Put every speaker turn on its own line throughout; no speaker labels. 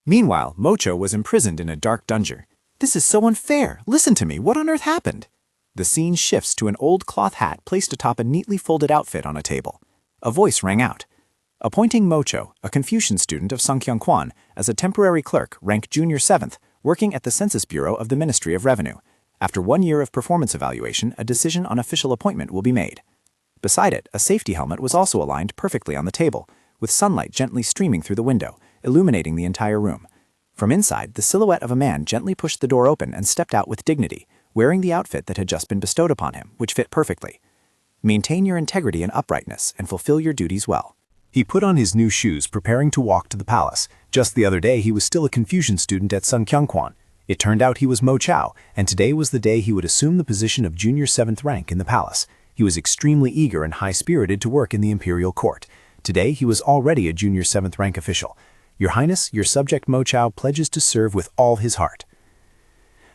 Meanwhile, Mocho was imprisoned in a dark dungeon. "This is so unfair. Listen to me. What on earth happened?" The scene shifts to an old cloth hat placed atop a neatly folded outfit on a table. A voice rang out. Appointing Mocho, a Confucian student of Sungkyunkwan, as a temporary clerk, rank Junior 7th, working at the Census Bureau of the Ministry of Revenue. After 1 year of performance evaluation, a decision on official appointment will be made. Beside it, a safety helmet was also aligned perfectly on the table, with sunlight gently streaming through the window, illuminating the entire room. From inside, the silhouette of a man gently pushed the door open and stepped out with dignity, wearing the outfit that had just been bestowed upon him, which fit perfectly. Maintain your integrity and uprightness, and fulfill your duties well. He put on his new shoes, preparing to walk to the palace. Just the other day, he was still a Confucian student at Sungkyunkwan. It turned out he was Mo Chao, and today was the day he would assume the position of Junior 7th rank in the palace. He was extremely eager and high-spirited to work in the imperial court. Today, he was already a Junior 7th rank official. "Your Highness, your subject Mo Chao pledges to serve with all his heart."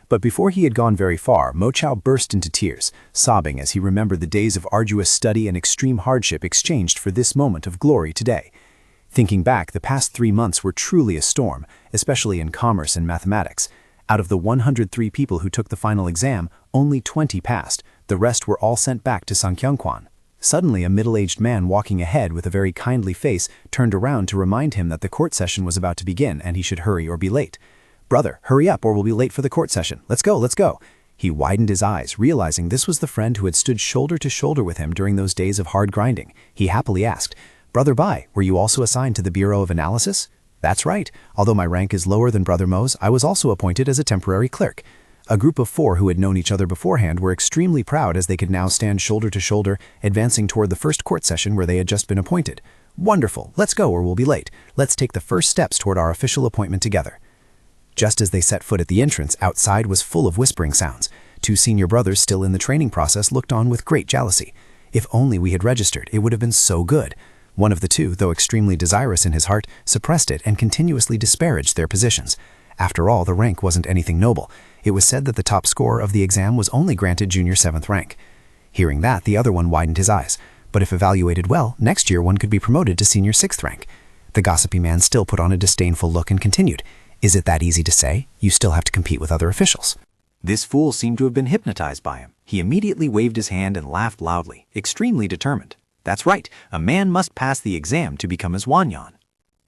But before he had gone very far, Mo Chao burst into tears, sobbing as he remembered the days of arduous study and extreme hardship exchanged for this moment of glory today. Thinking back, the past 3 months were truly a storm, especially in commerce and mathematics. Out of the 103 people who took the final exam, only 20 passed. The rest were all sent back to Sungkyunkwan. Suddenly, a middle-aged man walking ahead with a very kindly face turned around to remind him that the court session was about to begin and he should hurry or be late. "Brother, hurry up or we'll be late for the court session. Let's go, let's go." He widened his eyes, realizing this was the friend who had stood shoulder to shoulder with him during those days of hard grinding. He happily asked, "Brother Bai, were you also assigned to the Bureau of Analysis?" "That's right. Although my rank is lower than Brother Mo's, I was also appointed as a temporary clerk." A group of 4 who had known each other beforehand were extremely proud as they could now stand shoulder to shoulder, advancing toward the first court session where they had just been appointed. "Wonderful. Let's go or we'll be late. Let's take the first steps toward our official appointment together." Just as they set foot at the entrance, outside was full of whispering sounds. 2 senior brothers still in the training process looked on with great jealousy. If only we had registered, it would have been so good. One of the 2, though extremely desirous in his heart, suppressed it and continuously disparaged their positions. After all, the rank wasn't anything noble. It was said that the top scorer of the exam was only granted Junior 7th rank. Hearing that, the other one widened his eyes. But if evaluated well, next year one could be promoted to Senior 6th rank. The gossipy man still put on a disdainful look and continued, "Is it that easy to say? You still have to compete with other officials." This fool seemed to have been hypnotized by him. He immediately waved his hand and laughed loudly, extremely determined. "That's right, a man must pass the exam to become his wanyan."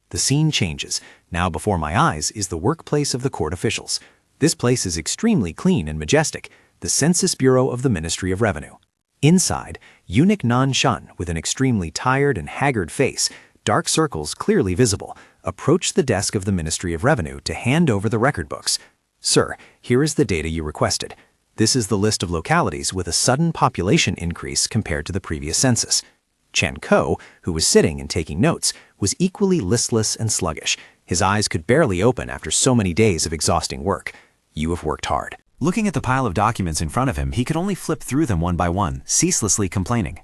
The scene changes. Now before my eyes is the workplace of the court officials. This place is extremely clean and majestic, the Census Bureau of the Ministry of Revenue. Inside, eunuch Nan Shun, with an extremely tired and haggard face, dark circles clearly visible, approached the desk of the Ministry of Revenue to hand over the record books. "Sir, here is the data you requested. This is the list of localities with a sudden population increase compared to the previous census." Chen Ko, who was sitting and taking notes, was equally listless and sluggish. His eyes could barely open after so many days of exhausting work. "You have worked hard." Looking at the pile of documents in front of him, he could only flip through them one by one, ceaselessly complaining.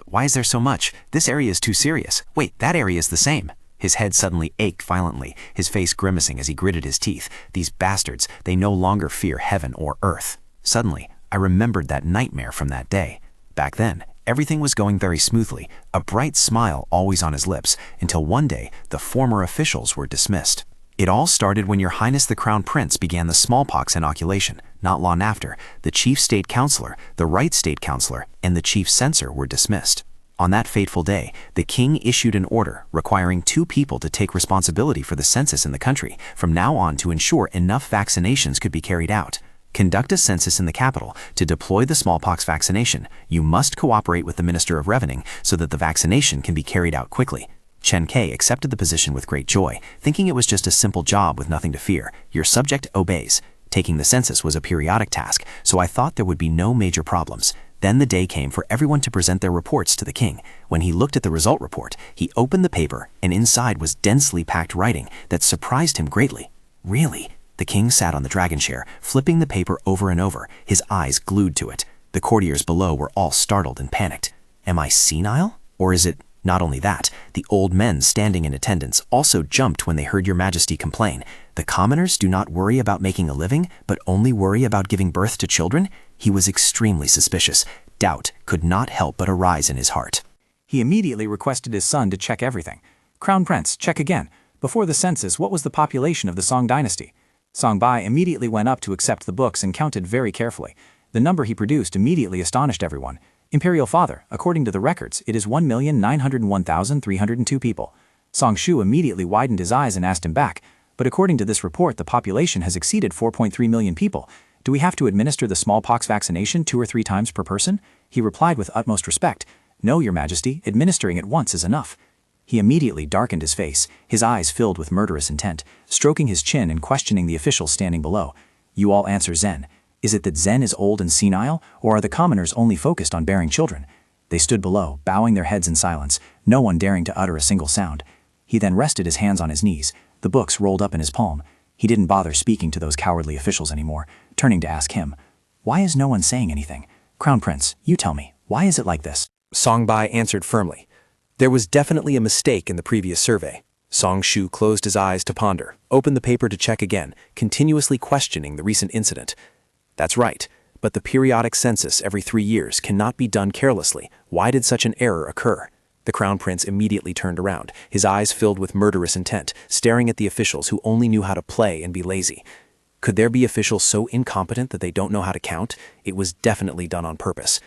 Why is there so much? This area is too serious. Wait, that area is the same." His head suddenly ached violently, his face grimacing as he gritted his teeth. These bastards, they no longer fear heaven or earth. Suddenly, I remembered that nightmare from that day. Back then, everything was going very smoothly, a bright smile always on his lips, until one day the former officials were dismissed. It all started when Your Highness the Crown Prince began the smallpox inoculation. Not long after, the Chief State Counselor, the Right State Counselor, and the Chief Censor were dismissed. On that fateful day, the king issued an order requiring 2 people to take responsibility for the census in the country from now on to ensure enough vaccinations could be carried out. Conduct a census in the capital. To deploy the smallpox vaccination, you must cooperate with the Minister of Revenue so that the vaccination can be carried out quickly. Chen Kai accepted the position with great joy, thinking it was just a simple job with nothing to fear. Your subject obeys. Taking the census was a periodic task, so I thought there would be no major problems. Then the day came for everyone to present their reports to the king. When he looked at the result report, he opened the paper, and inside was densely packed writing that surprised him greatly. "Really?" The king sat on the dragon chair, flipping the paper over and over, his eyes glued to it. The courtiers below were all startled and panicked. Am I senile? Or is it... Not only that, the old men standing in attendance also jumped when they heard Your Majesty complain. The commoners do not worry about making a living, but only worry about giving birth to children? He was extremely suspicious. Doubt could not help but arise in his heart. He immediately requested his son to check everything. "Crown Prince, check again. Before the census, what was the population of the Song dynasty? Songbai immediately went up to accept the books and counted very carefully. The number he produced immediately astonished everyone. Imperial Father, according to the records, it is 1,901,302 people. Song Shu immediately widened his eyes and asked him back, but according to this report, the population has exceeded 4.3 million people. Do we have to administer the smallpox vaccination 2 or 3 times per person? He replied with utmost respect, No, Your Majesty, administering it once is enough. He immediately darkened his face, his eyes filled with murderous intent, stroking his chin and questioning the officials standing below. You all answer Zen. Is it that Zen is old and senile, or are the commoners only focused on bearing children? They stood below, bowing their heads in silence, no one daring to utter a single sound. He then rested his hands on his knees, the books rolled up in his palm. He didn't bother speaking to those cowardly officials anymore, turning to ask him, Why is no one saying anything? Crown Prince, you tell me, why is it like this?
Songbai answered firmly. There was definitely a mistake in the previous survey. Song Shu closed his eyes to ponder, opened the paper to check again, continuously questioning the recent incident. That's right, but the periodic census every 3 years cannot be done carelessly. Why did such an error occur? The Crown Prince immediately turned around, his eyes filled with murderous intent, staring at the officials who only knew how to play and be lazy. Could there be officials so incompetent that they don't know how to count? It was definitely done on purpose.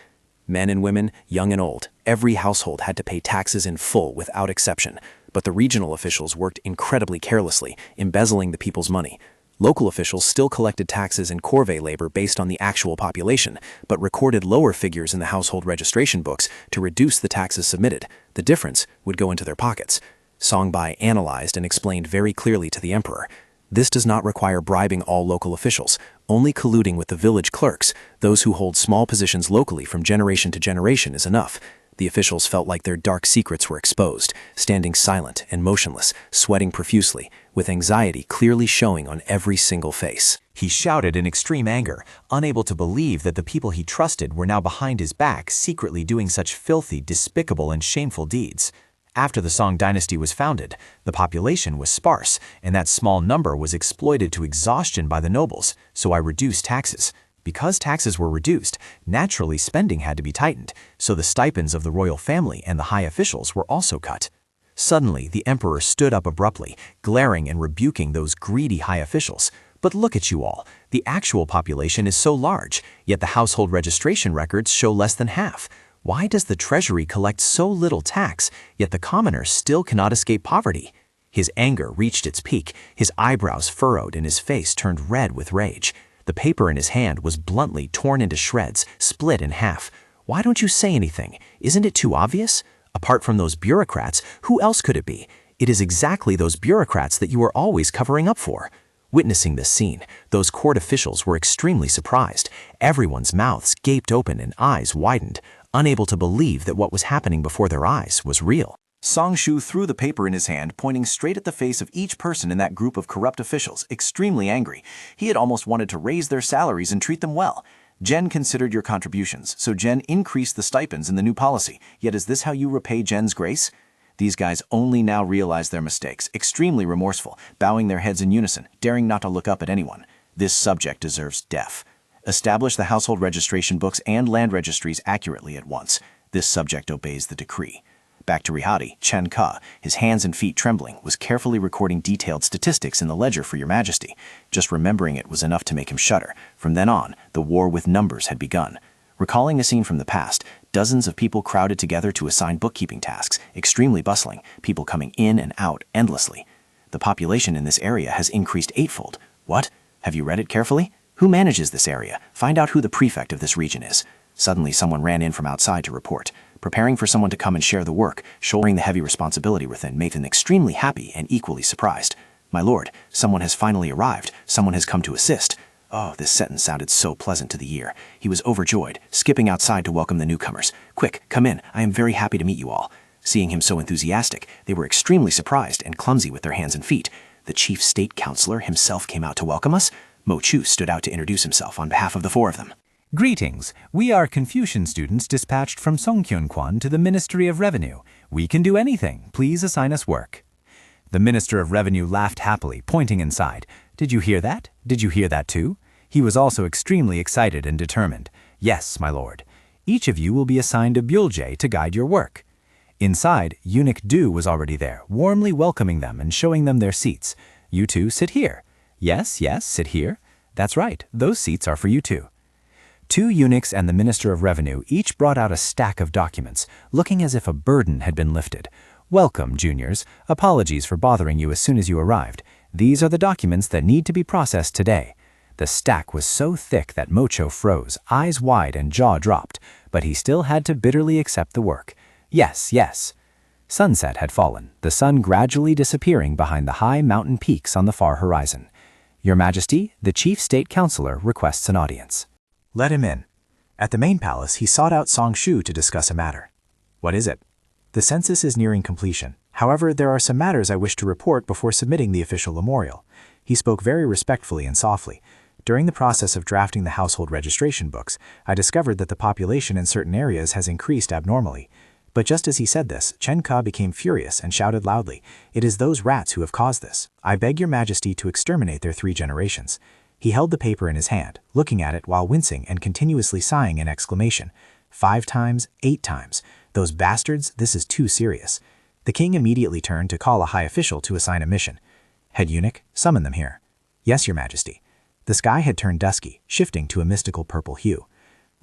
Men and women, young and old, every household had to pay taxes in full without exception, but the regional officials worked incredibly carelessly, embezzling the people's money. Local officials still collected taxes and corvée labor based on the actual population, but recorded lower figures in the household registration books to reduce the taxes submitted. The difference would go into their pockets. Songbai analyzed and explained very clearly to the emperor. This does not require bribing all local officials, only colluding with the village clerks, those who hold small positions locally from generation to generation is enough. The officials felt like their dark secrets were exposed, standing silent and motionless, sweating profusely, with anxiety clearly showing on every single face.
He shouted in extreme anger, unable to believe that the people he trusted were now behind his back secretly doing such filthy, despicable, and shameful deeds. After the Song dynasty was founded, the population was sparse, and that small number was exploited to exhaustion by the nobles, so I reduced taxes. Because taxes were reduced, naturally spending had to be tightened, so the stipends of the royal family and the high officials were also cut. Suddenly, the emperor stood up abruptly, glaring and rebuking those greedy high officials. But look at you all, the actual population is so large, yet the household registration records show less than half. Why does the treasury collect so little tax, yet the commoners still cannot escape poverty? His anger reached its peak, his eyebrows furrowed and his face turned red with rage. The paper in his hand was bluntly torn into shreds, split in half. Why don't you say anything? Isn't it too obvious? Apart from those bureaucrats, who else could it be? It is exactly those bureaucrats that you are always covering up for. Witnessing this scene, those court officials were extremely surprised. Everyone's mouths gaped open and eyes widened, unable to believe that what was happening before their eyes was real. Song Shu threw the paper in his hand, pointing straight at the face of each person in that group of corrupt officials, extremely angry. He had almost wanted to raise their salaries and treat them well. Jen considered your contributions, so Jen increased the stipends in the new policy. Yet is this how you repay Jen's grace? These guys only now realize their mistakes, extremely remorseful, bowing their heads in unison, daring not to look up at anyone. This subject deserves death. Establish the household registration books and land registries accurately at once. This subject obeys the decree. Back to Rihati, Chen Ka, his hands and feet trembling, was carefully recording detailed statistics in the ledger for Your Majesty. Just remembering it was enough to make him shudder. From then on, the war with numbers had begun. Recalling a scene from the past, dozens of people crowded together to assign bookkeeping tasks, extremely bustling, people coming in and out endlessly. The population in this area has increased 8-fold. What? Have you read it carefully? Who manages this area? Find out who the prefect of this region is. Suddenly, someone ran in from outside to report. Preparing for someone to come and share the work, shouldering the heavy responsibility within, made them extremely happy and equally surprised. My lord, someone has finally arrived. Someone has come to assist. Oh, this sentence sounded so pleasant to the ear. He was overjoyed, skipping outside to welcome the newcomers. Quick, come in. I am very happy to meet you all. Seeing him so enthusiastic, they were extremely surprised and clumsy with their hands and feet. The chief state counselor himself came out to welcome us. Mo Chu stood out to introduce himself on behalf of the 4 of them.
Greetings. We are Confucian students dispatched from Songkyun-kwan to the Ministry of Revenue. We can do anything. Please assign us work. The Minister of Revenue laughed happily, pointing inside. Did you hear that? Did you hear that too? He was also extremely excited and determined. Yes, my lord. Each of you will be assigned a Byulje to guide your work. Inside, Eunuch Du was already there, warmly welcoming them and showing them their seats. You two sit here. Yes, yes, sit here. That's right, those seats are for you two. Two eunuchs and the Minister of Revenue each brought out a stack of documents, looking as if a burden had been lifted. Welcome, juniors. Apologies for bothering you as soon as you arrived. These are the documents that need to be processed today. The stack was so thick that Mocho froze, eyes wide and jaw dropped, but he still had to bitterly accept the work. Yes, yes. Sunset had fallen, the sun gradually disappearing behind the high mountain peaks on the far horizon. Your Majesty, the Chief State Counselor requests an audience.
Let him in. At the main palace, he sought out Song Shu to discuss a matter. What is it? The census is nearing completion. However, there are some matters I wish to report before submitting the official memorial. He spoke very respectfully and softly. During the process of drafting the household registration books, I discovered that the population in certain areas has increased abnormally. But just as he said this, Chen Ka became furious and shouted loudly, "It is those rats who have caused this. I beg your Majesty to exterminate their 3 generations." He held the paper in his hand, looking at it while wincing and continuously sighing an exclamation. 5 times, 8 times. Those bastards, this is too serious. The king immediately turned to call a high official to assign a mission. Head eunuch, summon them here. Yes, your Majesty. The sky had turned dusky, shifting to a mystical purple hue.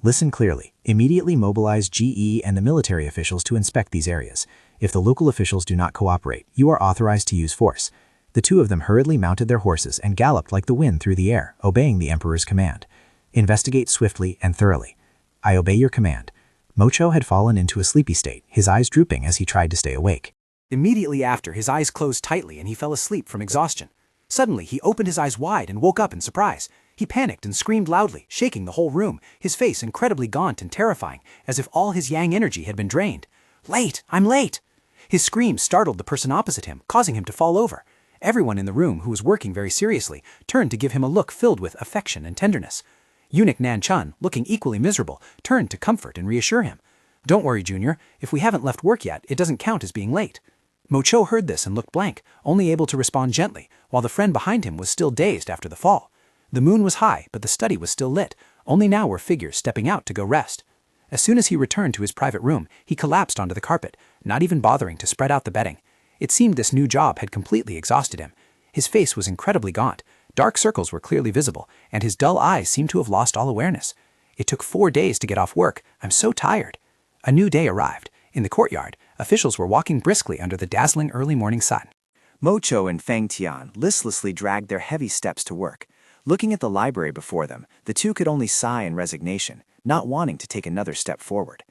Listen clearly. Immediately mobilize GE and the military officials to inspect these areas. If the local officials do not cooperate, you are authorized to use force. The 2 of them hurriedly mounted their horses and galloped like the wind through the air, obeying the emperor's command. Investigate swiftly and thoroughly. I obey your command. Mocho had fallen into a sleepy state, his eyes drooping as he tried to stay awake.
Immediately after, his eyes closed tightly and he fell asleep from exhaustion. Suddenly, he opened his eyes wide and woke up in surprise. He panicked and screamed loudly, shaking the whole room, his face incredibly gaunt and terrifying, as if all his yang energy had been drained. "Late! I'm late!" His scream startled the person opposite him, causing him to fall over. Everyone in the room, who was working very seriously, turned to give him a look filled with affection and tenderness. Eunuch Nan Chun, looking equally miserable, turned to comfort and reassure him. "Don't worry, Junior. If we haven't left work yet, it doesn't count as being late." Mocho heard this and looked blank, only able to respond gently, while the friend behind him was still dazed after the fall. The moon was high, but the study was still lit. Only now were figures stepping out to go rest. As soon as he returned to his private room, he collapsed onto the carpet, not even bothering to spread out the bedding. It seemed this new job had completely exhausted him. His face was incredibly gaunt. Dark circles were clearly visible, and his dull eyes seemed to have lost all awareness. It took 4 days to get off work. I'm so tired. A new day arrived. In the courtyard, officials were walking briskly under the dazzling early morning sun.
Mocho and Feng Tian listlessly dragged their heavy steps to work. Looking at the library before them, the 2 could only sigh in resignation, not wanting to take another step forward.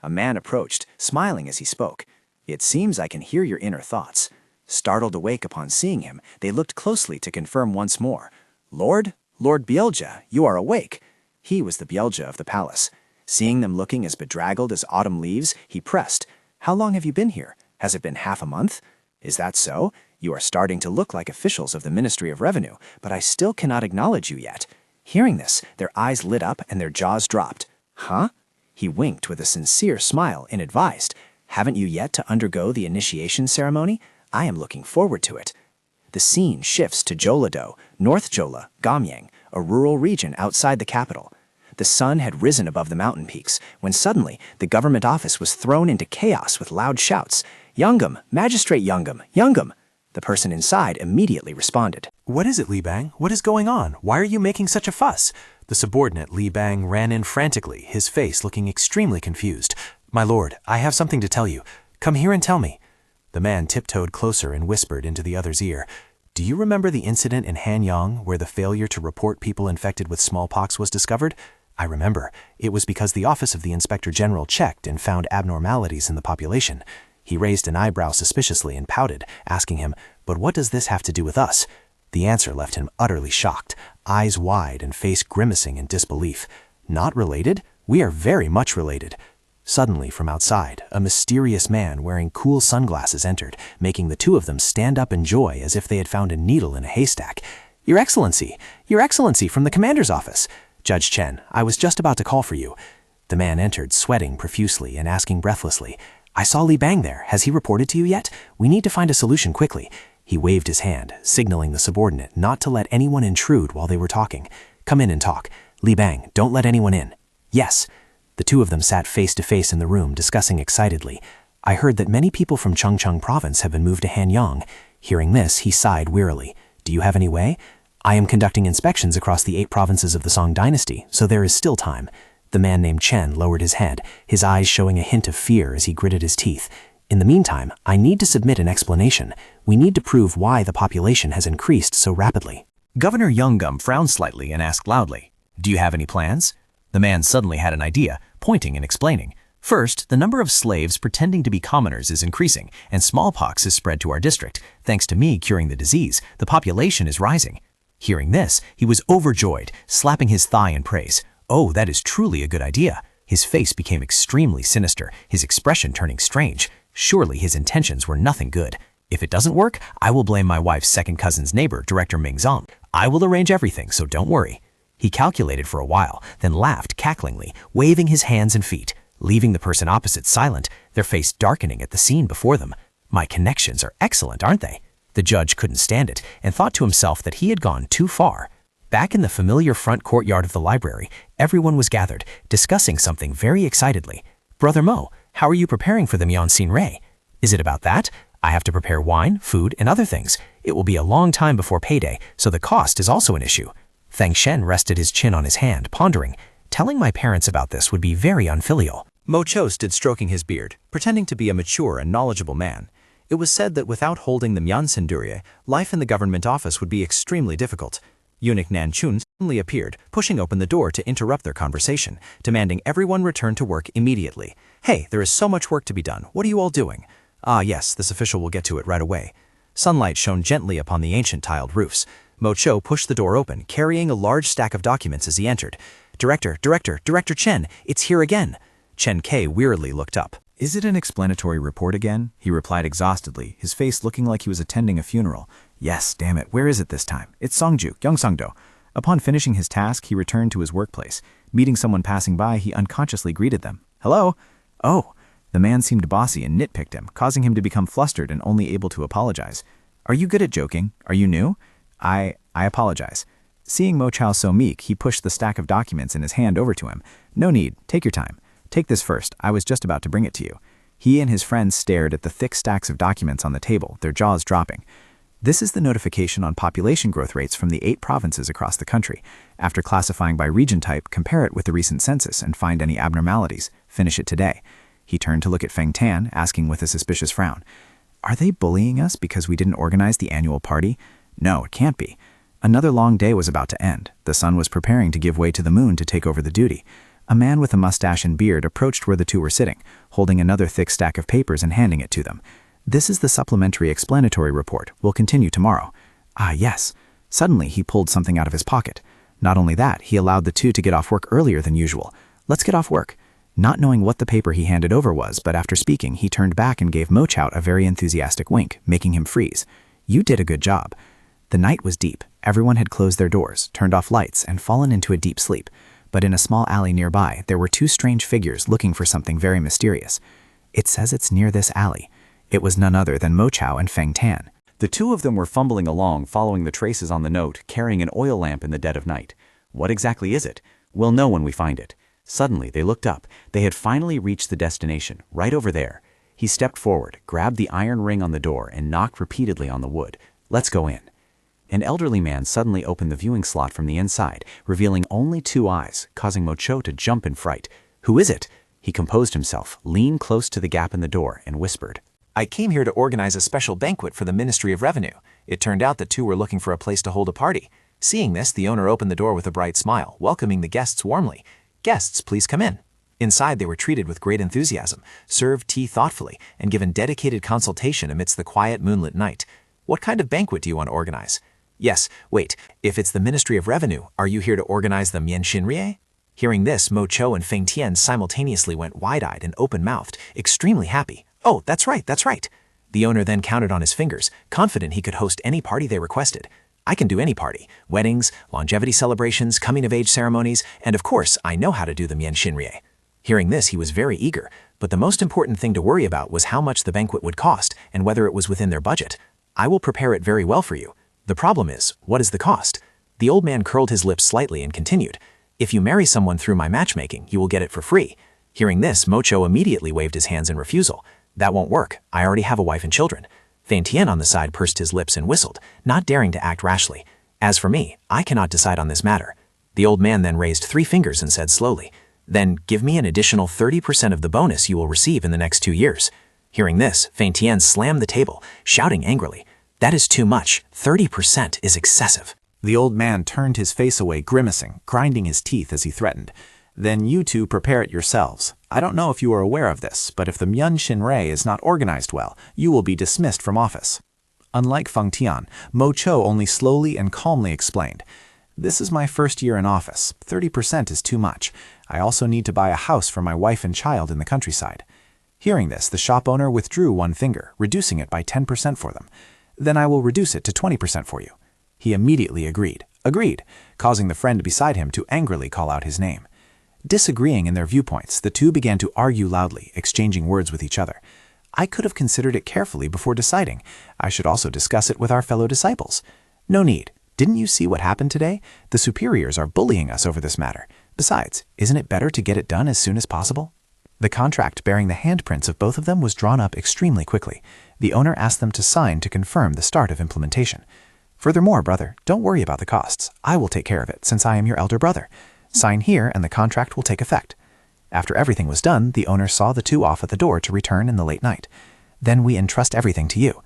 A man approached, smiling as he spoke. "It seems I can hear your inner thoughts." Startled awake upon seeing him, they looked closely to confirm once more. "Lord Bielja, you are awake." He was the Bielja of the palace. Seeing them looking as bedraggled as autumn leaves, he pressed, "How long have you been here? Has it been half a month? Is that so? You are starting to look like officials of the Ministry of Revenue, but I still cannot acknowledge you yet." Hearing this, their eyes lit up and their jaws dropped. "Huh?" He winked with a sincere smile and advised, "Haven't you yet to undergo the initiation ceremony? I am looking forward to it." The scene shifts to Jeollado, North Jeolla, Gamyang, a rural region outside the capital. The sun had risen above the mountain peaks, when suddenly the government office was thrown into chaos with loud shouts. "Youngum, Magistrate Youngum, Youngum!" The person inside immediately responded.
"What is it, Li Bang? What is going on? Why are you making such a fuss?" The subordinate, Li Bang, ran in frantically, his face looking extremely confused. "My lord, I have something to tell you. Come here and tell me." The man tiptoed closer and whispered into the other's ear. "Do you remember the incident in Hanyang where the failure to report people infected with smallpox was discovered?" "I remember. It was because the Office of the Inspector General checked and found abnormalities in the population." He raised an eyebrow suspiciously and pouted, asking him, "But what does this have to do with us?" The answer left him utterly shocked, eyes wide and face grimacing in disbelief. "Not related? We are very much related." Suddenly, from outside, a mysterious man wearing cool sunglasses entered, making the 2 of them stand up in joy as if they had found a needle in a haystack. Your Excellency, from the commander's office. Judge Chen, I was just about to call for you." The man entered, sweating profusely and asking breathlessly, "I saw Li Bang there. Has he reported to you yet? We need to find a solution quickly." He waved his hand, signaling the subordinate not to let anyone intrude while they were talking. "Come in and talk. Li Bang, don't let anyone in." "Yes." The 2 of them sat face to face in the room, discussing excitedly. I heard that many people from Chungcheong province have been moved to Hanyang. Hearing this, he sighed wearily. Do you have any way? I am conducting inspections across the 8 provinces of the Song dynasty, so there is still time. The man named Chen lowered his head, his eyes showing a hint of fear as he gritted his teeth. In the meantime, I need to submit an explanation. We need to prove why the population has increased so rapidly.
Governor Younggum frowned slightly and asked loudly, "Do you have any plans?" The man suddenly had an idea, pointing and explaining. First, the number of slaves pretending to be commoners is increasing, and smallpox is spread to our district. Thanks to me curing the disease, the population is rising. Hearing this, he was overjoyed, slapping his thigh in praise. Oh, that is truly a good idea. His face became extremely sinister, his expression turning strange. Surely his intentions were nothing good. If it doesn't work, I will blame my wife's second cousin's neighbor, Director Mingzong. I will arrange everything, so don't worry. He calculated for a while, then laughed cacklingly, waving his hands and feet, leaving the person opposite silent, their face darkening at the scene before them. My connections are excellent, aren't they? The judge couldn't stand it and thought to himself that he had gone too far. Back in the familiar front courtyard of the library, everyone was gathered, discussing something very excitedly. Brother Mo, how are you preparing for the Myeonsin Ray? Is it about that? I have to prepare wine, food, and other things. It will be a long time before payday, so the cost is also an issue. Feng Shen rested his chin on his hand, pondering. Telling my parents about this would be very unfilial.
Mo Cho stood stroking his beard, pretending to be a mature and knowledgeable man. It was said that without holding the Myeonsin Durye, life in the government office would be extremely difficult. Eunuch Nan Chun suddenly appeared, pushing open the door to interrupt their conversation, demanding everyone return to work immediately. Hey, there is so much work to be done. What are you all doing? Ah, yes, this official will get to it right away. Sunlight shone gently upon the ancient tiled roofs. Mo Cho pushed the door open, carrying a large stack of documents as he entered. Director Chen, it's here again. Chen K wearily looked up.
Is it an explanatory report again? He replied exhaustedly, his face looking like he was attending a funeral. Yes, damn it, where is it this time? It's Songju, Gyeongsangdo. Upon finishing his task, he returned to his workplace. Meeting someone passing by, he unconsciously greeted them. Hello? Oh. The man seemed bossy and nitpicked him, causing him to become flustered and only able to apologize. Are you good at joking? Are you new? I apologize. Seeing Mo Chao so meek, he pushed the stack of documents in his hand over to him. No need, take your time. Take this first, I was just about to bring it to you. He and his friends stared at the thick stacks of documents on the table, their jaws dropping. This is the notification on population growth rates from the 8 provinces across the country. After classifying by region type, compare it with the recent census and find any abnormalities. Finish it today. He turned to look at Feng Tan, asking with a suspicious frown. Are they bullying us because we didn't organize the annual party? No, it can't be. Another long day was about to end. The sun was preparing to give way to the moon to take over the duty. A man with a mustache and beard approached where the two were sitting, holding another thick stack of papers and handing it to them. This is the supplementary explanatory report. We'll continue tomorrow. Ah, yes. Suddenly, he pulled something out of his pocket. Not only that, he allowed the two to get off work earlier than usual. Let's get off work. Not knowing what the paper he handed over was, but after speaking, he turned back and gave Mo Chao a very enthusiastic wink, making him freeze. You did a good job. The night was deep. Everyone had closed their doors, turned off lights, and fallen into a deep sleep. But in a small alley nearby, there were 2 strange figures looking for something very mysterious. It says it's near this alley. It was none other than Mo Chao and Feng Tan. The two of them were fumbling along, following the traces on the note, carrying an oil lamp in the dead of night. What exactly is it? We'll know when we find it. Suddenly, they looked up. They had finally reached the destination, right over there. He stepped forward, grabbed the iron ring on the door, and knocked repeatedly on the wood. Let's go in. An elderly man suddenly opened the viewing slot from the inside, revealing only 2 eyes, causing Mo Cho to jump in fright. Who is it? He composed himself, leaned close to the gap in the door, and whispered.
I came here to organize a special banquet for the Ministry of Revenue. It turned out that 2 were looking for a place to hold a party. Seeing this, the owner opened the door with a bright smile, welcoming the guests warmly. Guests, please come in. Inside, they were treated with great enthusiasm, served tea thoughtfully, and given dedicated consultation amidst the quiet moonlit night. What kind of banquet do you want to organize? Yes, wait, if it's the Ministry of Revenue, are you here to organize the Myeonsin Rie? Hearing this, Mo Cho and Feng Tian simultaneously went wide-eyed and open-mouthed, extremely happy. Oh, that's right, that's right. The owner then counted on his fingers, confident he could host any party they requested. I can do any party, weddings, longevity celebrations, coming-of-age ceremonies, and of course, I know how to do the Myeonsin Rie. Hearing this, he was very eager, but the most important thing to worry about was how much the banquet would cost and whether it was within their budget. I will prepare it very well for you. The problem is, what is the cost? The old man curled his lips slightly and continued. If you marry someone through my matchmaking, you will get it for free. Hearing this, Mo Cho immediately waved his hands in refusal.
That won't work. I already have a wife and children. Fan Tian on the side pursed his lips and whistled, not daring to act rashly. As for me, I cannot decide on this matter. The old man then raised 3 fingers and said slowly, Then give me an additional 30% of the bonus you will receive in the next 2 years. Hearing this, Fan Tian slammed the table, shouting angrily, That is too much. 30% is excessive.
The old man turned his face away, grimacing, grinding his teeth as he threatened. Then you two prepare it yourselves. I don't know if you are aware of this, but if the Myeon Shinrei is not organized well, you will be dismissed from office. Unlike Feng Tian, Mo Cho only slowly and calmly explained, This is my first year in office. 30% is too much. I also need to buy a house for my wife and child in the countryside. Hearing this, the shop owner withdrew 1 finger, reducing it by 10% for them. Then I will reduce it to 20% for you. He immediately agreed, causing the friend beside him to angrily call out his name. Disagreeing in their viewpoints, the two began to argue loudly, exchanging words with each other. I could have considered it carefully before deciding. I should also discuss it with our fellow disciples. No need. Didn't you see what happened today? The superiors are bullying us over this matter. Besides, isn't it better to get it done as soon as possible? The contract bearing the handprints of both of them was drawn up extremely quickly. The owner asked them to sign to confirm the start of implementation. Furthermore, brother, don't worry about the costs. I will take care of it, since I am your elder brother. Sign here and the contract will take effect. After everything was done, the owner saw the two off at the door to return in the late night. Then we entrust everything to you.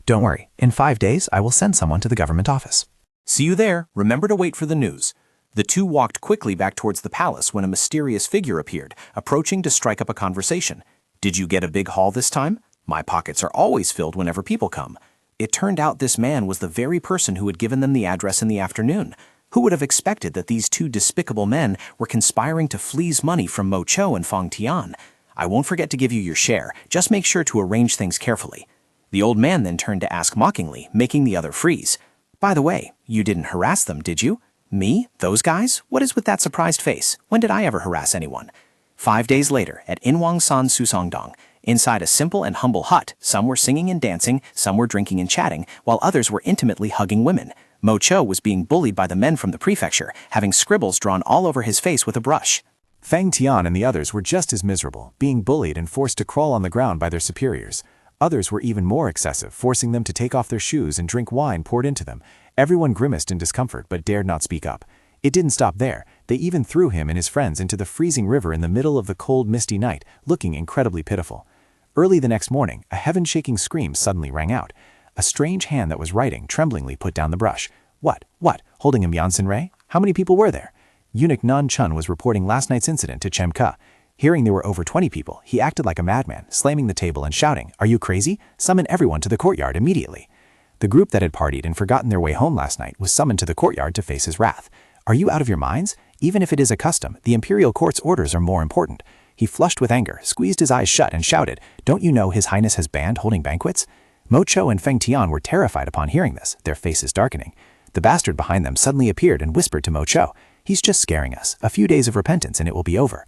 Don't worry, in 5 days I will send someone to the government office.
See you there. Remember to wait for the news. The two walked quickly back towards the palace when a mysterious figure appeared, approaching to strike up a conversation. Did you get a big haul this time? My pockets are always filled whenever people come. It turned out this man was the very person who had given them the address in the afternoon. Who would have expected that these two despicable men were conspiring to fleece money from Mo Cho and Feng Tian? I won't forget to give you your share. Just make sure to arrange things carefully. The old man then turned to ask mockingly, making the other freeze. By the way, you didn't harass them, did you? Me? Those guys? What is with that surprised face? When did I ever harass anyone? 5 days later, at Inwangsan Susongdong, inside a simple and humble hut, some were singing and dancing, some were drinking and chatting, while others were intimately hugging women. Mo Cho was being bullied by the men from the prefecture, having scribbles drawn all over his face with a brush.
Feng Tian and the others were just as miserable, being bullied and forced to crawl on the ground by their superiors. Others were even more excessive, forcing them to take off their shoes and drink wine poured into them. Everyone grimaced in discomfort but dared not speak up. It didn't stop there. They even threw him and his friends into the freezing river in the middle of the cold, misty night, looking incredibly pitiful. Early the next morning, a heaven-shaking scream suddenly rang out. A strange hand that was writing tremblingly put down the brush. What? Holding a Myeon Shinrei? How many people were there? Eunuch Nan Chun was reporting last night's incident to Chem Ka. Hearing there were over 20 people, he acted like a madman, slamming the table and shouting, "Are you crazy? Summon everyone to the courtyard immediately." The group that had partied and forgotten their way home last night was summoned to the courtyard to face his wrath. Are you out of your minds? Even if it is a custom, the imperial court's orders are more important. He flushed with anger, squeezed his eyes shut and shouted, "Don't you know His Highness has banned holding banquets?" Mo Cho and Feng Tian were terrified upon hearing this, their faces darkening. The bastard behind them suddenly appeared and whispered to Mo Cho, "He's just scaring us. A few days of repentance and it will be over."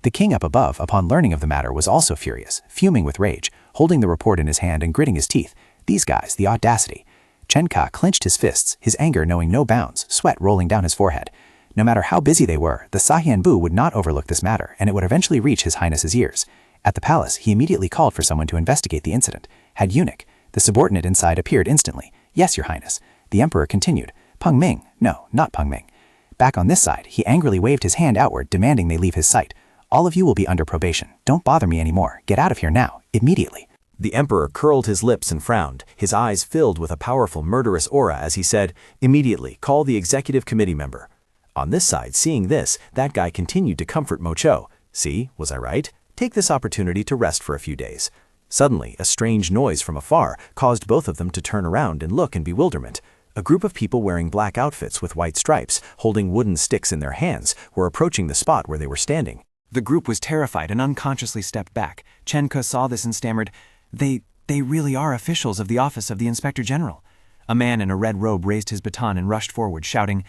The king up above, upon learning of the matter, was also furious, fuming with rage, holding the report in his hand and gritting his teeth. These guys, the audacity. Chen Ka clenched his fists, his anger knowing no bounds, sweat rolling down his forehead. No matter how busy they were, the Sahianbu would not overlook this matter, and it would eventually reach His Highness's ears. At the palace, he immediately called for someone to investigate the incident. Had Eunuch, the subordinate inside, appeared instantly. "Yes, Your Highness." The emperor continued. "Peng Ming." No, not Peng Ming. Back on this side, he angrily waved his hand outward, demanding they leave his sight. "All of you will be under probation. Don't bother me anymore. Get out of here now, immediately."
The emperor curled his lips and frowned, his eyes filled with a powerful murderous aura as he said, "Immediately, call the executive committee member." On this side, seeing this, that guy continued to comfort Mo Cho. "See, was I right? Take this opportunity to rest for a few days." Suddenly, a strange noise from afar caused both of them to turn around and look in bewilderment. A group of people wearing black outfits with white stripes, holding wooden sticks in their hands, were approaching the spot where they were standing.
The group was terrified and unconsciously stepped back. Chen Ke saw this and stammered, They really are officials of the office of the Inspector General." A man in a red robe raised his baton and rushed forward, shouting,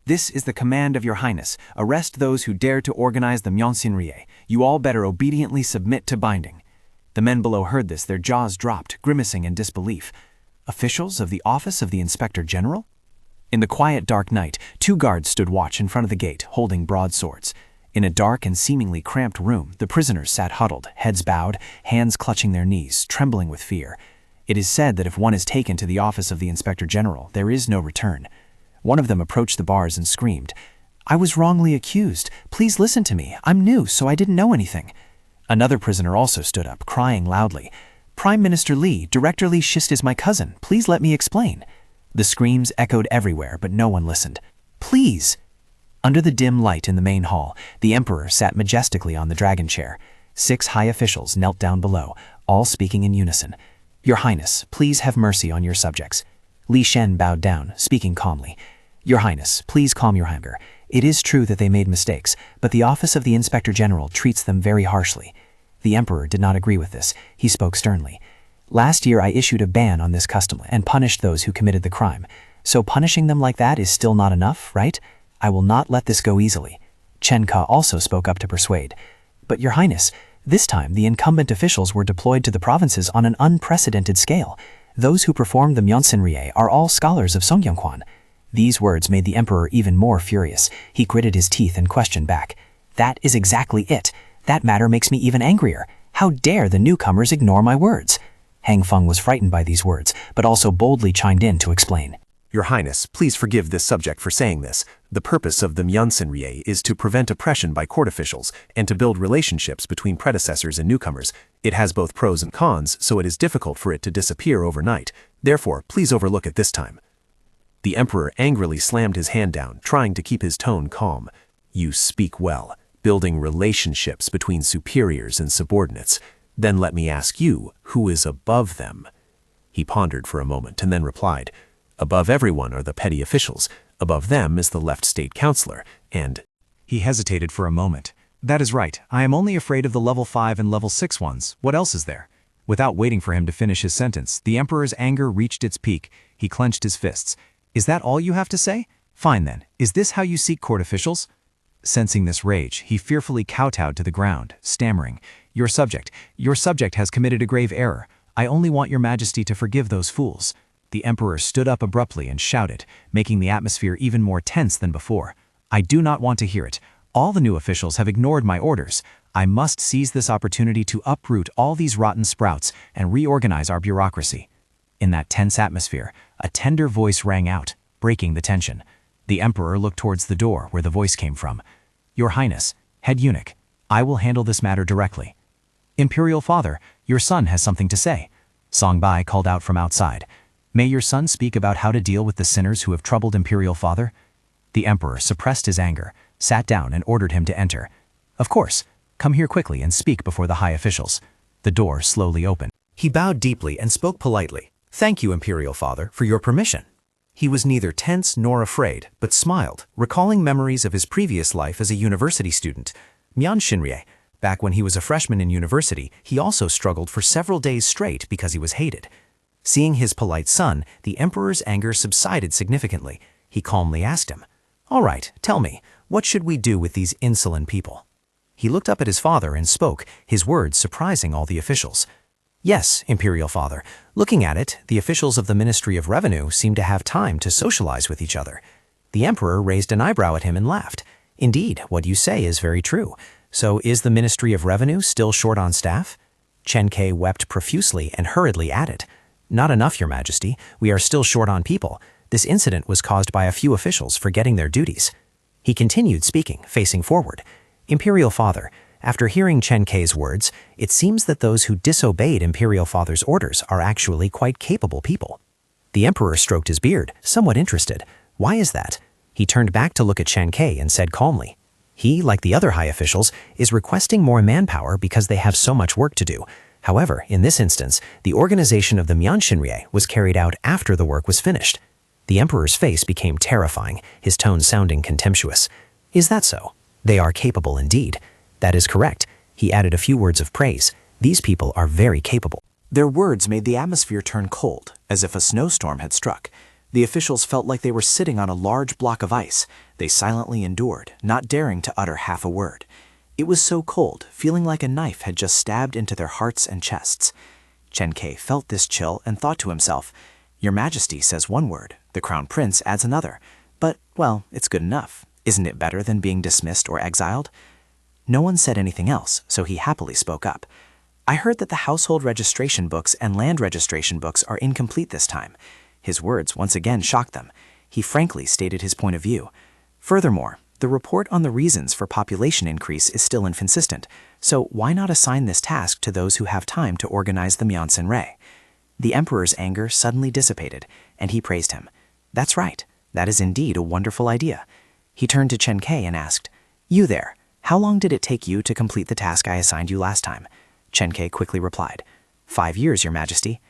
"This is the command of Your Highness. Arrest those who dare to organize the Myeon Shinrei. You all better obediently submit to binding." The men below heard this, their jaws dropped, grimacing in disbelief. Officials of the office of the Inspector General? In the quiet, dark night, 2 guards stood watch in front of the gate, holding broadswords. In a dark and seemingly cramped room, the prisoners sat huddled, heads bowed, hands clutching their knees, trembling with fear. It is said that if one is taken to the office of the Inspector General, there is no return. One of them approached the bars and screamed, "I was wrongly accused. Please listen to me. I'm new, so I didn't know anything." Another prisoner also stood up, crying loudly, "Prime Minister Lee, Director Lee Shist is my cousin. Please let me explain." The screams echoed everywhere, but no one listened. "Please!" Under the dim light in the main hall, the emperor sat majestically on the dragon chair. 6 high officials knelt down below, all speaking in unison. "Your Highness, please have mercy on your subjects." Li Shen bowed down, speaking calmly. "Your Highness, please calm your anger. It is true that they made mistakes, but the office of the Inspector General treats them very harshly." The emperor did not agree with this. He spoke sternly. "Last year I issued a ban on this custom and punished those who committed the crime. So punishing them like that is still not enough, right? I will not let this go easily." Chen Ke also spoke up to persuade. "But Your Highness, this time the incumbent officials were deployed to the provinces on an unprecedented scale. Those who performed the Myeonsinrie are all scholars of Songyongkwan." These words made the emperor even more furious. He gritted his teeth and questioned back. "That is exactly it. That matter makes me even angrier. How dare the newcomers ignore my words?" Hang Feng was frightened by these words, but also boldly chimed in to explain.
Your Highness, please forgive this subject for saying this. The purpose of the Myeonsinrie is to prevent oppression by court officials and to build relationships between predecessors and newcomers. It has both pros and cons, so it is difficult for it to disappear overnight. Therefore, please overlook it this time. The emperor angrily slammed his hand down, trying to keep his tone calm. "You speak well, building relationships between superiors and subordinates. Then let me ask you, who is above them?" He pondered for a moment and then replied, "Above everyone are the petty officials. Above them is the left state councillor, and—"
He hesitated for a moment. "That is right. I am only afraid of the level 5 and level 6 ones. What else is there?" Without waiting for him to finish his sentence, the emperor's anger reached its peak. He clenched his fists. "Is that all you have to say? Fine then. Is this how you seek court officials?" Sensing this rage, he fearfully kowtowed to the ground, stammering, Your subject has committed a grave error. I only want your majesty to forgive those fools." The emperor stood up abruptly and shouted, making the atmosphere even more tense than before. "I do not want to hear it. All the new officials have ignored my orders. I must seize this opportunity to uproot all these rotten sprouts and reorganize our bureaucracy." In that tense atmosphere, a tender voice rang out, breaking the tension. The emperor looked towards the door where the voice came from. "Your Highness, head eunuch, I will handle this matter directly." "Imperial Father, your son has something to say." Song Bai called out from outside. "May your son speak about how to deal with the sinners who have troubled Imperial Father?" The emperor suppressed his anger, sat down and ordered him to enter. "Of course, come here quickly and speak before the high officials." The door slowly opened. He bowed deeply and spoke politely. "Thank you, Imperial Father, for your permission." He was neither tense nor afraid, but smiled, recalling memories of his previous life as a university student. Myeonssinrie, back when he was a freshman in university, he also struggled for several days straight because he was hated. Seeing his polite son, the emperor's anger subsided significantly. He calmly asked him, "All right, tell me, what should we do with these insolent people?" He looked up at his father and spoke, his words surprising all the officials. "Yes, Imperial Father, looking at it, the officials of the Ministry of Revenue seem to have time to socialize with each other." The emperor raised an eyebrow at him and laughed. "Indeed, what you say is very true. So is the Ministry of Revenue still short on staff?" Chen Ke wept profusely and hurriedly added, "Not enough, Your Majesty. We are still short on people. This incident was caused by a few officials forgetting their duties." He continued speaking, facing forward. "Imperial Father, after hearing Chen Ke's words, it seems that those who disobeyed Imperial Father's orders are actually quite capable people." The emperor stroked his beard, somewhat interested. "Why is that?" He turned back to look at Chen Ke and said calmly, "He, like the other high officials, is requesting more manpower because they have so much work to do. However, in this instance, the organization of the Myeonssinrie was carried out after the work was finished." The emperor's face became terrifying, his tone sounding contemptuous. "Is that so? They are capable indeed." "That is correct." He added a few words of praise. "These people are very capable." Their words made the atmosphere turn cold, as if a snowstorm had struck. The officials felt like they were sitting on a large block of ice. They silently endured, not daring to utter half a word. It was so cold, feeling like a knife had just stabbed into their hearts and chests. Chen Ke felt this chill and thought to himself, "Your Majesty says one word, the Crown Prince adds another. But, well, it's good enough. Isn't it better than being dismissed or exiled?"
No one said anything else, so he happily spoke up. I heard that the household registration books and land registration books are incomplete this time. His words once again shocked them. He frankly stated his point of view. Furthermore, the report on the reasons for population increase is still inconsistent, so why not assign this task to those who have time to organize the Myeonsan-rae? The emperor's anger suddenly dissipated, and he praised him. That's right, that is indeed a wonderful idea. He turned to Chen Kai and asked, You there, how long did it take you to complete the task I assigned you last time? Chen Kai quickly replied, 5 years, Your Majesty.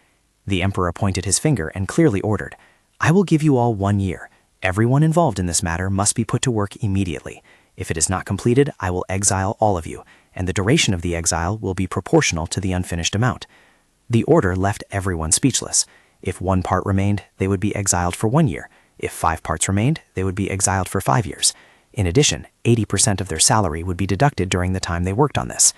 The emperor pointed his finger and clearly ordered, I will give you all 1 year. Everyone involved in this matter must be put to work immediately. If it is not completed, I will exile all of you, and the duration of the exile will be proportional to the unfinished amount. The order left everyone speechless. If 1 part remained, they would be exiled for 1 year. If 5 parts remained, they would be exiled for 5 years. In addition, 80% of their salary would be deducted during the time they worked on this.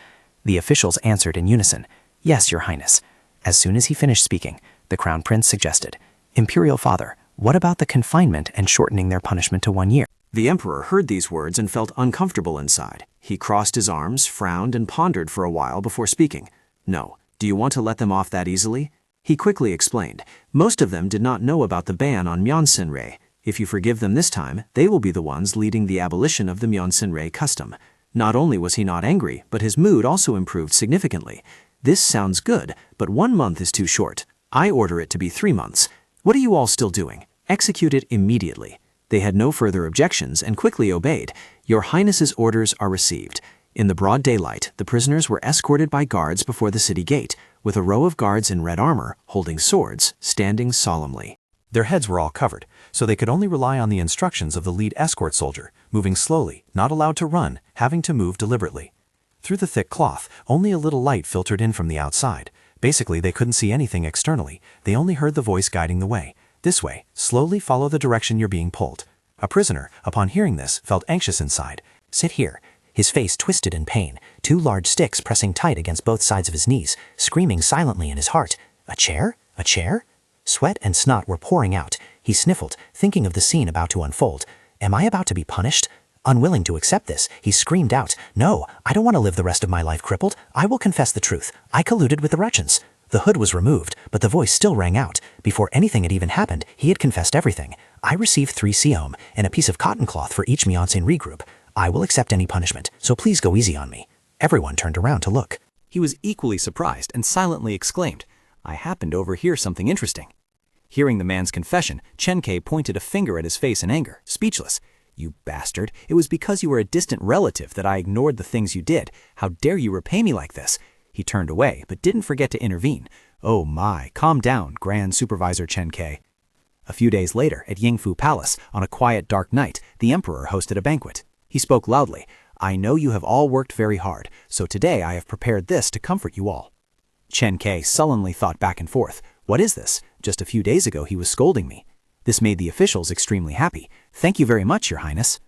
The officials answered in unison, Yes, Your Highness. As soon as he finished speaking, the Crown Prince suggested, Imperial Father, what about the confinement and shortening their punishment to 1 year?
The emperor heard these words and felt uncomfortable inside. He crossed his arms, frowned, and pondered for a while before speaking. No, do you want to let them off that easily? He quickly explained. Most of them did not know about the ban on Myeonsan-rae. If you forgive them this time, they will be the ones leading the abolition of the Myeonsan-rae custom. Not only was he not angry, but his mood also improved significantly. This sounds good, but 1 month is too short. I order it to be 3 months. What are you all still doing? Execute it immediately. They had no further objections and quickly obeyed. Your Highness's orders are received. In the broad daylight, the prisoners were escorted by guards before the city gate, with a row of guards in red armor, holding swords, standing solemnly.
Their heads were all covered, so they could only rely on the instructions of the lead escort soldier, moving slowly, not allowed to run, having to move deliberately. Through the thick cloth, only a little light filtered in from the outside. Basically, they couldn't see anything externally. They only heard the voice guiding the way. This way, slowly follow the direction you're being pulled. A prisoner, upon hearing this, felt anxious inside.
Sit here. His face twisted in pain, 2 large sticks pressing tight against both sides of his knees, screaming silently in his heart. A chair? A chair? Sweat and snot were pouring out. He sniffled, thinking of the scene about to unfold. Am I about to be punished? Unwilling to accept this, he screamed out, No, I don't want to live the rest of my life crippled. I will confess the truth. I colluded with the Russians. The hood was removed, but the voice still rang out. Before anything had even happened, he had confessed everything. I received 3 seom and a piece of cotton cloth for each Myeonsan-rae group. I will accept any punishment, so please go easy on me. Everyone turned around to look.
He was equally surprised and silently exclaimed, I happened to overhear something interesting. Hearing the man's confession, Chen Kai pointed a finger at his face in anger, speechless. You bastard, it was because you were a distant relative that I ignored the things you did. How dare you repay me like this? He turned away, but didn't forget to intervene. Oh my, calm down, Grand Supervisor Chen Kai. A few days later, at Yingfu Palace, on a quiet, dark night, the emperor hosted a banquet. He spoke loudly. I know you have all worked very hard, so today I have prepared this to comfort you all. Chen Kai sullenly thought back and forth. What is this? Just a few days ago he was scolding me. This made the officials extremely happy. Thank you very much, Your Highness.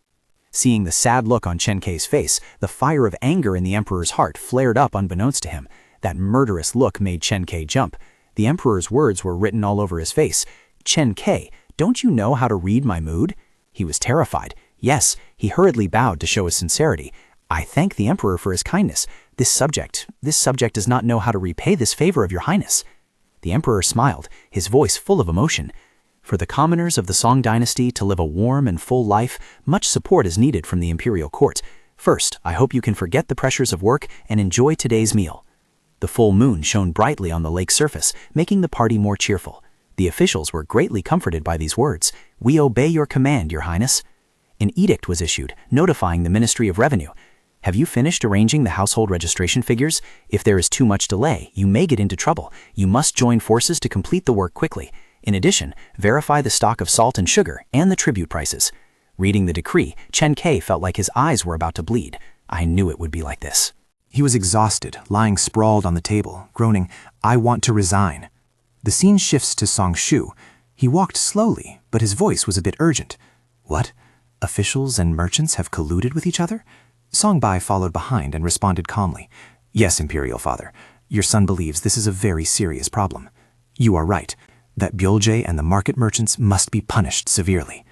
Seeing the sad look on Chen Kai's face, the fire of anger in the emperor's heart flared up unbeknownst to him. That murderous look made Chen Kai jump. The emperor's words were written all over his face. Chen Kai, don't you know how to read my mood? He was terrified. Yes, he hurriedly bowed to show his sincerity. I thank the emperor for his kindness. This subject does not know how to repay this favor of Your Highness. The emperor smiled, his voice full of emotion. For the commoners of the Song dynasty to live a warm and full life, much support is needed from the imperial court. First, I hope you can forget the pressures of work and enjoy today's meal. The full moon shone brightly on the lake's surface, making the party more cheerful. The officials were greatly comforted by these words. We obey your command, Your Highness. An edict was issued, notifying the Ministry of Revenue. Have you finished arranging the household registration figures? If there is too much delay, you may get into trouble. You must join forces to complete the work quickly. In addition, verify the stock of salt and sugar and the tribute prices. Reading the decree, Chen Kai felt like his eyes were about to bleed. I knew it would be like this.
He was exhausted, lying sprawled on the table, groaning, I want to resign. The scene shifts to Song Shu. He walked slowly, but his voice was a bit urgent. What? Officials and merchants have colluded with each other? Song Bai followed behind and responded calmly. Yes, Imperial Father. Your son believes this is a very serious problem. You are right. That Byuljae and the market merchants must be punished severely.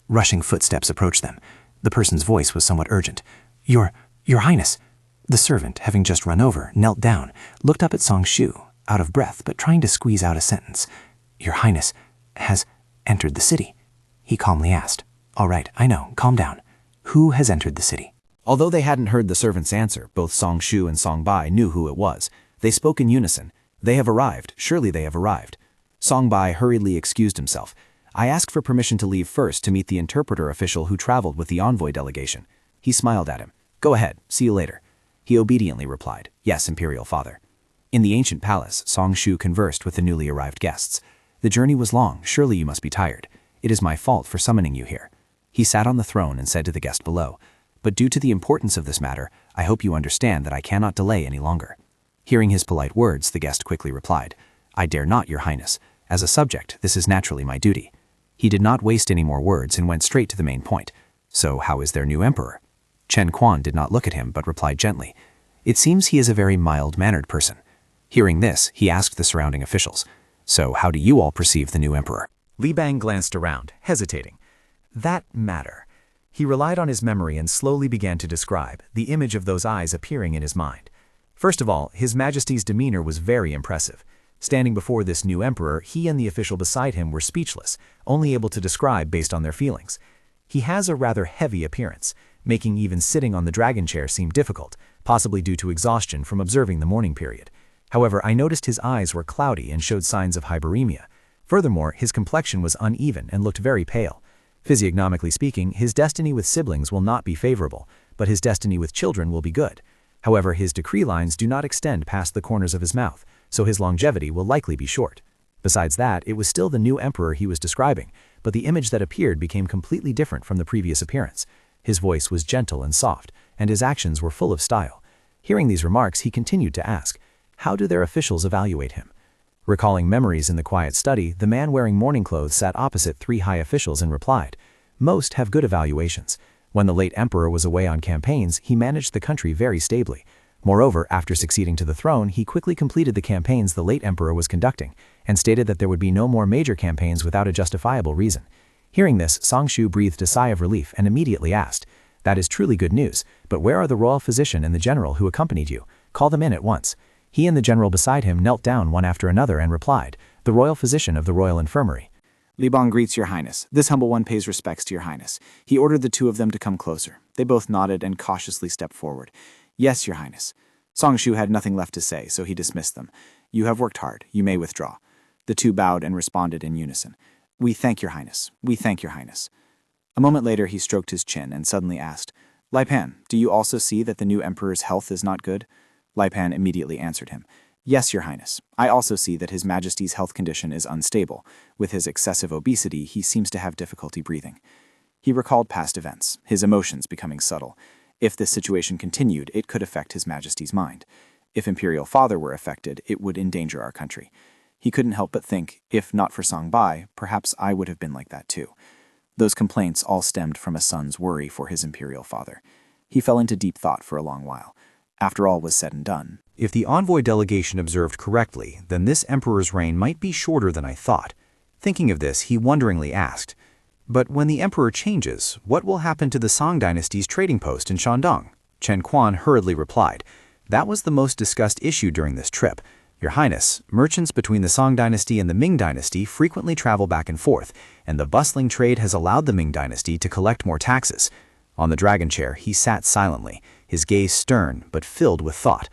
Rushing footsteps approached them. The person's voice was somewhat urgent. Your Highness,
The servant, having just run over, knelt down, looked up at Song Shu, out of breath but trying to squeeze out a sentence. "Your Highness has entered the city," he calmly asked. "All right, I know, calm down. Who has entered the city?"
Although they hadn't heard the servant's answer, both Song Shu and Song Bai knew who it was. They spoke in unison. "They have arrived. Surely they have arrived." Song Bai hurriedly excused himself. "I asked for permission to leave first to meet the interpreter official who traveled with the envoy delegation." He smiled at him. "Go ahead. See you later." He obediently replied, "Yes, Imperial Father." In the ancient palace, Song Shu conversed with the newly arrived guests. "The journey was long. Surely you must be tired. It is my fault for summoning you here." He sat on the throne and said to the guest below, "But due to the importance of this matter, I hope you understand that I cannot delay any longer." Hearing his polite words, the guest quickly replied, "I dare not, Your Highness. As a subject, this is naturally my duty." He did not waste any more words and went straight to the main point. "So how is their new emperor?" Chen Quan did not look at him but replied gently, "It seems he is a very mild-mannered person." Hearing this, he asked the surrounding officials, "So how do you all perceive the new emperor?"
Li Bang glanced around, hesitating. That matter. He relied on his memory and slowly began to describe, the image of those eyes appearing in his mind. First of all, His Majesty's demeanor was very impressive. Standing before this new emperor, he and the official beside him were speechless, only able to describe based on their feelings. He has a rather heavy appearance, making even sitting on the dragon chair seem difficult, possibly due to exhaustion from observing the mourning period. However, I noticed his eyes were cloudy and showed signs of hyperemia. Furthermore, his complexion was uneven and looked very pale. Physiognomically speaking, his destiny with siblings will not be favorable, but his destiny with children will be good. However, his decree lines do not extend past the corners of his mouth, so his longevity will likely be short. Besides that, it was still the new emperor he was describing, but the image that appeared became completely different from the previous appearance. His voice was gentle and soft, and his actions were full of style. Hearing these remarks, he continued to ask, "How do their officials evaluate him?" Recalling memories in the quiet study, the man wearing mourning clothes sat opposite three high officials and replied, "Most have good evaluations. When the late emperor was away on campaigns, he managed the country very stably. Moreover, after succeeding to the throne, he quickly completed the campaigns the late emperor was conducting, and stated that there would be no more major campaigns without a justifiable reason." Hearing this, Song Shu breathed a sigh of relief and immediately asked, "That is truly good news, but where are the royal physician and the general who accompanied you? Call them in at once." He and the general beside him knelt down one after another and replied, "The royal physician of the royal infirmary."
Li Bang greets Your Highness. This humble one pays respects to Your Highness. He ordered the two of them to come closer. They both nodded and cautiously stepped forward. "Yes, Your Highness." Song Shu had nothing left to say, so he dismissed them. "You have worked hard. You may withdraw." The two bowed and responded in unison. "We thank Your Highness. We thank Your Highness." A moment later, he stroked his chin and suddenly asked, "Lai Pan, do you also see that the new emperor's health is not good?" Lai Pan immediately answered him, "Yes, Your Highness. I also see that His Majesty's health condition is unstable. With his excessive obesity, he seems to have difficulty breathing." He recalled past events, his emotions becoming subtle. If this situation continued, it could affect His Majesty's mind. If Imperial Father were affected, it would endanger our country. He couldn't help but think, if not for Song Bai, perhaps I would have been like that too. Those complaints all stemmed from a son's worry for his Imperial Father. He fell into deep thought for a long while. After all was said and done,
If the envoy delegation observed correctly, then this emperor's reign might be shorter than I thought. Thinking of this, he wonderingly asked, "But when the emperor changes, what will happen to the Song dynasty's trading post in Shandong?" Chen Quan hurriedly replied, "That was the most discussed issue during this trip. Your Highness, merchants between the Song dynasty and the Ming dynasty frequently travel back and forth, and the bustling trade has allowed the Ming dynasty to collect more taxes." On the dragon chair, he sat silently, his gaze stern but filled with thought.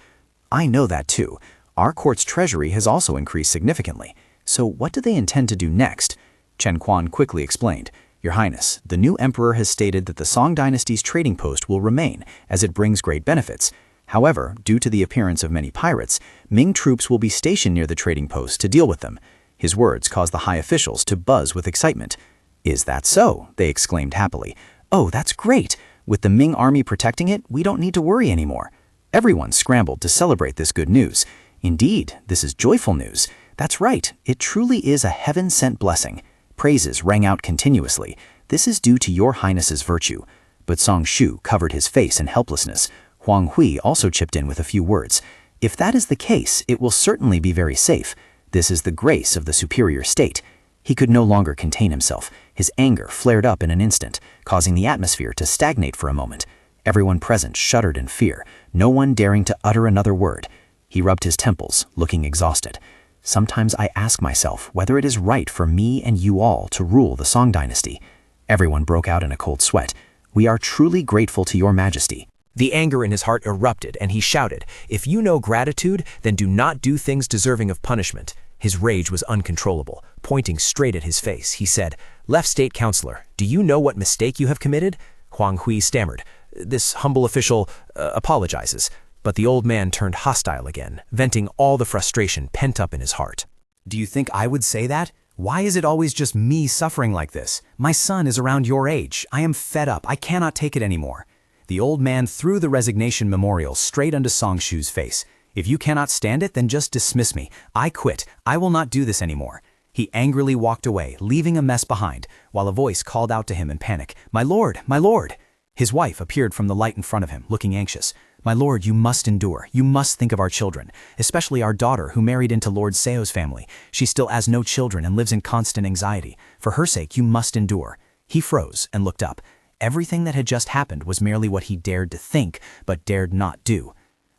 "I know that too. Our court's treasury has also increased significantly. So what do they intend to do next?" Chen Quan quickly explained, "Your Highness, the new emperor has stated that the Song dynasty's trading post will remain, as it brings great benefits. However, due to the appearance of many pirates, Ming troops will be stationed near the trading post to deal with them." His words caused the high officials to buzz with excitement. "Is that so?" they exclaimed happily. "Oh, that's great! With the Ming army protecting it, we don't need to worry anymore." Everyone scrambled to celebrate this good news. Indeed, this is joyful news. That's right, it truly is a heaven-sent blessing. Praises rang out continuously. "This is due to Your Highness's virtue." But Song Shu covered his face in helplessness. Huang Hui also chipped in with a few words. "If that is the case, it will certainly be very safe. This is the grace of the superior state." He could no longer contain himself. His anger flared up in an instant, causing the atmosphere to stagnate for a moment.
Everyone present shuddered in fear, no one daring to utter another word. He rubbed his temples, looking exhausted. Sometimes I ask myself whether it is right for me and you all to rule the Song dynasty. Everyone broke out in a cold sweat. We are truly grateful to your majesty.
The anger in his heart erupted, and he shouted, "If you know gratitude, then do not do things deserving of punishment." His rage was uncontrollable. Pointing straight at his face, he said, "Left State Councilor, do you know what mistake you have committed?" Huang Hui stammered. "This humble official apologizes." But the old man turned hostile again, venting all the frustration pent up in his heart.
Do you think I would say that? Why is it always just me suffering like this? My son is around your age. I am fed up. I cannot take it anymore. The old man threw the resignation memorial straight onto Song Shu's face. If you cannot stand it, then just dismiss me. I quit. I will not do this anymore. He angrily walked away, leaving a mess behind, while a voice called out to him in panic, "My lord, my lord!" His wife appeared from the light in front of him, looking anxious. "My lord, you must endure. You must think of our children, especially our daughter who married into Lord Seo's family. She still has no children and lives in constant anxiety. For her sake, you must endure." He froze and looked up. Everything that had just happened was merely what he dared to think, but dared not do.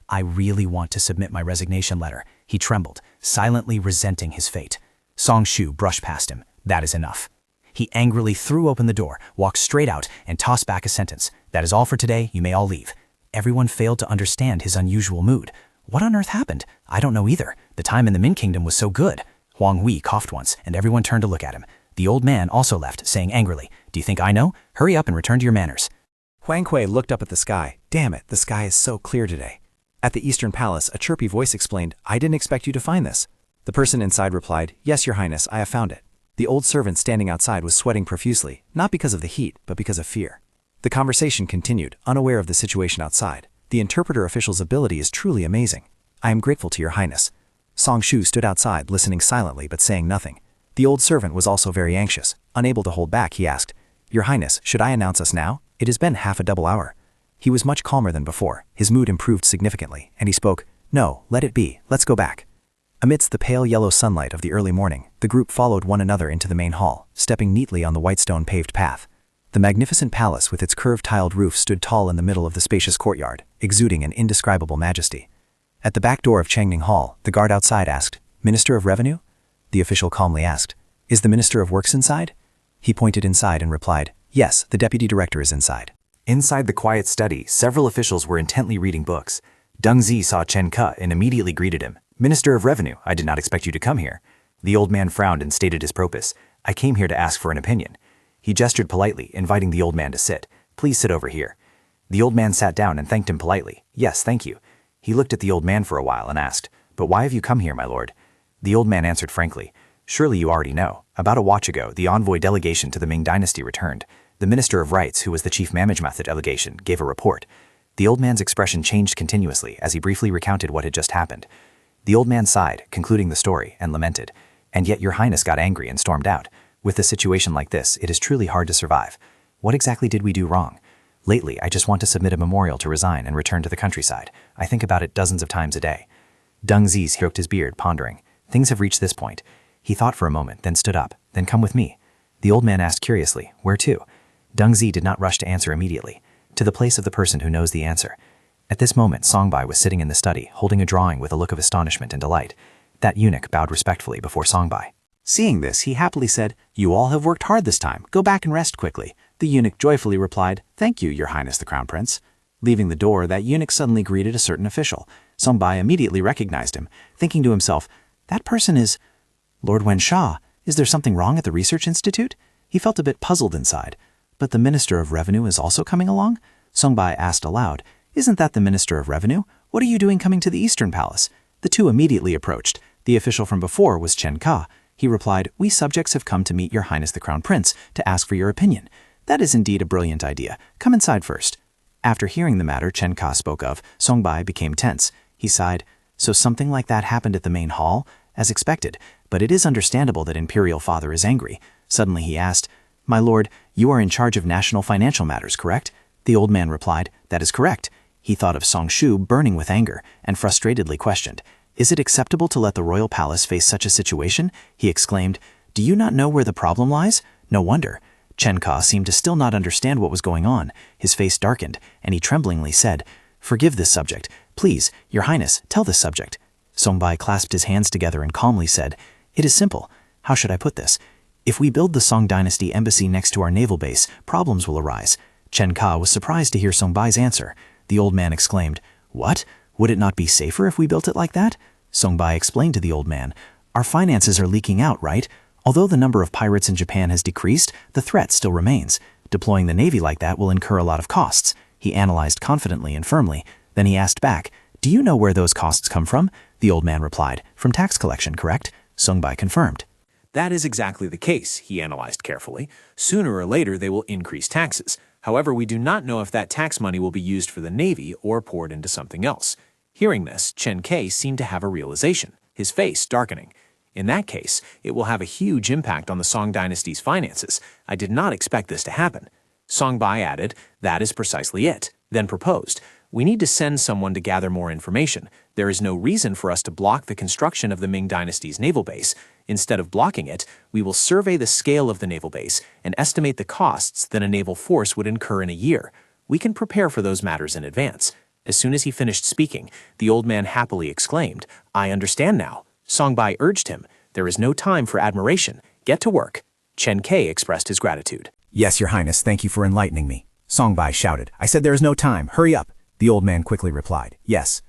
"I really want to submit my resignation letter." He trembled, silently resenting his fate. Song Shu brushed past him. "That is enough." He angrily threw open the door, walked straight out, and tossed back a sentence. "That is all for today. You may all leave." Everyone failed to understand his unusual mood. What on earth happened? I don't know either. The time in the Min Kingdom was so good. Huang Hui coughed once, and everyone turned to look at him. The old man also left, saying angrily, "Do you think I know? Hurry up and return to your manners."
Huang Kui looked up at the sky. Damn it, the sky is so clear today. At the Eastern Palace, a chirpy voice explained, "I didn't expect you to find this." The person inside replied, "Yes, Your Highness, I have found it." The old servant standing outside was sweating profusely, not because of the heat, but because of fear. The conversation continued, unaware of the situation outside. The interpreter official's ability is truly amazing. I am grateful to Your Highness. Song Shu stood outside, listening silently but saying nothing. The old servant was also very anxious. Unable to hold back, he asked, "Your Highness, should I announce us now? It has been half a double hour." He was much calmer than before. His mood improved significantly, and he spoke, "No, let it be. Let's go back." Amidst the pale yellow sunlight of the early morning, the group followed one another into the main hall, stepping neatly on the white stone paved path. The magnificent palace with its curved tiled roof stood tall in the middle of the spacious courtyard, exuding an indescribable majesty. At the back door of Changning Hall, the guard outside asked, "Minister of Revenue?" The official calmly asked, "Is the Minister of Works inside?" He pointed inside and replied, "Yes, the Deputy Director is inside." Inside the quiet study, several officials were intently reading books. Deng Zi saw Chen Ke and immediately greeted him. "Minister of Revenue, I did not expect you to come here." The old man frowned and stated his purpose. "I came here to ask for an opinion." He gestured politely, inviting the old man to sit. "Please sit over here." The old man sat down and thanked him politely. "Yes, thank you." He looked at the old man for a while and asked, "But why have you come here, my lord?" The old man answered frankly, "Surely you already know. About a watch ago, the envoy delegation to the Ming dynasty returned. The Minister of Rights, who was the chief management of the delegation, gave a report." The old man's expression changed continuously as he briefly recounted what had just happened. The old man sighed, concluding the story, and lamented, "And yet your highness got angry and stormed out. With a situation like this, it is truly hard to survive. What exactly did we do wrong? Lately, I just want to submit a memorial to resign and return to the countryside. I think about it dozens of times a day." Deng Zi stroked his beard, pondering. Things have reached this point. He thought for a moment, then stood up. "Then come with me." The old man asked curiously, "Where to?" Deng Zi did not rush to answer immediately. "To the place of the person who knows the answer." At this moment, Songbai was sitting in the study, holding a drawing with a look of astonishment and delight. That eunuch bowed respectfully before Songbai. Seeing this, he happily said, "You all have worked hard this time. Go back and rest quickly." The eunuch joyfully replied, "Thank you, Your Highness the Crown Prince." Leaving the door, that eunuch suddenly greeted a certain official. Songbai immediately recognized him, thinking to himself, "That person is Lord Wen Sha. Is there something wrong at the Research Institute?" He felt a bit puzzled inside. "But the Minister of Revenue is also coming along?" Songbai asked aloud, "Isn't that the Minister of Revenue? What are you doing coming to the Eastern Palace?" The two immediately approached. The official from before was Chen Ke. He replied, "We subjects have come to meet Your Highness the Crown Prince to ask for your opinion." "That is indeed a brilliant idea. Come inside first." After hearing the matter Chen Ke spoke of, Songbai became tense. He sighed, "So something like that happened at the main hall?" As expected, but it is understandable that Imperial Father is angry. Suddenly he asked, "My lord, you are in charge of national financial matters, correct?" The old man replied, "That is correct." He thought of Song Shu burning with anger and frustratedly questioned, "Is it acceptable to let the royal palace face such a situation?" He exclaimed, "Do you not know where the problem lies?" No wonder.
Chen Ka seemed to still not understand what was going on. His face darkened, and he tremblingly said, "Forgive this subject. Please, Your Highness, tell this subject." Songbai clasped his hands together and calmly said, "It is simple. How should I put this? If we build the Song Dynasty embassy next to our naval base, problems will arise." Chen Ka was surprised to hear Songbai's answer. The old man exclaimed, "What? Would it not be safer if we built it like that?" Songbai explained to the old man, "Our finances are leaking out, right? Although the number of pirates in Japan has decreased, the threat still remains. Deploying the navy like that will incur a lot of costs." He analyzed confidently and firmly. Then he asked back, "Do you know where those costs come from?" The old man replied, "From tax collection, correct?" Songbai confirmed.
That is exactly the case, he analyzed carefully. Sooner or later, they will increase taxes. However, we do not know if that tax money will be used for the Navy or poured into something else. Hearing this, Chen Kai seemed to have a realization, his face darkening. In that case, it will have a huge impact on the Song Dynasty's finances. I did not expect this to happen. Songbai added, "That is precisely it," then proposed, "We need to send someone to gather more information. There is no reason for us to block the construction of the Ming Dynasty's naval base. Instead of blocking it, we will survey the scale of the naval base and estimate the costs that a naval force would incur in a year. We can prepare for those matters in advance." As soon as he finished speaking, the old man happily exclaimed, "I understand now." Songbai urged him, "There is no time for admiration. Get to work." Chen Kai expressed his gratitude.
"Yes, Your Highness, thank you for enlightening me." Songbai shouted, "I said there is no time. Hurry up." The old man quickly replied, "Yes."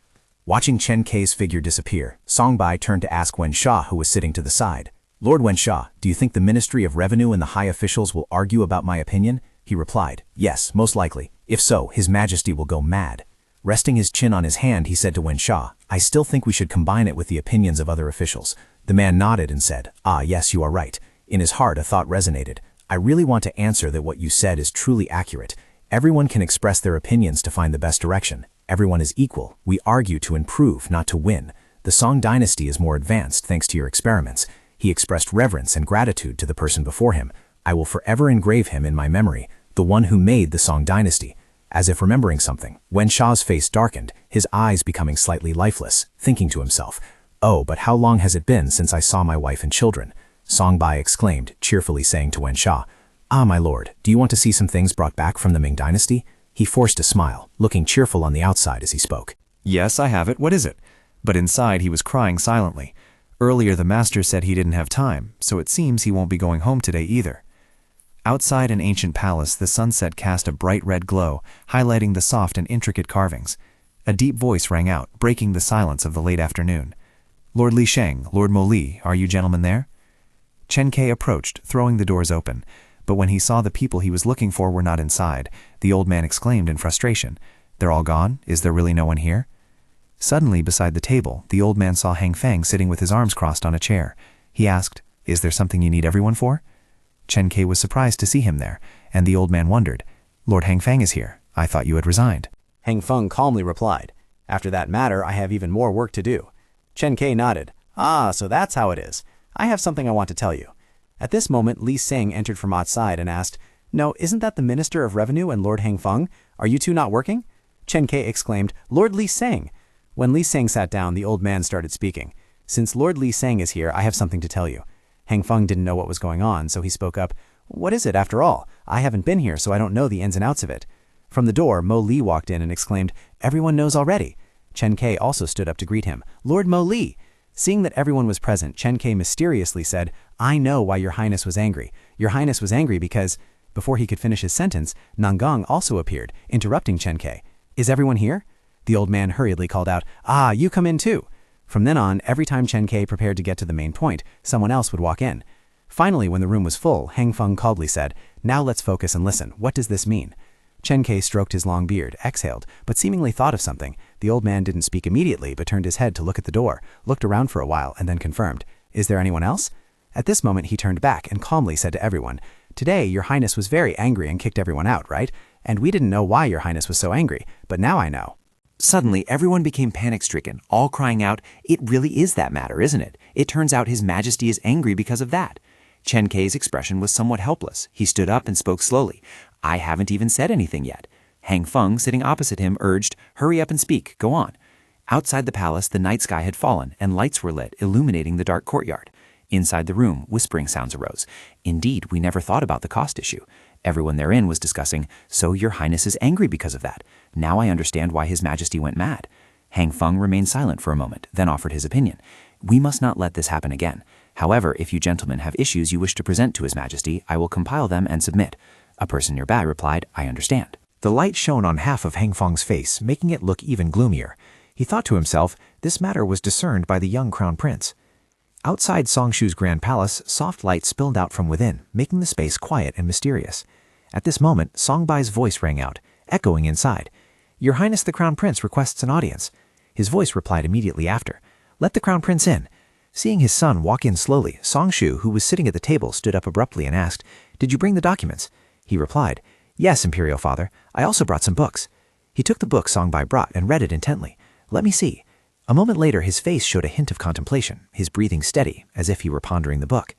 Watching Chen Kai's figure disappear, Songbai turned to ask Wen Sha, who was sitting to the side. "Lord Wen Sha, do you think the Ministry of Revenue and the high officials will argue about my opinion?" He replied, "Yes, most likely. If so, His Majesty will go mad." Resting his chin on his hand, he said to Wen Sha, "I still think we should combine it with the opinions of other officials." The man nodded and said, "Ah, yes, you are right." In his heart, a thought resonated. "I really want to answer that what you said is truly accurate. Everyone can express their opinions to find the best direction. Everyone is equal. We argue to improve, not to win. The Song Dynasty is more advanced thanks to your experiments." He expressed reverence and gratitude to the person before him. "I will forever engrave him in my memory, the one who made the Song Dynasty." As if remembering something, Wen Sha's face darkened, his eyes becoming slightly lifeless, thinking to himself, "Oh, but how long has it been since I saw my wife and children?" Songbai exclaimed, cheerfully saying to Wen Sha, "Ah, my lord, do you want to see some things brought back from the Ming Dynasty?" He forced a smile, looking cheerful on the outside as he spoke.
"Yes, I have it. What is it?" But inside he was crying silently. Earlier the master said he didn't have time, so it seems he won't be going home today either. Outside an ancient palace, the sunset cast a bright red glow, highlighting the soft and intricate carvings. A deep voice rang out, breaking the silence of the late afternoon. "Lord Li Sheng, Lord Mo Li, are you gentlemen there?" Chen Kai approached, throwing the doors open, but when he saw the people he was looking for were not inside, the old man exclaimed in frustration, "They're all gone? Is there really no one here?" Suddenly, beside the table, the old man saw Hang Feng sitting with his arms crossed on a chair. He asked, "Is there something you need everyone for?" Chen Kai was surprised to see him there, and the old man wondered, "Lord Hang Feng is here. I thought you had resigned."
Hang Feng calmly replied, "After that matter, I have even more work to do." Chen Kai nodded. "Ah, so that's how it is. I have something I want to tell you." At this moment, Li Seng entered from outside and asked, "No, isn't that the Minister of Revenue and Lord Hang Feng? Are you two not working?" Chen Kai exclaimed, "Lord Li Seng." When Li Seng sat down, the old man started speaking. "Since Lord Li Seng is here, I have something to tell you." Hang Feng didn't know what was going on, so he spoke up, "What is it, after all? I haven't been here, so I don't know the ins and outs of it." From the door, Mo Li walked in and exclaimed, "Everyone knows already." Chen Kai also stood up to greet him, "Lord Mo Li." Seeing that everyone was present, Chen Kai mysteriously said, "I know why Your Highness was angry. Your Highness was angry because—" Before he could finish his sentence, Nangang also appeared, interrupting Chen Kai. "Is everyone here?" The old man hurriedly called out, "Ah, you come in too." From then on, every time Chen Kai prepared to get to the main point, someone else would walk in. Finally, when the room was full, Hang Feng calmly said, "Now let's focus and listen. What does this mean?" Chen Kai stroked his long beard, exhaled, but seemingly thought of something. The old man didn't speak immediately, but turned his head to look at the door, looked around for a while, and then confirmed, "Is there anyone else?" At this moment, he turned back and calmly said to everyone, "Today, Your Highness was very angry and kicked everyone out, right? And we didn't know why Your Highness was so angry, but now I know."
Suddenly, everyone became panic-stricken, all crying out, "It really is that matter, isn't it? It turns out His Majesty is angry because of that." Chen Kai's expression was somewhat helpless. He stood up and spoke slowly. "I haven't even said anything yet." Hang Feng, sitting opposite him, urged, "Hurry up and speak. Go on." Outside the palace, the night sky had fallen, and lights were lit, illuminating the dark courtyard. Inside the room, whispering sounds arose. Indeed, we never thought about the cost issue. Everyone therein was discussing, so your highness is angry because of that. Now I understand why his majesty went mad. Hang Feng remained silent for a moment, then offered his opinion. We must not let this happen again. However, if you gentlemen have issues you wish to present to his majesty, I will compile them and submit. A person nearby replied, I understand.
The light shone on half of Hang Feng's face, making it look even gloomier. He thought to himself, this matter was discerned by the young crown prince. Outside Songshu's grand palace, soft light spilled out from within, making the space quiet and mysterious. At this moment, Songbai's voice rang out, echoing inside. Your Highness the Crown Prince requests an audience. His voice replied immediately after. Let the Crown Prince in. Seeing his son walk in slowly, Songshu, who was sitting at the table, stood up abruptly and asked, Did you bring the documents? He replied, Yes, Imperial Father. I also brought some books. He took the book Songbai brought and read it intently. Let me see. A moment later, his face showed a hint of contemplation, his breathing steady, as if he were pondering the book.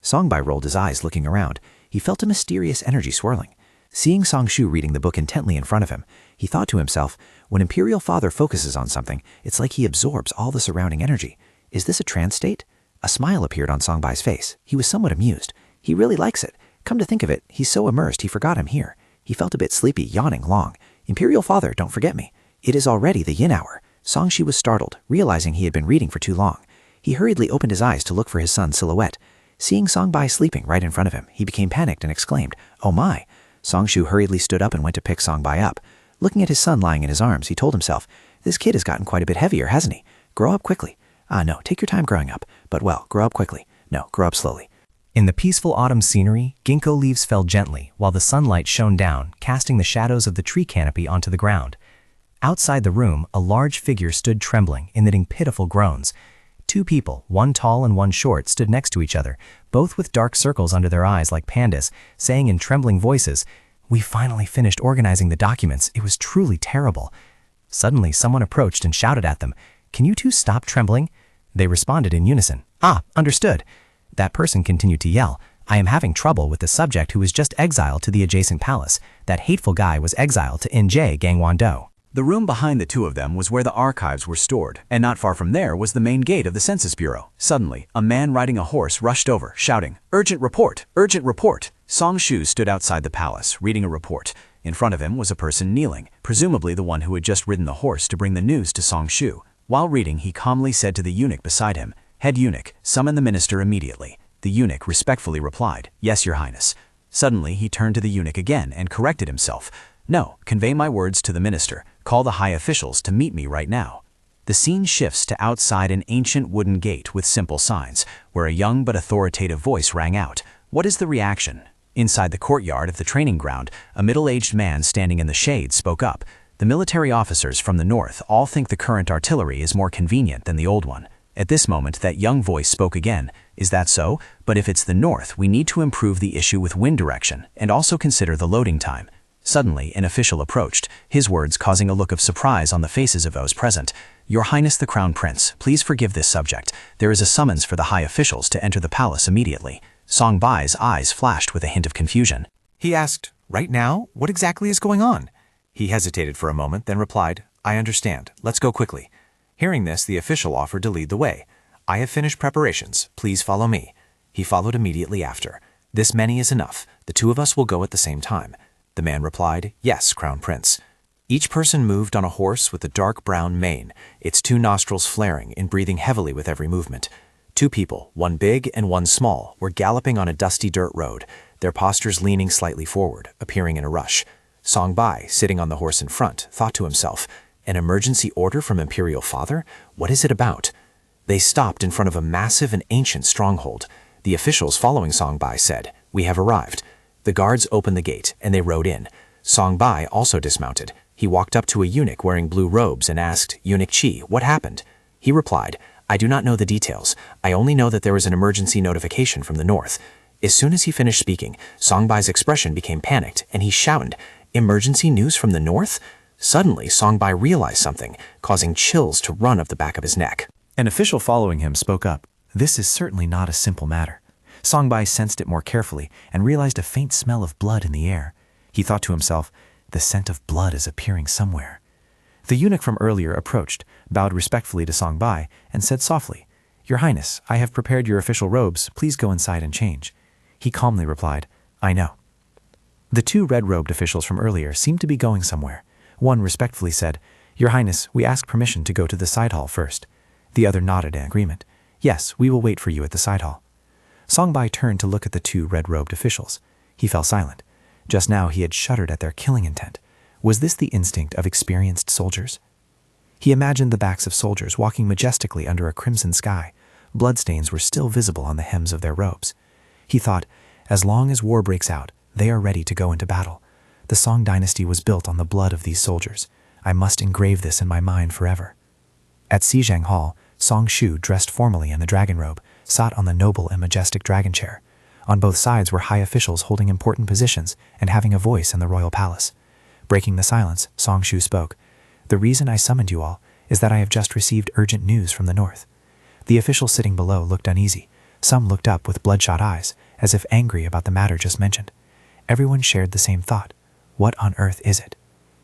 Songbai rolled his eyes, looking around. He felt a mysterious energy swirling. Seeing Songshu reading the book intently in front of him, he thought to himself, when Imperial Father focuses on something, it's like he absorbs all the surrounding energy. Is this a trance state? A smile appeared on Songbai's face. He was somewhat amused. He really likes it. Come to think of it, he's so immersed he forgot I'm here. He felt a bit sleepy, yawning long. Imperial Father, don't forget me. It is already the yin hour. Songshu was startled, realizing he had been reading for too long. He hurriedly opened his eyes to look for his son's silhouette. Seeing Songbai sleeping right in front of him, he became panicked and exclaimed, Oh my! Songshu hurriedly stood up and went to pick Songbai up. Looking at his son lying in his arms, he told himself, This kid has gotten quite a bit heavier, hasn't he? Grow up quickly. No, take your time growing up. But well, grow up quickly. No, grow up slowly.
In the peaceful autumn scenery, ginkgo leaves fell gently while the sunlight shone down, casting the shadows of the tree canopy onto the ground. Outside the room, a large figure stood trembling, emitting pitiful groans. Two people, one tall and one short, stood next to each other, both with dark circles under their eyes like pandas, saying in trembling voices, We finally finished organizing the documents. It was truly terrible. Suddenly, someone approached and shouted at them, Can you two stop trembling? They responded in unison, Understood. That person continued to yell, I am having trouble with the subject who was just exiled to the adjacent palace. That hateful guy was exiled to NJ Gangwon-do.
The room behind the two of them was where the archives were stored, and not far from there was the main gate of the Census Bureau. Suddenly, a man riding a horse rushed over, shouting, Urgent report! Urgent report! Songshu stood outside the palace, reading a report. In front of him was a person kneeling, presumably the one who had just ridden the horse to bring the news to Songshu. While reading, he calmly said to the eunuch beside him, Head eunuch, summon the minister immediately. The eunuch respectfully replied, Yes, your highness. Suddenly, he turned to the eunuch again and corrected himself. No, convey my words to the minister. Call the high officials to meet me right now. The scene shifts to outside an ancient wooden gate with simple signs, where a young but authoritative voice rang out. What is the reaction? Inside the courtyard of the training ground, a middle-aged man standing in the shade spoke up. The military officers from the north all think the current artillery is more convenient than the old one. At this moment, that young voice spoke again. Is that so? But if it's the north, we need to improve the issue with wind direction and also consider the loading time. Suddenly, an official approached, his words causing a look of surprise on the faces of those present. Your Highness the Crown Prince, please forgive this subject. There is a summons for the high officials to enter the palace immediately. Songbai's eyes flashed with a hint of confusion.
He asked, Right now? What exactly is going on? He hesitated for a moment, then replied, I understand. Let's go quickly. Hearing this, the official offered to lead the way. I have finished preparations. Please follow me. He followed immediately after. This many is enough. The two of us will go at the same time. The man replied, Yes, Crown Prince. Each person moved on a horse with a dark brown mane, its two nostrils flaring and breathing heavily with every movement. Two people, one big and one small, were galloping on a dusty dirt road, their postures leaning slightly forward, appearing in a rush. Songbai, sitting on the horse in front, thought to himself, An emergency order from Imperial Father? What is it about? They stopped in front of a massive and ancient stronghold. The officials following Songbai said, We have arrived. The guards opened the gate, and they rode in. Songbai also dismounted. He walked up to a eunuch wearing blue robes and asked, Eunuch Chi, what happened? He replied, I do not know the details. I only know that there was an emergency notification from the north. As soon as he finished speaking, Songbai's expression became panicked, and he shouted, Emergency news from the north? Suddenly, Songbai realized something, causing chills to run up the back of his neck.
An official following him spoke up. This is certainly not a simple matter. Songbai sensed it more carefully and realized a faint smell of blood in the air. He thought to himself, the scent of blood is appearing somewhere. The eunuch from earlier approached, bowed respectfully to Songbai, and said softly, "Your Highness, I have prepared your official robes. Please go inside and change." He calmly replied, "I know." The two red-robed officials from earlier seemed to be going somewhere. One respectfully said, "Your Highness, we ask permission to go to the side hall first." The other nodded in agreement. "Yes, we will wait for you at the side hall." Songbai turned to look at the two red-robed officials. He fell silent. Just now he had shuddered at their killing intent. Was this the instinct of experienced soldiers? He imagined the backs of soldiers walking majestically under a crimson sky. Bloodstains were still visible on the hems of their robes. He thought, as long as war breaks out, they are ready to go into battle. The Song dynasty was built on the blood of these soldiers. I must engrave this in my mind forever. At Xizhang Hall, Song Shu, dressed formally in the dragon robe, sat on the noble and majestic dragon chair. On both sides were high officials holding important positions and having a voice in the royal palace. Breaking the silence, Song Shu spoke. "The reason I summoned you all is that I have just received urgent news from the north." The officials sitting below looked uneasy. Some looked up with bloodshot eyes, as if angry about the matter just mentioned. Everyone shared the same thought. What on earth is it?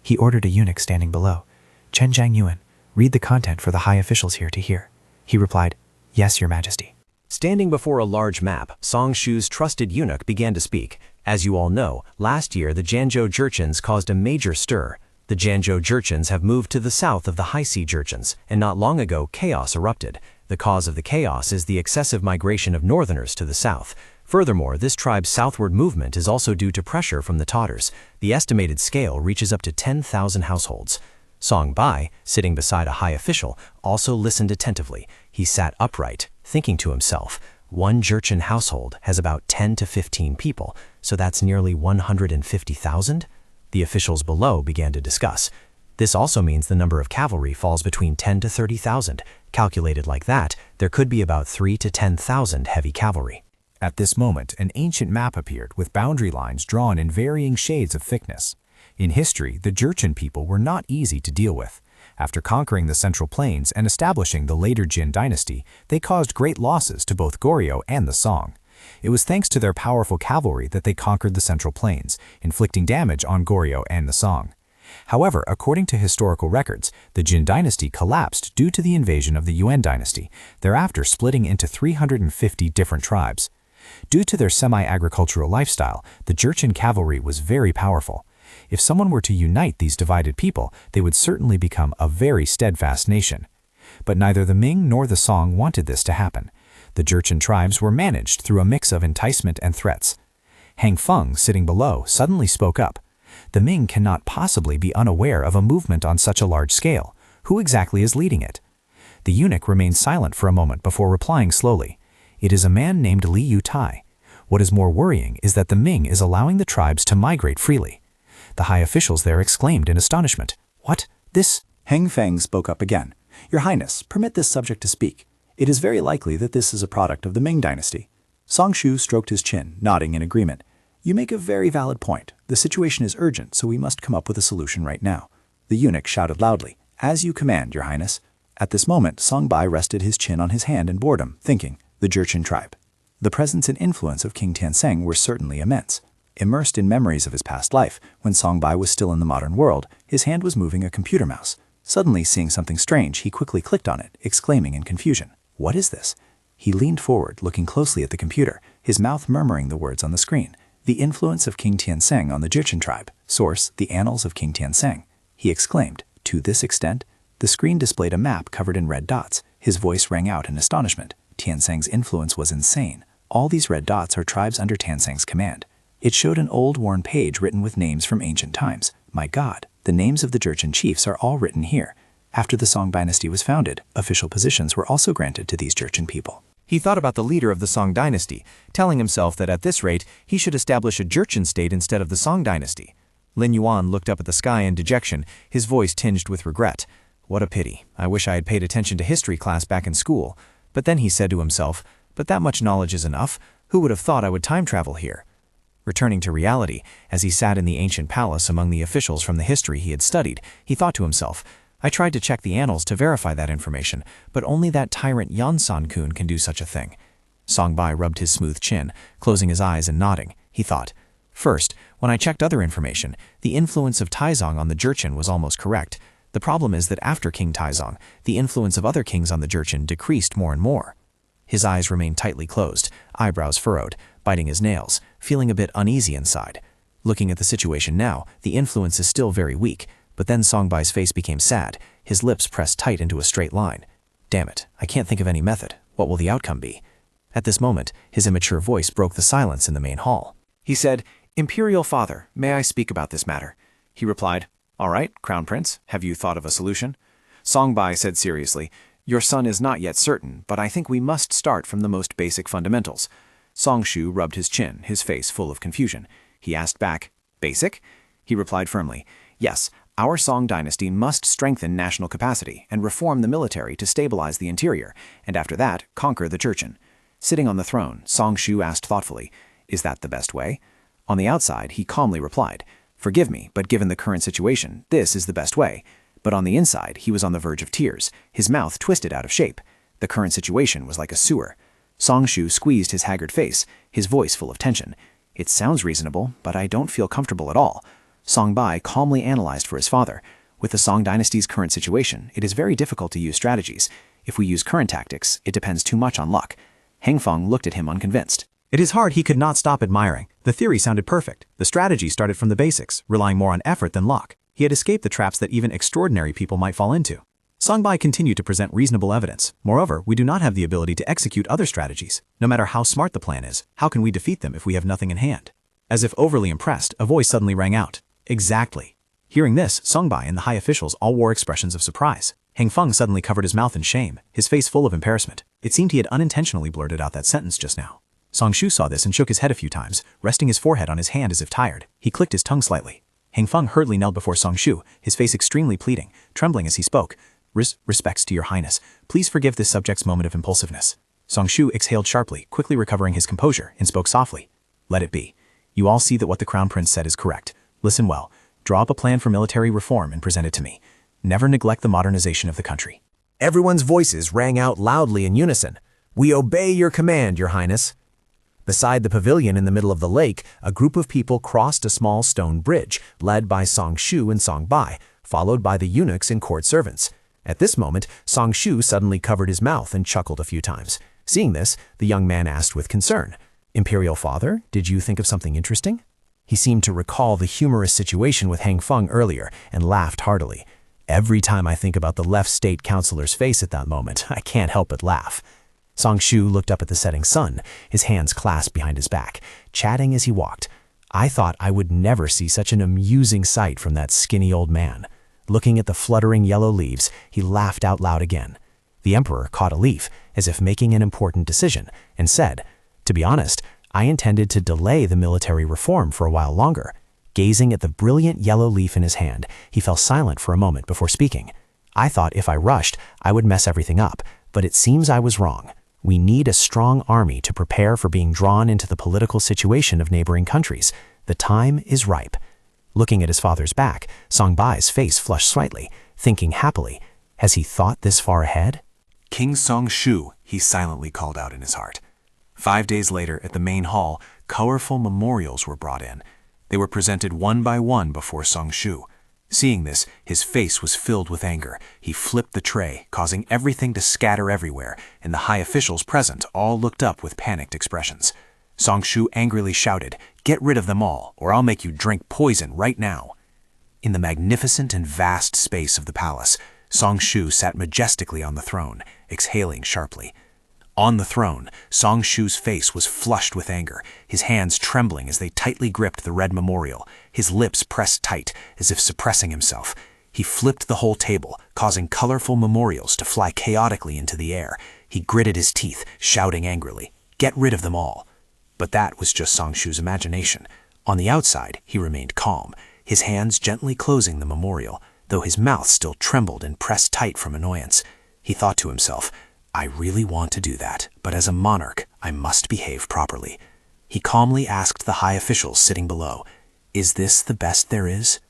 He ordered a eunuch standing below. "Chen Zhang Yuan, read the content for the high officials here to hear." He replied, "Yes, Your Majesty."
Standing before a large map, Song Shu's trusted eunuch began to speak. As you all know, last year the Jianzhou Jurchens caused a major stir. The Jianzhou Jurchens have moved to the south of the High Sea Jurchens, and not long ago chaos erupted. The cause of the chaos is the excessive migration of northerners to the south. Furthermore, this tribe's southward movement is also due to pressure from the Tatars. The estimated scale reaches up to 10,000 households. Song Bai, sitting beside a high official, also listened attentively. He sat upright, thinking to himself, one Jurchen household has about 10 to 15 people, so that's nearly 150,000? The officials below began to discuss. This also means the number of cavalry falls between 10 to 30,000. Calculated like that, there could be about 3 to 10,000 heavy cavalry.
At this moment, an ancient map appeared with boundary lines drawn in varying shades of thickness. In history, the Jurchen people were not easy to deal with. After conquering the Central Plains and establishing the later Jin dynasty, they caused great losses to both Goryeo and the Song. It was thanks to their powerful cavalry that they conquered the Central Plains, inflicting damage on Goryeo and the Song. However, according to historical records, the Jin dynasty collapsed due to the invasion of the Yuan dynasty, thereafter splitting into 350 different tribes. Due to their semi-agricultural lifestyle, the Jurchen cavalry was very powerful. If someone were to unite these divided people, they would certainly become a very steadfast nation. But neither the Ming nor the Song wanted this to happen. The Jurchen tribes were managed through a mix of enticement and threats. Hang Feng, sitting below, suddenly spoke up. The Ming cannot possibly be unaware of a movement on such a large scale. Who exactly is leading it? The eunuch remained silent for a moment before replying slowly. It is a man named Li Yutai. What is more worrying is that the Ming is allowing the tribes to migrate freely. The high officials there exclaimed in astonishment. "What? This?"
Hang Feng spoke up again. "Your Highness, permit this subject to speak. It is very likely that this is a product of the Ming dynasty." Song Shu stroked his chin, nodding in agreement. "You make a very valid point. The situation is urgent, so we must come up with a solution right now." The eunuch shouted loudly, "As you command, Your Highness." At this moment, Song Bai rested his chin on his hand in boredom, thinking, the Jurchen tribe. The presence and influence of King Tianzeng were certainly immense. Immersed in memories of his past life, when Song Bai was still in the modern world, his hand was moving a computer mouse. Suddenly, seeing something strange, he quickly clicked on it, exclaiming in confusion, "What is this?" He leaned forward, looking closely at the computer, his mouth murmuring the words on the screen. "The influence of King Tianzeng on the Jurchen tribe. Source, the Annals of King Tianzeng." He exclaimed, "To this extent?" The screen displayed a map covered in red dots. His voice rang out in astonishment. Tianzeng's influence was insane. All these red dots are tribes under Tianzeng's command. It showed an old worn page written with names from ancient times. My God, the names of the Jurchen chiefs are all written here. After the Song dynasty was founded, official positions were also granted to these Jurchen people.
He thought about the leader of the Song dynasty, telling himself that at this rate he should establish a Jurchen state instead of the Song dynasty. Lin Yuan looked up at the sky in dejection, his voice tinged with regret. What a pity. I wish I had paid attention to history class back in school. But then he said to himself, but that much knowledge is enough. Who would have thought I would time travel here? Returning to reality, as he sat in the ancient palace among the officials from the history he had studied, he thought to himself, I tried to check the annals to verify that information, but only that tyrant Yan-san-kun can do such a thing. Song Bai rubbed his smooth chin, closing his eyes and nodding. He thought, first, when I checked other information, the influence of Taizong on the Jurchen was almost correct. The problem is that after King Taizong, the influence of other kings on the Jurchen decreased more and more. His eyes remained tightly closed, eyebrows furrowed, biting his nails, feeling a bit uneasy inside. Looking at the situation now, the influence is still very weak, but then Songbai's face became sad, his lips pressed tight into a straight line. Damn it, I can't think of any method. What will the outcome be? At this moment, his immature voice broke the silence in the main hall.
He said, "Imperial Father, may I speak about this matter?" He replied, "All right, Crown Prince, have you thought of a solution?" Songbai said seriously, "Your son is not yet certain, but I think we must start from the most basic fundamentals." Songshu rubbed his chin, his face full of confusion. He asked back, "Basic?" He replied firmly, "Yes, our Song dynasty must strengthen national capacity and reform the military to stabilize the interior, and after that, conquer the Jurchen." Sitting on the throne, Songshu asked thoughtfully, "Is that the best way?" On the outside, he calmly replied, "Forgive me, but given the current situation, this is the best way." But on the inside, he was on the verge of tears, his mouth twisted out of shape. The current situation was like a sewer. Songshu squeezed his haggard face, his voice full of tension. "It sounds reasonable, but I don't feel comfortable at all." Songbai calmly analyzed for his father. With the Song dynasty's current situation, it is very difficult to use strategies. If we use current tactics, it depends too much on luck. Hangfeng looked at him unconvinced.
It is hard he could not stop admiring. The theory sounded perfect. The strategy started from the basics, relying more on effort than luck. He had escaped the traps that even extraordinary people might fall into. Songbai continued to present reasonable evidence. Moreover, we do not have the ability to execute other strategies. No matter how smart the plan is, how can we defeat them if we have nothing in hand? As if overly impressed, a voice suddenly rang out. Exactly. Hearing this, Songbai and the high officials all wore expressions of surprise. Hangfeng suddenly covered his mouth in shame, his face full of embarrassment. It seemed he had unintentionally blurted out that sentence just now. Songshu saw this and shook his head a few times, resting his forehead on his hand as if tired. He clicked his tongue slightly. Hangfeng hurriedly knelt before Songshu, his face extremely pleading, trembling as he spoke. Respects to your highness. Please forgive this subject's moment of impulsiveness." Songshu exhaled sharply, quickly recovering his composure, and spoke softly. "Let it be. You all see that what the Crown Prince said is correct. Listen well. Draw up a plan for military reform and present it to me. Never neglect the modernization of the country."
Everyone's voices rang out loudly in unison. "We obey your command, your highness." Beside the pavilion in the middle of the lake, a group of people crossed a small stone bridge, led by Songshu and Songbai, followed by the eunuchs and court servants. At this moment, Songshu suddenly covered his mouth and chuckled a few times. Seeing this, the young man asked with concern, "Imperial Father, did you think of something interesting?" He seemed to recall the humorous situation with Hangfeng earlier and laughed heartily. "Every time I think about the left state councilor's face at that moment, I can't help but laugh." Songshu looked up at the setting sun, his hands clasped behind his back, chatting as he walked. "I thought I would never see such an amusing sight from that skinny old man." Looking at the fluttering yellow leaves, he laughed out loud again. The emperor caught a leaf, as if making an important decision, and said, "To be honest, I intended to delay the military reform for a while longer." Gazing at the brilliant yellow leaf in his hand, he fell silent for a moment before speaking. "I thought if I rushed, I would mess everything up, but it seems I was wrong. We need a strong army to prepare for being drawn into the political situation of neighboring countries. The time is ripe." Looking at his father's back, Songbai's face flushed slightly, thinking happily, has he thought this far ahead?
"King Songshu," he silently called out in his heart. 5 days later, at the main hall, colorful memorials were brought in. They were presented one by one before Songshu. Seeing this, his face was filled with anger. He flipped the tray, causing everything to scatter everywhere, and the high officials present all looked up with panicked expressions. Songshu angrily shouted, "Get rid of them all, or I'll make you drink poison right now." In the magnificent and vast space of the palace, Songshu sat majestically on the throne, exhaling sharply. On the throne, Songshu's face was flushed with anger, his hands trembling as they tightly gripped the red memorial, his lips pressed tight, as if suppressing himself. He flipped the whole table, causing colorful memorials to fly chaotically into the air. He gritted his teeth, shouting angrily, "Get rid of them all." But that was just Songshu's imagination. On the outside, he remained calm, his hands gently closing the memorial, though his mouth still trembled and pressed tight from annoyance. He thought to himself, "I really want to do that, but as a monarch, I must behave properly." He calmly asked the high officials sitting below, "Is this the best there is?"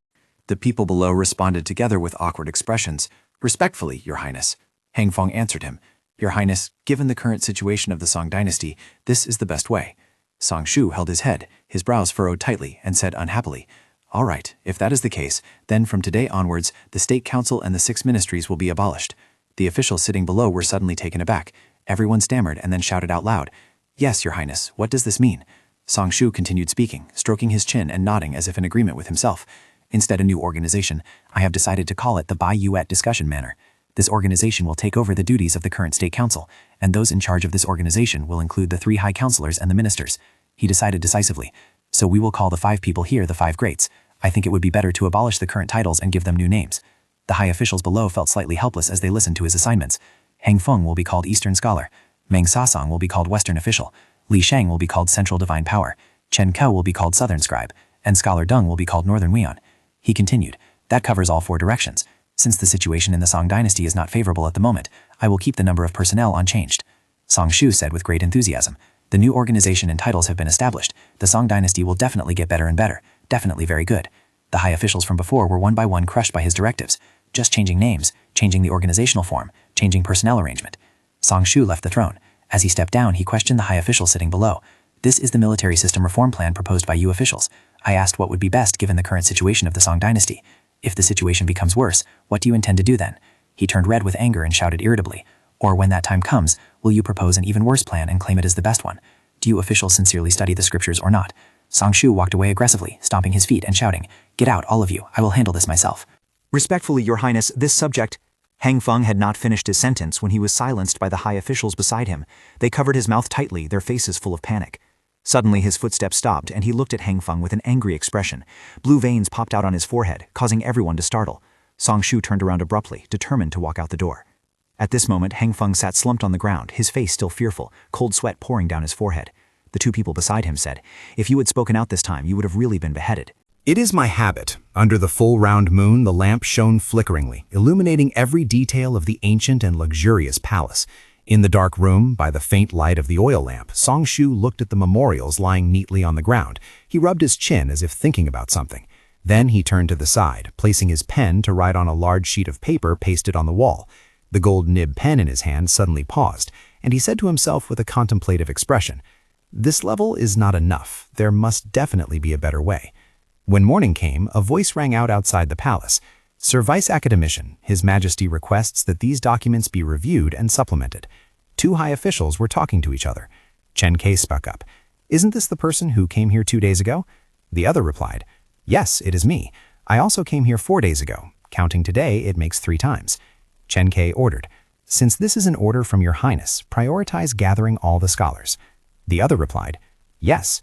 The people below responded together with awkward expressions. "Respectfully, Your Highness." Hangfeng answered him, "Your Highness, given the current situation of the Song dynasty, this is the best way." Songshu held his head, his brows furrowed tightly, and said unhappily, "All right, if that is the case, then from today onwards, the State Council and the 6 ministries will be abolished." The officials sitting below were suddenly taken aback.
Everyone stammered and then shouted out loud, "Yes, Your Highness, what does this mean?" Song Shu continued speaking, stroking his chin and nodding as if in agreement with himself. "Instead a new organization, I have decided to call it the Bai-Yuet Discussion Manor. This organization will take over the duties of the current State Council, and those in charge of this organization will include the 3 high counselors and the ministers." He decided decisively. "So we will call the 5 people here the 5 greats. I think it would be better to abolish the current titles and give them new names." The high officials below felt slightly helpless as they listened to his assignments. Hang Feng will be called Eastern Scholar. Meng Sasong will be called Western Official. Li Sheng will be called Central Divine Power. Chen Ke will be called Southern Scribe. And Scholar Deng will be called Northern Weon. He continued, "That covers all 4 directions. Since the situation in the Song dynasty is not favorable at the moment, I will keep the number of personnel unchanged." Song Shu said with great enthusiasm, "The new organization and titles have been established. The Song dynasty will definitely get better and better. Definitely very good." The high officials from before were one by one crushed by his directives. Just changing names, changing the organizational form, changing personnel arrangement. Song Shu left the throne. As he stepped down, he questioned the high official sitting below. "This is the military system reform plan proposed by you officials. I asked what would be best given the current situation of the Song dynasty. If the situation becomes worse, what do you intend to do then?" He turned red with anger and shouted irritably, "Or when that time comes, will you propose an even worse plan and claim it as the best one? Do you officials sincerely study the scriptures or not?" Song Shu walked away aggressively, stomping his feet and shouting, "Get out, all of you. I will handle this myself."
"Respectfully, Your Highness, this subject—" Hang Feng had not finished his sentence when he was silenced by the high officials beside him. They covered his mouth tightly, their faces full of panic. Suddenly his footsteps stopped and he looked at Hang Feng with an angry expression. Blue veins popped out on his forehead, causing everyone to startle. Song Shu turned around abruptly, determined to walk out the door. At this moment, Hang Feng sat slumped on the ground, his face still fearful, cold sweat pouring down his forehead. The 2 people beside him said, "If you had spoken out this time, you would have really been beheaded."
It is my habit. Under the full round moon, the lamp shone flickeringly, illuminating every detail of the ancient and luxurious palace. In the dark room, by the faint light of the oil lamp, Song Shu looked at the memorials lying neatly on the ground. He rubbed his chin as if thinking about something. Then he turned to the side, placing his pen to write on a large sheet of paper pasted on the wall. The gold nib pen in his hand suddenly paused, and he said to himself with a contemplative expression, "This level is not enough. There must definitely be a better way." When morning came, a voice rang out outside the palace. "Sir Vice Academician, His Majesty requests that these documents be reviewed and supplemented." 2 high officials were talking to each other. Chen Ke spoke up. "Isn't this the person who came here 2 days ago?" The other replied, "Yes, it is me. I also came here 4 days ago. Counting today, it makes 3 times. Chen Ke ordered, "Since this is an order from Your Highness, prioritize gathering all the scholars." The other replied, "Yes."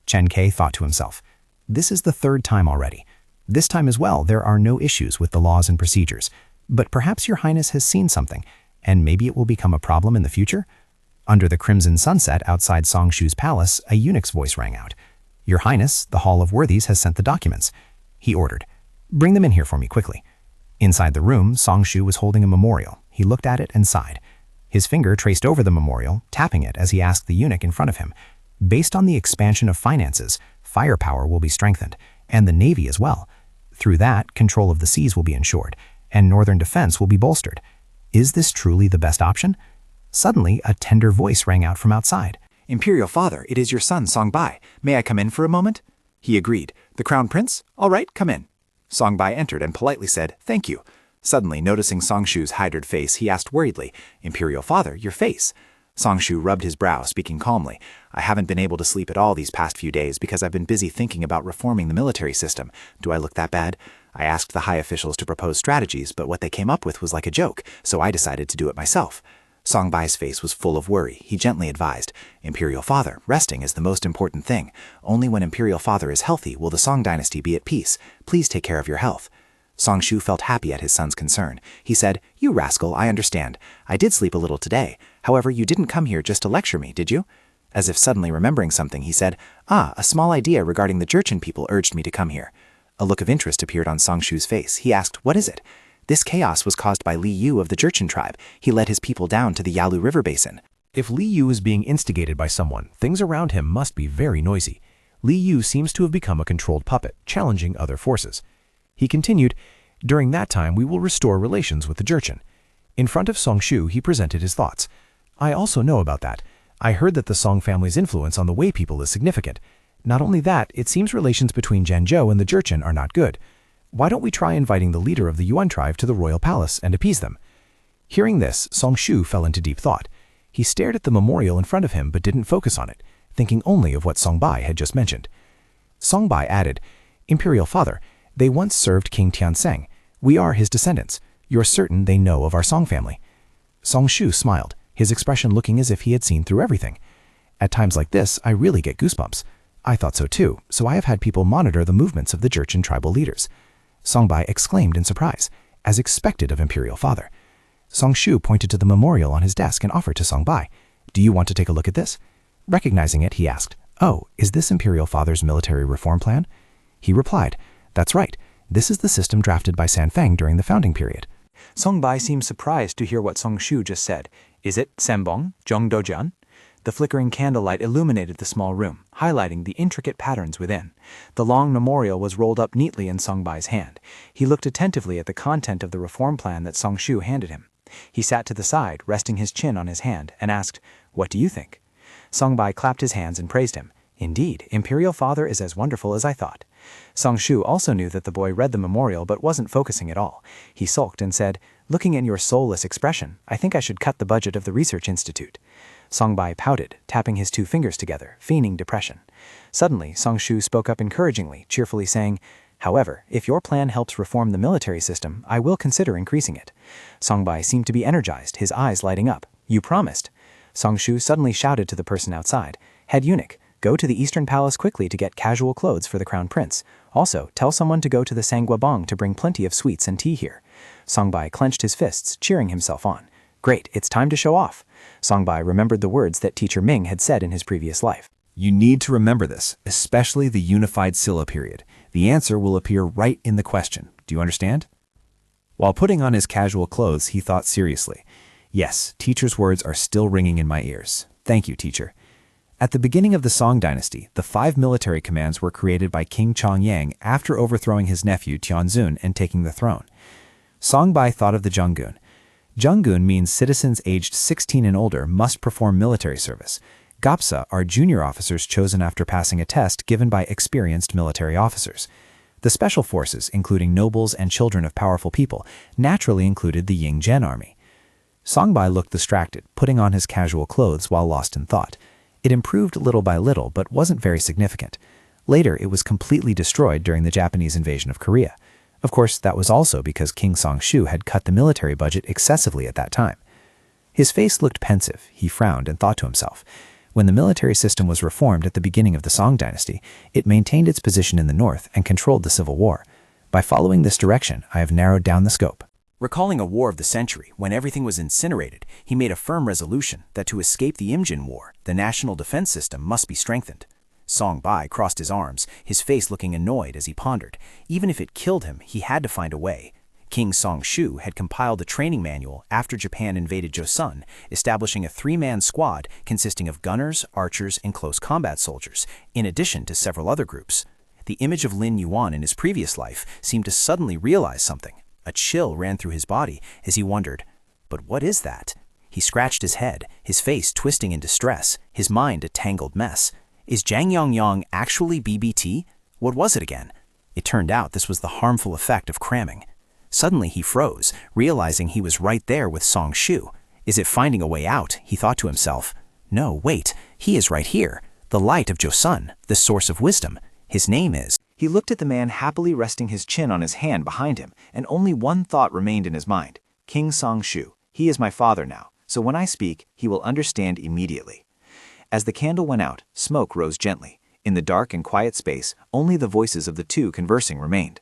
Chen Ke thought to himself, "This is the 3rd time already. This time as well, there are no issues with the laws and procedures. But perhaps Your Highness has seen something, and maybe it will become a problem in the future?" Under the crimson sunset outside Song Shu's palace, a eunuch's voice rang out. "Your Highness, the Hall of Worthies has sent the documents." He ordered, "Bring them in here for me quickly." Inside the room, Song Shu was holding a memorial. He looked at it and sighed. His finger traced over the memorial, tapping it as he asked the eunuch in front of him, "Based on the expansion of finances, firepower will be strengthened, and the navy as well. Through that, control of the seas will be ensured, and northern defense will be bolstered. Is this truly the best option?" Suddenly, a tender voice rang out from outside.
"Imperial Father, it is your son, Song Bai. May I come in for a moment?" He agreed. "The Crown Prince? All right, come in." Song Bai entered and politely said, "Thank you." Suddenly, noticing Song Shu's haggard face, he asked worriedly, "Imperial Father, your face?" Song Shu rubbed his brow, speaking calmly. "I haven't been able to sleep at all these past few days because I've been busy thinking about reforming the military system. Do I look that bad? I asked the high officials to propose strategies, but what they came up with was like a joke, so I decided to do it myself." Song Bai's face was full of worry. He gently advised, "Imperial Father, resting is the most important thing. Only when Imperial Father is healthy will the Song dynasty be at peace. Please take care of your health." Song Shu felt happy at his son's concern. He said, "You rascal, I understand. I did sleep a little today. However, you didn't come here just to lecture me, did you?" As if suddenly remembering something, he said, "A small idea regarding the Jurchen people urged me to come here." A look of interest appeared on Song Shu's face. He asked, "What is it?" "This chaos was caused by Li Yu of the Jurchen tribe. He led his people down to the Yalu River basin."
If Li Yu is being instigated by someone, things around him must be very noisy. Li Yu seems to have become a controlled puppet, challenging other forces. He continued, "During that time, we will restore relations with the Jurchen." In front of Song Shu, he presented his thoughts. "I also know about that. I heard that the Song family's influence on the Wei people is significant. Not only that, it seems relations between Zhou and the Jurchen are not good. Why don't we try inviting the leader of the Yuan tribe to the royal palace and appease them?" Hearing this, Song Shu fell into deep thought. He stared at the memorial in front of him but didn't focus on it, thinking only of what Songbai had just mentioned. Songbai added, "Imperial Father, they once served King Tianzeng. We are his descendants. You're certain they know of our Song family." Song Shu smiled, his expression looking as if he had seen through everything. "At times like this, I really get goosebumps. I thought so too, so I have had people monitor the movements of the Jurchen tribal leaders." Songbai exclaimed in surprise, as expected of Imperial Father. Song Shu pointed to the memorial on his desk and offered to Songbai, "Do you want to take a look at this?" Recognizing it, he asked, "Oh, is this Imperial Father's military reform plan?" He replied, "That's right. This is the system drafted by Sanfeng during the founding period." Songbai seemed surprised to hear what Song Shu just said. "Is it Sembong, Zhongdojian?" The flickering candlelight illuminated the small room, highlighting the intricate patterns within. The long memorial was rolled up neatly in Songbai's hand. He looked attentively at the content of the reform plan that Song Shu handed him. He sat to the side, resting his chin on his hand, and asked, "What do you think?" Songbai clapped his hands and praised him. "Indeed, Imperial Father is as wonderful as I thought." Song Shu also knew that the boy read the memorial but wasn't focusing at all. He sulked and said, "Looking at your soulless expression, I think I should cut the budget of the research institute." Songbai pouted, tapping his two fingers together, feigning depression. Suddenly, Song Shu spoke up encouragingly, cheerfully saying, "However, if your plan helps reform the military system, I will consider increasing it." Songbai seemed to be energized, his eyes lighting up. "You promised." Song Shu suddenly shouted to the person outside, "Head eunuch, go to the Eastern Palace quickly to get casual clothes for the Crown Prince. Also, tell someone to go to the Sangguabong to bring plenty of sweets and tea here." Songbai clenched his fists, cheering himself on. "Great, it's time to show off." Songbai remembered the words that teacher Ming had said in his previous life.
You need to remember this, especially the unified Silla period. The answer will appear right in the question. Do you understand? While putting on his casual clothes, he thought seriously. Yes, teacher's words are still ringing in my ears. Thank you, teacher. At the beginning of the Song dynasty, the 5 military commands were created by King Chongyang after overthrowing his nephew Tianzun and taking the throne. Songbai thought of the Zhonggun. Zhonggun means citizens aged 16 and older must perform military service. Gapsa are junior officers chosen after passing a test given by experienced military officers. The special forces, including nobles and children of powerful people, naturally included the Ying-Zhen army. Songbai looked distracted, putting on his casual clothes while lost in thought. It improved little by little, but wasn't very significant. Later, it was completely destroyed during the Japanese invasion of Korea. Of course, that was also because King Song Shu had cut the military budget excessively at that time. His face looked pensive. He frowned and thought to himself. When the military system was reformed at the beginning of the Song dynasty, it maintained its position in the north and controlled the civil war. By following this direction, I have narrowed down the scope.
Recalling a war of the century when everything was incinerated, he made a firm resolution that to escape the Imjin War, the national defense system must be strengthened. Songbai crossed his arms, his face looking annoyed as he pondered. Even if it killed him, he had to find a way. King Song Shu had compiled a training manual after Japan invaded Joseon, establishing a 3-man squad consisting of gunners, archers, and close combat soldiers, in addition to several other groups. The image of Lin Yuan in his previous life seemed to suddenly realize something. A chill ran through his body as he wondered, "But what is that?" He scratched his head, his face twisting in distress, his mind a tangled mess. Is Zhang Yongyang actually BBT? What was it again? It turned out this was the harmful effect of cramming. Suddenly he froze, realizing he was right there with Song Shu. Is it finding a way out? He thought to himself. No, wait, he is right here. The light of Joseon, the source of wisdom. His name is...
He looked at the man happily resting his chin on his hand behind him, and only one thought remained in his mind. King Song Shu. He is my father now, so when I speak, he will understand immediately. As the candle went out, smoke rose gently. In the dark and quiet space, only the voices of the two conversing remained.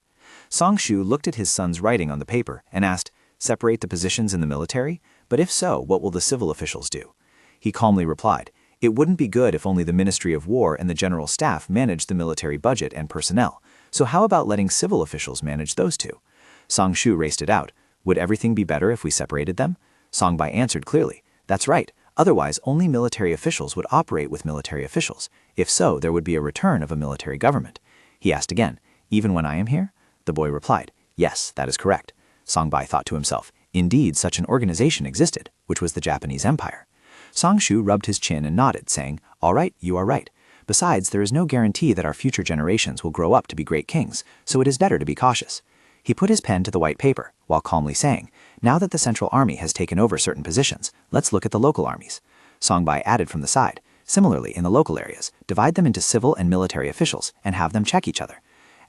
Song Shu looked at his son's writing on the paper and asked, "Separate the positions in the military? But if so, what will the civil officials do?" He calmly replied, "It wouldn't be good if only the Ministry of War and the General Staff managed the military budget and personnel. So how about letting civil officials manage those two?" Song Shu raced it out. "Would everything be better if we separated them?" Songbai answered clearly, "That's right. Otherwise, only military officials would operate with military officials. If so, there would be a return of a military government." He asked again, "Even when I am here?" The boy replied, "Yes, that is correct." Songbai thought to himself, indeed such an organization existed, which was the Japanese Empire. Song Shu rubbed his chin and nodded, saying, "All right, you are right. Besides, there is no guarantee that our future generations will grow up to be great kings, so it is better to be cautious." He put his pen to the white paper, while calmly saying, "Now that the Central Army has taken over certain positions, let's look at the local armies."
Songbai added from the side. Similarly, in the local areas, divide them into civil and military officials and have them check each other.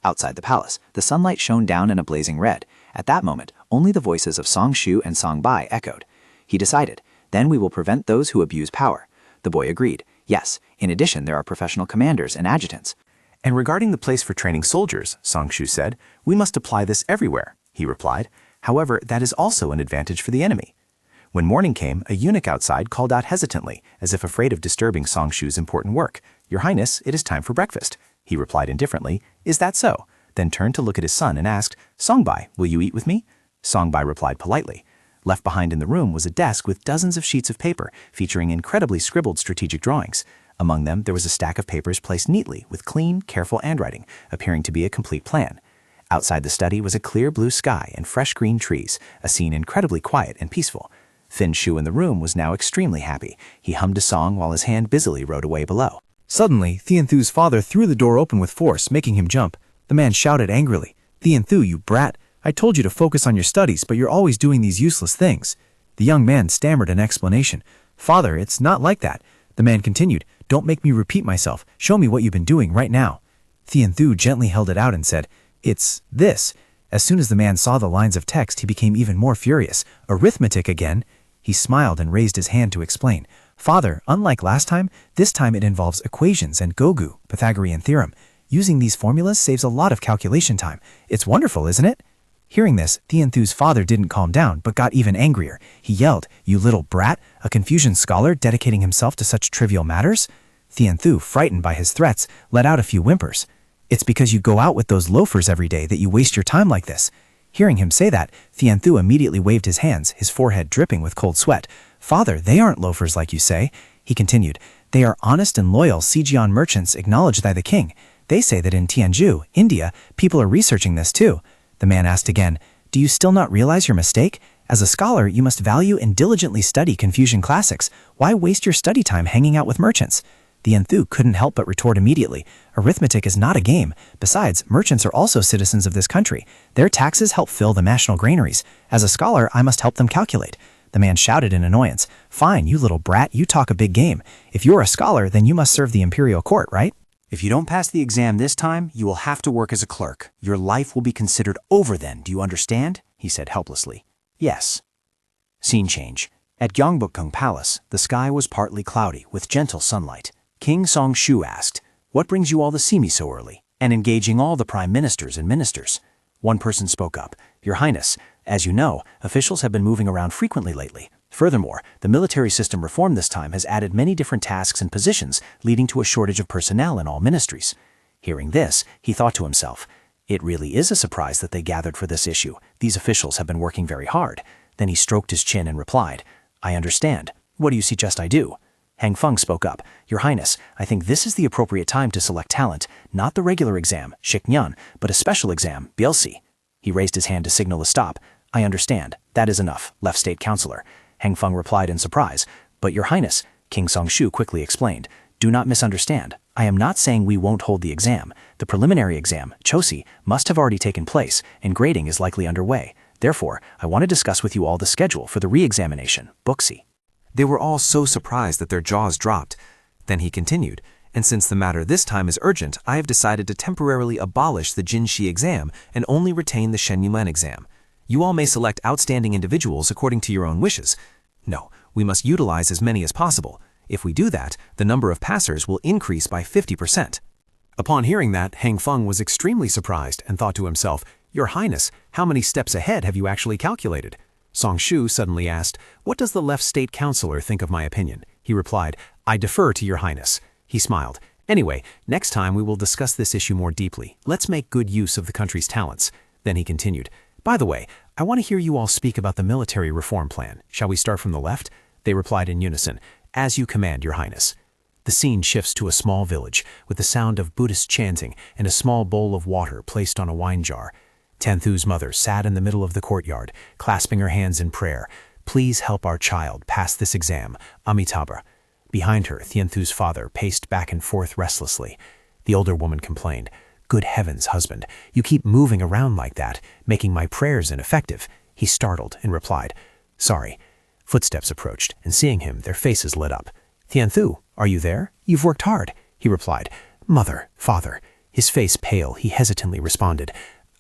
Outside the palace, the sunlight shone down in a blazing red. At that moment, only the voices of Song Shu and Song Bai echoed. He decided, then we will prevent those who abuse power. The boy agreed. Yes, in addition there are professional commanders and adjutants.
And regarding the place for training soldiers, Song Shu said, we must apply this everywhere, he replied. However, that is also an advantage for the enemy. When morning came, a eunuch outside called out hesitantly, as if afraid of disturbing Song Shu's important work. Your Highness, it is time for breakfast. He replied indifferently, is that so? Then turned to look at his son and asked, Songbai, will you eat with me? Songbai replied politely. Left behind in the room was a desk with dozens of sheets of paper featuring incredibly scribbled strategic drawings. Among them, there was a stack of papers placed neatly with clean, careful handwriting, appearing to be a complete plan. Outside the study was a clear blue sky and fresh green trees, a scene incredibly quiet and peaceful. Fin Shu in the room was now extremely happy. He hummed a song while his hand busily wrote away below.
Suddenly, Thienthu's father threw the door open with force, making him jump. The man shouted angrily, Thienthu, you brat! I told you to focus on your studies, but you're always doing these useless things. The young man stammered an explanation. Father, it's not like that. The man continued, don't make me repeat myself. Show me what you've been doing right now. Thienthu gently held it out and said, it's this. As soon as the man saw the lines of text, he became even more furious. Arithmetic again. He smiled and raised his hand to explain. Father, unlike last time, this time it involves equations and Gogu, Pythagorean theorem. Using these formulas saves a lot of calculation time. It's wonderful, isn't it? Hearing this, Thienthu's father didn't calm down, but got even angrier. He yelled, you little brat, a Confucian scholar dedicating himself to such trivial matters? Thienthu, frightened by his threats, let out a few whimpers. It's because you go out with those loafers every day that you waste your time like this. Hearing him say that, Thienthu immediately waved his hands, his forehead dripping with cold sweat. Father, they aren't loafers like you say. He continued, they are honest and loyal Sijian merchants acknowledged by the king. They say that in Tianzhu, India, people are researching this too. The man asked again, do you still not realize your mistake? As a scholar, you must value and diligently study Confucian classics. Why waste your study time hanging out with merchants? Thienthu couldn't help but retort immediately. Arithmetic is not a game. Besides, merchants are also citizens of this country. Their taxes help fill the national granaries. As a scholar, I must help them calculate. The man shouted in annoyance. Fine, you little brat, you talk a big game. If you're a scholar, then you must serve the imperial court, right?
If you don't pass the exam this time, you will have to work as a clerk. Your life will be considered over then, do you understand? He said helplessly. Yes. Scene change. At Gyeongbokgung Palace, the sky was partly cloudy with gentle sunlight. King Song Shu asked, what brings you all to see me so early? And engaging all the prime ministers and ministers. One person spoke up, Your Highness, as you know, officials have been moving around frequently lately. Furthermore, the military system reform this time has added many different tasks and positions, leading to a shortage of personnel in all ministries. Hearing this, he thought to himself, it really is a surprise that they gathered for this issue. These officials have been working very hard. Then he stroked his chin and replied, I understand. What do you suggest I do? Hang Feng spoke up, Your Highness, I think this is the appropriate time to select talent, not the regular exam, Shiknyan, but a special exam, Bielsi. He raised his hand to signal a stop. I understand. That is enough, left state councillor. Hang Feng replied in surprise. But Your Highness, King Song Shu quickly explained, do not misunderstand. I am not saying we won't hold the exam. The preliminary exam, Chosi, must have already taken place, and grading is likely underway. Therefore, I want to discuss with you all the schedule for the re-examination, Booksy.
They were all so surprised that their jaws dropped. Then he continued, and since the matter this time is urgent, I have decided to temporarily abolish the Jinshi exam and only retain the Shenyuan exam. You all may select outstanding individuals according to your own wishes. No, we must utilize as many as possible. If we do that, the number of passers will increase by 50%. Upon hearing that, Hang Feng was extremely surprised and thought to himself, Your Highness, how many steps ahead have you actually calculated? Song Shu suddenly asked, what does the left state councillor think of my opinion? He replied, I defer to Your Highness. He smiled. Anyway, next time we will discuss this issue more deeply. Let's make good use of the country's talents. Then he continued, by the way, I want to hear you all speak about the military reform plan. Shall we start from the left? They replied in unison, as you command, Your Highness. The scene shifts to a small village with the sound of Buddhist chanting and a small bowl of water placed on a wine jar. Thienthu's mother sat in the middle of the courtyard, clasping her hands in prayer. Please help our child pass this exam, Amitabha. Behind her, Thienthu's father paced back and forth restlessly. The older woman complained, Good heavens, husband, you keep moving around like that, making my prayers ineffective. He startled and replied, Sorry. Footsteps approached, and seeing him, their faces lit up. Tianthu, are you there? You've worked hard, he replied. Mother, father. His face pale, he hesitantly responded,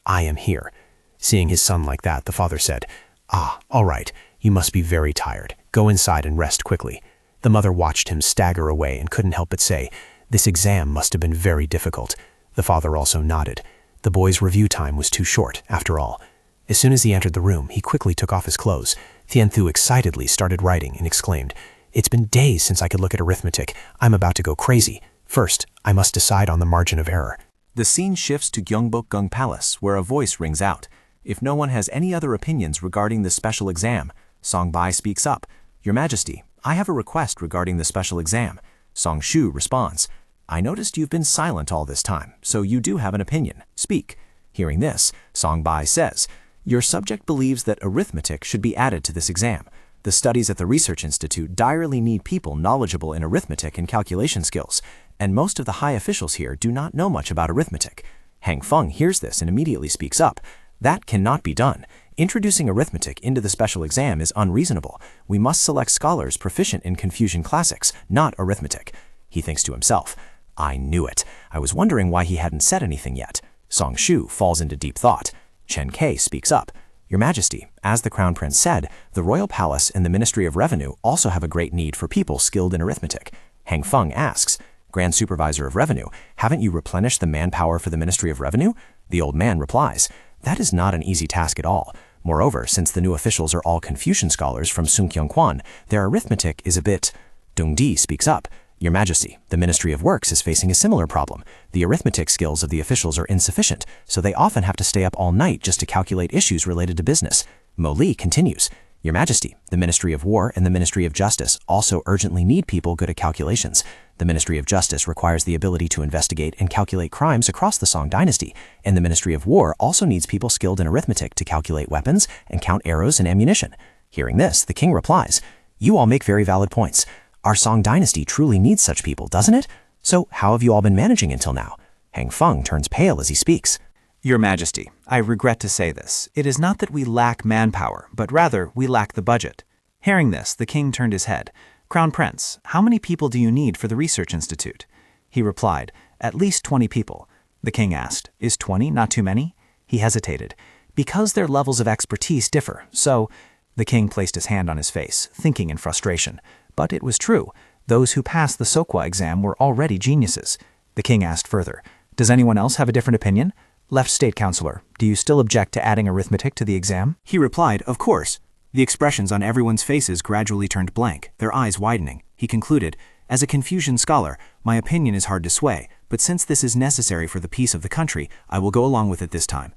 I am here. Seeing his son like that, the father said, Ah, all right, you must be very tired. Go inside and rest quickly. The mother watched him stagger away and couldn't help but say, This exam must have been very difficult. The father also nodded. The boy's review time was too short, after all. As soon as he entered the room, he quickly took off his clothes. Tianthu excitedly started writing and exclaimed, It's been days since I could look at arithmetic. I'm about to go crazy. First, I must decide on the margin of error.
The scene shifts to Gyeongbokgung Palace, where a voice rings out. If no one has any other opinions regarding the special exam, Songbai speaks up. Your Majesty, I have a request regarding the special exam. Songshu responds, I noticed you've been silent all this time, so you do have an opinion. Speak. Hearing this, Songbai says, Your subject believes that arithmetic should be added to this exam. The studies at the Research Institute direly need people knowledgeable in arithmetic and calculation skills, and most of the high officials here do not know much about arithmetic. Hang Feng hears this and immediately speaks up. That cannot be done. Introducing arithmetic into the special exam is unreasonable. We must select scholars proficient in Confucian classics, not arithmetic. He thinks to himself, I knew it. I was wondering why he hadn't said anything yet. Songshu falls into deep thought. Chen Kei speaks up. Your Majesty, as the Crown Prince said, the Royal Palace and the Ministry of Revenue also have a great need for people skilled in arithmetic. Hang Feng asks, Grand Supervisor of Revenue, haven't you replenished the manpower for the Ministry of Revenue? The old man replies, That is not an easy task at all. Moreover, since the new officials are all Confucian scholars from Sungkyunkwan, their arithmetic is a bit... Dong Di speaks up. Your Majesty, the Ministry of Works is facing a similar problem. The arithmetic skills of the officials are insufficient, so they often have to stay up all night just to calculate issues related to business. Mo Li continues. Your Majesty, the Ministry of War and the Ministry of Justice also urgently need people good at calculations. The Ministry of Justice requires the ability to investigate and calculate crimes across the Song dynasty, and the Ministry of War also needs people skilled in arithmetic to calculate weapons and count arrows and ammunition. Hearing this, the king replies, You all make very valid points. Our Song dynasty truly needs such people, doesn't it? So how have you all been managing until now? Hang Feng turns pale as he speaks.
Your Majesty, I regret to say this. It is not that we lack manpower, but rather we lack the budget. Hearing this, the king turned his head. Crown Prince, how many people do you need for the Research Institute? He replied, At least 20 people. The king asked, Is 20 not too many? He hesitated. Because their levels of expertise differ, so... The king placed his hand on his face, thinking in frustration. But it was true. Those who passed the Sokwa exam were already geniuses. The king asked further, Does anyone else have a different opinion? Left State Councilor, do you still object to adding arithmetic to the exam?
He replied, Of course. The expressions on everyone's faces gradually turned blank, their eyes widening. He concluded, As a Confucian scholar, my opinion is hard to sway, but since this is necessary for the peace of the country, I will go along with it this time.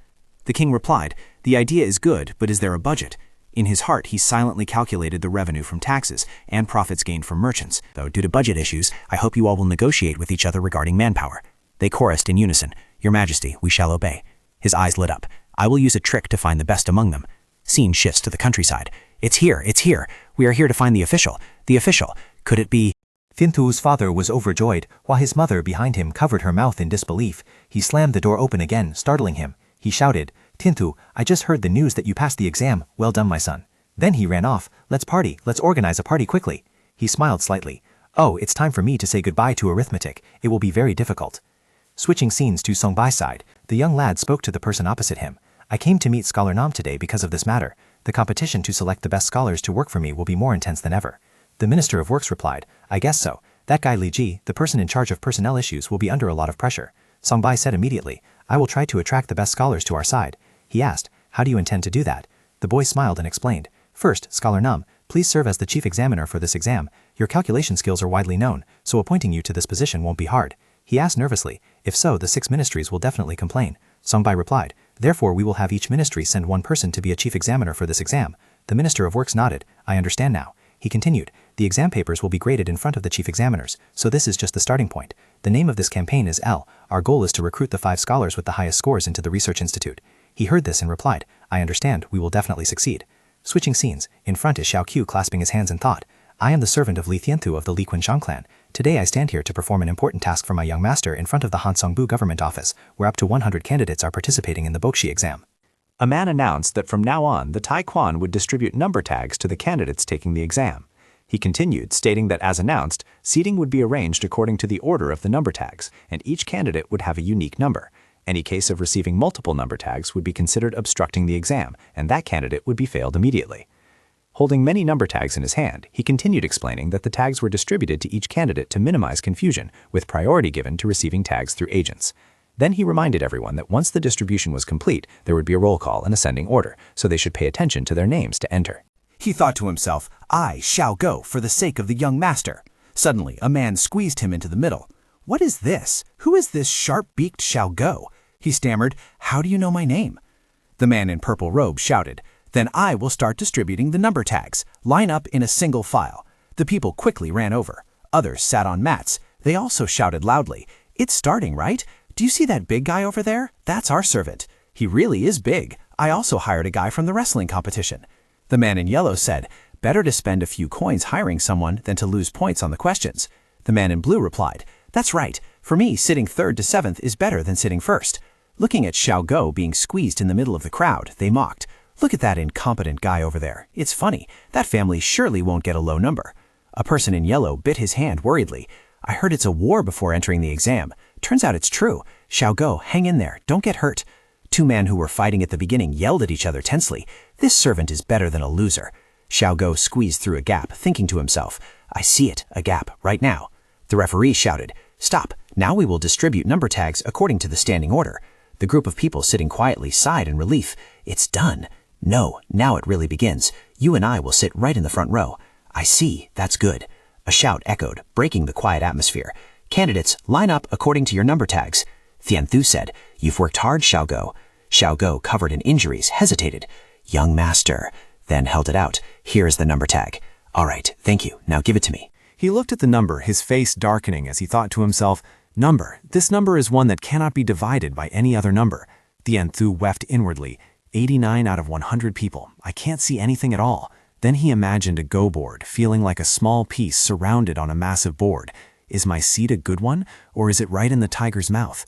The king replied, The idea is good, but is there a budget? In his heart, he silently calculated the revenue from taxes and profits gained from merchants. Though due to budget issues, I hope you all will negotiate with each other regarding manpower. They chorused in unison, Your Majesty, we shall obey. His eyes lit up. I will use a trick to find the best among them. Scene shifts to the countryside. It's here, it's here. We are here to find the official. The official. Could it be...
Tianthu's father was overjoyed, while his mother behind him covered her mouth in disbelief. He slammed the door open again, startling him. He shouted, Tianthu, I just heard the news that you passed the exam. Well done, my son. Then he ran off. Let's party. Let's organize a party quickly. He smiled slightly. Oh, it's time for me to say goodbye to arithmetic. It will be very difficult. Switching scenes to Songbai's side, the young lad spoke to the person opposite him. I came to meet Scholar Nam today because of this matter. The competition to select the best scholars to work for me will be more intense than ever. The Minister of Works replied, I guess so. That guy Li Ji, the person in charge of personnel issues, will be under a lot of pressure. Songbai said immediately, I will try to attract the best scholars to our side. He asked, How do you intend to do that? The boy smiled and explained, First, Scholar Nam, please serve as the chief examiner for this exam. Your calculation skills are widely known, so appointing you to this position won't be hard. He asked nervously, If so, the 6 ministries will definitely complain. Songbai replied, Therefore we will have each ministry send one person to be a chief examiner for this exam. The Minister of Works nodded, I understand now. He continued, The exam papers will be graded in front of the chief examiners, so this is just the starting point. The name of this campaign is L. Our goal is to recruit the 5 scholars with the highest scores into the Research Institute. He heard this and replied, I understand, we will definitely succeed. Switching scenes, in front is Xiao Qiu clasping his hands in thought. I am the servant of Li Tianthu of the Li Quinshang clan. Today I stand here to perform an important task for my young master in front of the Hansongbu government office, where up to 100 candidates are participating in the Bokshi exam.
A man announced that from now on, the Taekwon would distribute number tags to the candidates taking the exam. He continued, stating that as announced, seating would be arranged according to the order of the number tags, and each candidate would have a unique number. Any case of receiving multiple number tags would be considered obstructing the exam, and that candidate would be failed immediately. Holding many number tags in his hand, he continued explaining that the tags were distributed to each candidate to minimize confusion, with priority given to receiving tags through agents. Then he reminded everyone that once the distribution was complete, there would be a roll call in ascending order, so they should pay attention to their names to enter.
He thought to himself, I shall go for the sake of the young master. Suddenly, a man squeezed him into the middle. What is this? Who is this sharp-beaked shall go? He stammered, How do you know my name? The man in purple robe shouted, Then I will start distributing the number tags. Line up in a single file. The people quickly ran over. Others sat on mats. They also shouted loudly, It's starting, right? Do you see that big guy over there? That's our servant. He really is big. I also hired a guy from the wrestling competition. The man in yellow said, Better to spend a few coins hiring someone than to lose points on the questions. The man in blue replied, That's right. For me, sitting 3rd to 7th is better than sitting 1st. Looking at Xiao Go being squeezed in the middle of the crowd, they mocked, Look at that incompetent guy over there. It's funny. That family surely won't get a low number. A person in yellow bit his hand worriedly. I heard it's a war before entering the exam. Turns out it's true. Xiao Go, hang in there. Don't get hurt. Two men who were fighting at the beginning yelled at each other tensely. This servant is better than a loser. Xiao Go squeezed through a gap, thinking to himself, I see it, a gap, right now. The referee shouted, Stop. Now we will distribute number tags according to the standing order. The group of people sitting quietly sighed in relief. It's done. No, now it really begins. You and I will sit right in the front row. I see. That's good. A shout echoed, breaking the quiet atmosphere. Candidates, line up according to your number tags. Tian Thu said, You've worked hard, Xiao Go. Xiao Go, covered in injuries, hesitated. Young master. Then held it out. Here is the number tag. All right, thank you. Now give it to me.
He looked at the number, his face darkening as he thought to himself, Number. This number is one that cannot be divided by any other number. Tian Thu wept inwardly. 89 out of 100 people. I can't see anything at all. Then he imagined a Go board, feeling like a small piece surrounded on a massive board. Is my seat a good one, or is it right in the tiger's mouth?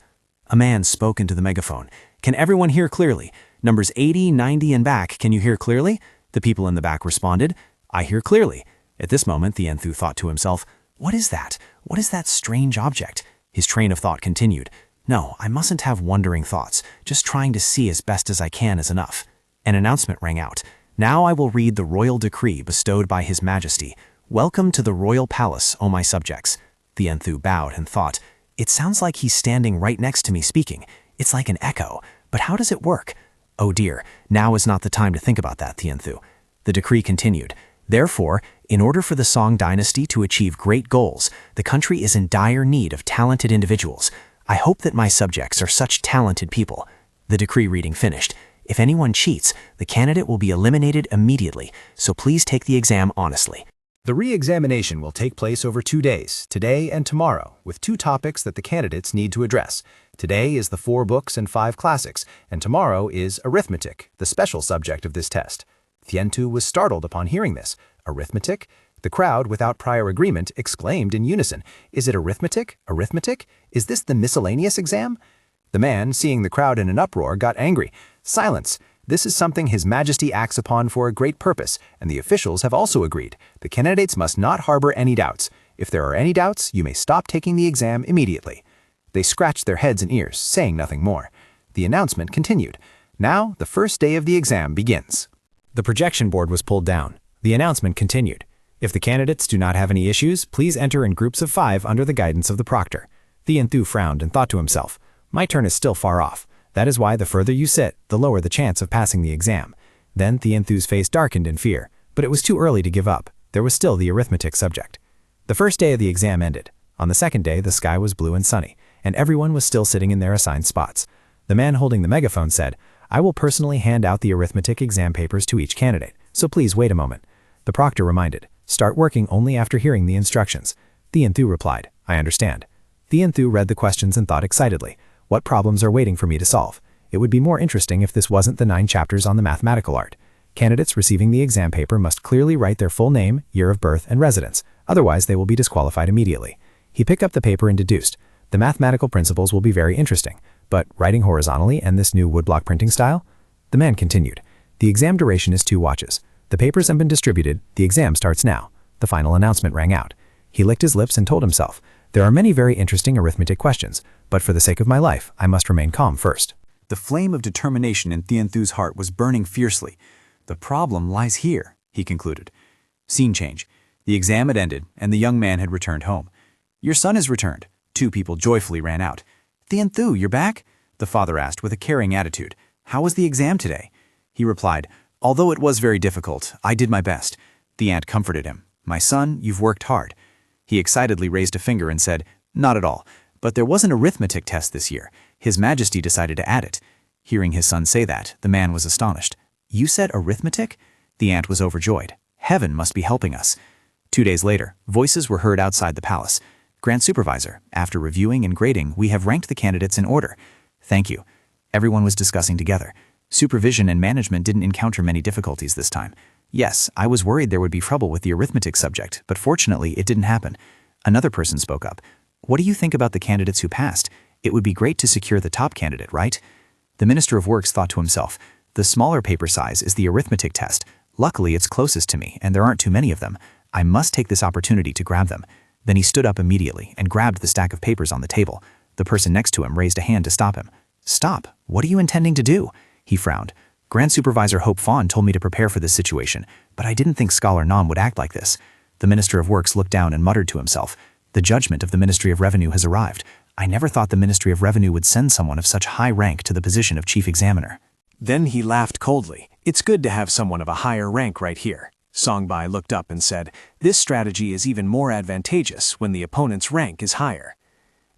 A man spoke into the megaphone. Can everyone hear clearly? Numbers 80, 90, and back, can you hear clearly? The people in the back responded, I hear clearly. At this moment, Tian Thu thought to himself, What is that? What is that strange object? His train of thought continued. No, I mustn't have wondering thoughts. Just trying to see as best as I can is enough. An announcement rang out. Now I will read the royal decree bestowed by His Majesty. Welcome to the royal palace, O my subjects. Tian Thu bowed and thought, It sounds like he's standing right next to me speaking. It's like an echo. But how does it work? Oh dear, now is not the time to think about that, Tian Thu. The decree continued. Therefore, in order for the Song dynasty to achieve great goals, the country is in dire need of talented individuals. I hope that my subjects are such talented people. The decree reading finished. If anyone cheats, the candidate will be eliminated immediately, so please take the exam honestly.
The re-examination will take place over 2 days, today and tomorrow, with 2 topics that the candidates need to address. Today is the 4 books and 5 classics, and tomorrow is arithmetic, the special subject of this test. Tian Thu was startled upon hearing this. Arithmetic? The crowd, without prior agreement, exclaimed in unison, Is it arithmetic? Arithmetic? Is this the miscellaneous exam? The man, seeing the crowd in an uproar, got angry. Silence! This is something His Majesty acts upon for a great purpose, and the officials have also agreed. The candidates must not harbor any doubts. If there are any doubts, you may stop taking the exam immediately. They scratched their heads and ears, saying nothing more. The announcement continued. Now, the first day of the exam begins.
The projection board was pulled down. The announcement continued. If the candidates do not have any issues, please enter in groups of 5 under the guidance of the proctor. Tian Thu frowned and thought to himself, My turn is still far off. That is why the further you sit, the lower the chance of passing the exam. Then Tian Thu's face darkened in fear, but it was too early to give up. There was still the arithmetic subject. The first day of the exam ended. On the second day, the sky was blue and sunny, and everyone was still sitting in their assigned spots. The man holding the megaphone said, I will personally hand out the arithmetic exam papers to each candidate, so please wait a moment. The proctor reminded, Start working only after hearing the instructions. Tian Thu replied, I understand. Tian Thu read the questions and thought excitedly, What problems are waiting for me to solve? It would be more interesting if this wasn't the 9 chapters on the mathematical art. Candidates receiving the exam paper must clearly write their full name, year of birth, and residence. Otherwise, they will be disqualified immediately. He picked up the paper and deduced, The mathematical principles will be very interesting, but writing horizontally and this new woodblock printing style? The man continued, The exam duration is 2 watches. The papers have been distributed. The exam starts now.
The final announcement rang out. He licked his lips and told himself, "There are many very interesting arithmetic questions, but for the sake of my life, I must remain calm first."
The flame of determination in Thienthu's heart was burning fiercely. "The problem lies here," he concluded. Scene change. The exam had ended, and the young man had returned home. "Your son has returned." Two people joyfully ran out. "Thienthu, you're back?" the father asked with a caring attitude. "How was the exam today?" He replied, "Although it was very difficult, I did my best." The aunt comforted him. "My son, you've worked hard." He excitedly raised a finger and said, "Not at all, but there was an arithmetic test this year. His Majesty decided to add it." Hearing his son say that, the man was astonished. "You said arithmetic?" The aunt was overjoyed. "Heaven must be helping us." 2 days later, voices were heard outside the palace. "Grand Supervisor, after reviewing and grading, we have ranked the candidates in order." "Thank you." Everyone was discussing together. Supervision and management didn't encounter many difficulties this time. "Yes, I was worried there would be trouble with the arithmetic subject, but fortunately it didn't happen." Another person spoke up. "What do you think about the candidates who passed? It would be great to secure the top candidate, right?" The Minister of Works thought to himself, "The smaller paper size is the arithmetic test. Luckily it's closest to me, and there aren't too many of them. I must take this opportunity to grab them." Then he stood up immediately and grabbed the stack of papers on the table. The person next to him raised a hand to stop him. "Stop! What are you intending to do?" He frowned. "Grand Supervisor Hope Fawn told me to prepare for this situation, but I didn't think Scholar Nam would act like this." The Minister of Works looked down and muttered to himself, "The judgment of the Ministry of Revenue has arrived. I never thought the Ministry of Revenue would send someone of such high rank to the position of Chief Examiner."
Then he laughed coldly. "It's good to have someone of a higher rank right here." Songbai looked up and said, "This strategy is even more advantageous when the opponent's rank is higher."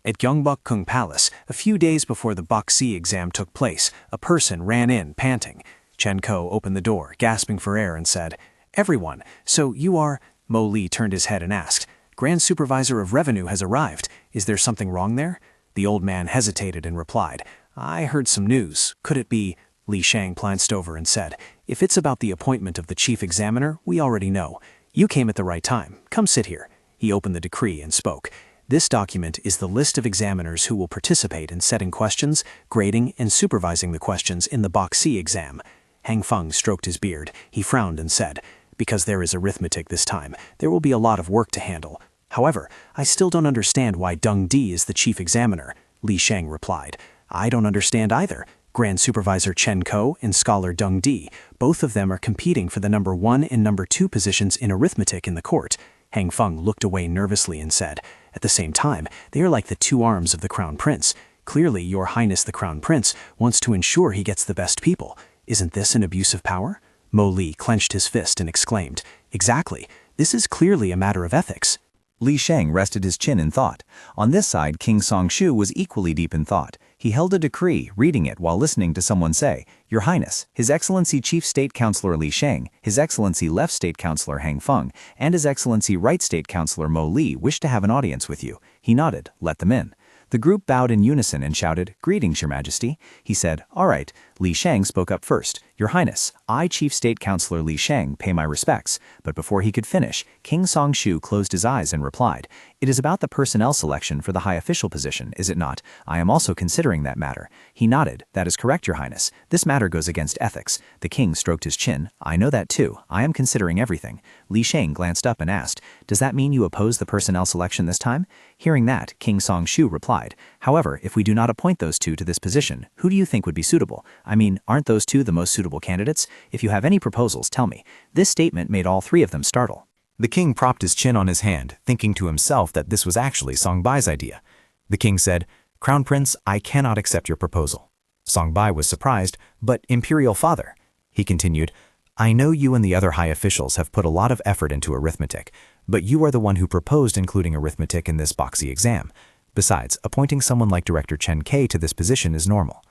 At Gyeongbokgung Palace, a few days before the Boxi exam took place, a person ran in, panting. Chen Ko opened the door, gasping for air, and said, "Everyone, so you are—" Mo Li turned his head and asked, "Grand Supervisor of Revenue has arrived. Is there something wrong there?" The old man hesitated and replied, "I heard some news. Could it be—" Li Shang glanced over and said, "If it's about the appointment of the chief examiner, we already know. You came at the right time. Come sit here." He opened the decree and spoke. "This document is the list of examiners who will participate in setting questions, grading, and supervising the questions in the Boxi exam." Hang Feng stroked his beard. He frowned and said, "Because there is arithmetic this time, there will be a lot of work to handle. However, I still don't understand why Deng Di is the chief examiner." Li Shang replied, "I don't understand either. Grand Supervisor Chen Ko and Scholar Deng Di, both of them are competing for the number 1 and number 2 positions in arithmetic in the court." Hang Feng looked away nervously and said, "At the same time, they are like the 2 arms of the Crown Prince. Clearly, Your Highness the Crown Prince wants to ensure he gets the best people. Isn't this an abuse of power?" Mo Li clenched his fist and exclaimed, "Exactly. This is clearly a matter of ethics."
Li Shang rested his chin in thought. On this side, King Songshu was equally deep in thought. He held a decree, reading it while listening to someone say, "Your Highness, His Excellency Chief State Councilor Li Shang, His Excellency Left State Councilor Hang Feng, and His Excellency Right State Councilor Mo Li wish to have an audience with you." He nodded, "Let them in." The group bowed in unison and shouted, "Greetings, Your Majesty." He said, "All right." Li Shang spoke up first. "Your Highness, I, Chief State Councilor Li Shang, pay my respects." But before he could finish, King Songshu closed his eyes and replied, "It is about the personnel selection for the high official position, is it not? I am also considering that matter." He nodded. "That is correct, Your Highness. This matter goes against ethics." The king stroked his chin. "I know that too. I am considering everything." Li Shang glanced up and asked, "Does that mean you oppose the personnel selection this time?" Hearing that, King Songshu replied, "However, if we do not appoint those 2 to this position, who do you think would be suitable? I mean, aren't those 2 the most suitable candidates? If you have any proposals, tell me." This statement made all 3 of them startle.
The king propped his chin on his hand, thinking to himself that this was actually Songbai's idea. The king said, "Crown Prince, I cannot accept your proposal." Songbai was surprised, "But Imperial Father," he continued, "I know you and the other high officials have put a lot of effort into arithmetic, but you are the one who proposed including arithmetic in this Boxi exam. Besides, appointing someone like Director Chen K to this position is normal."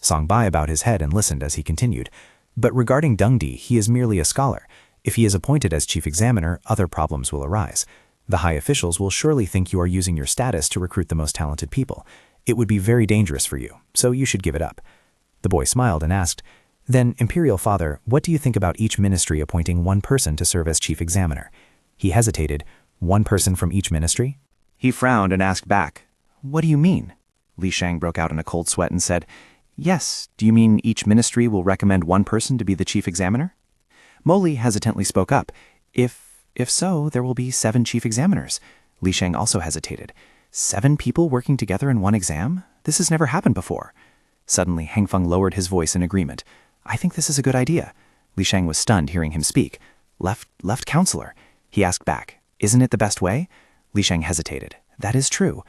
Songbai bowed his head and listened as he continued, "But regarding Deng Di, he is merely a scholar. If he is appointed as chief examiner, other problems will arise. The high officials will surely think you are using your status to recruit the most talented people. It would be very dangerous for you, so you should give it up." The boy smiled and asked, "Then, Imperial Father, what do you think about each ministry appointing 1 person to serve as chief examiner?" He hesitated. "1 person from each ministry?" He frowned and asked back, "What do you mean?" Li Shang broke out in a cold sweat and said, "Yes, do you mean each ministry will recommend 1 person to be the chief examiner?" Mo Li hesitantly spoke up, If
If so, there will be 7 chief examiners. Li Sheng also hesitated. 7 people working together in one exam? This has never happened before. Suddenly, Hang Feng lowered his voice in agreement. I think this is a good idea. Li Sheng was stunned hearing him speak. Left counselor. He asked back, isn't it the best way? Li Sheng hesitated. That is true.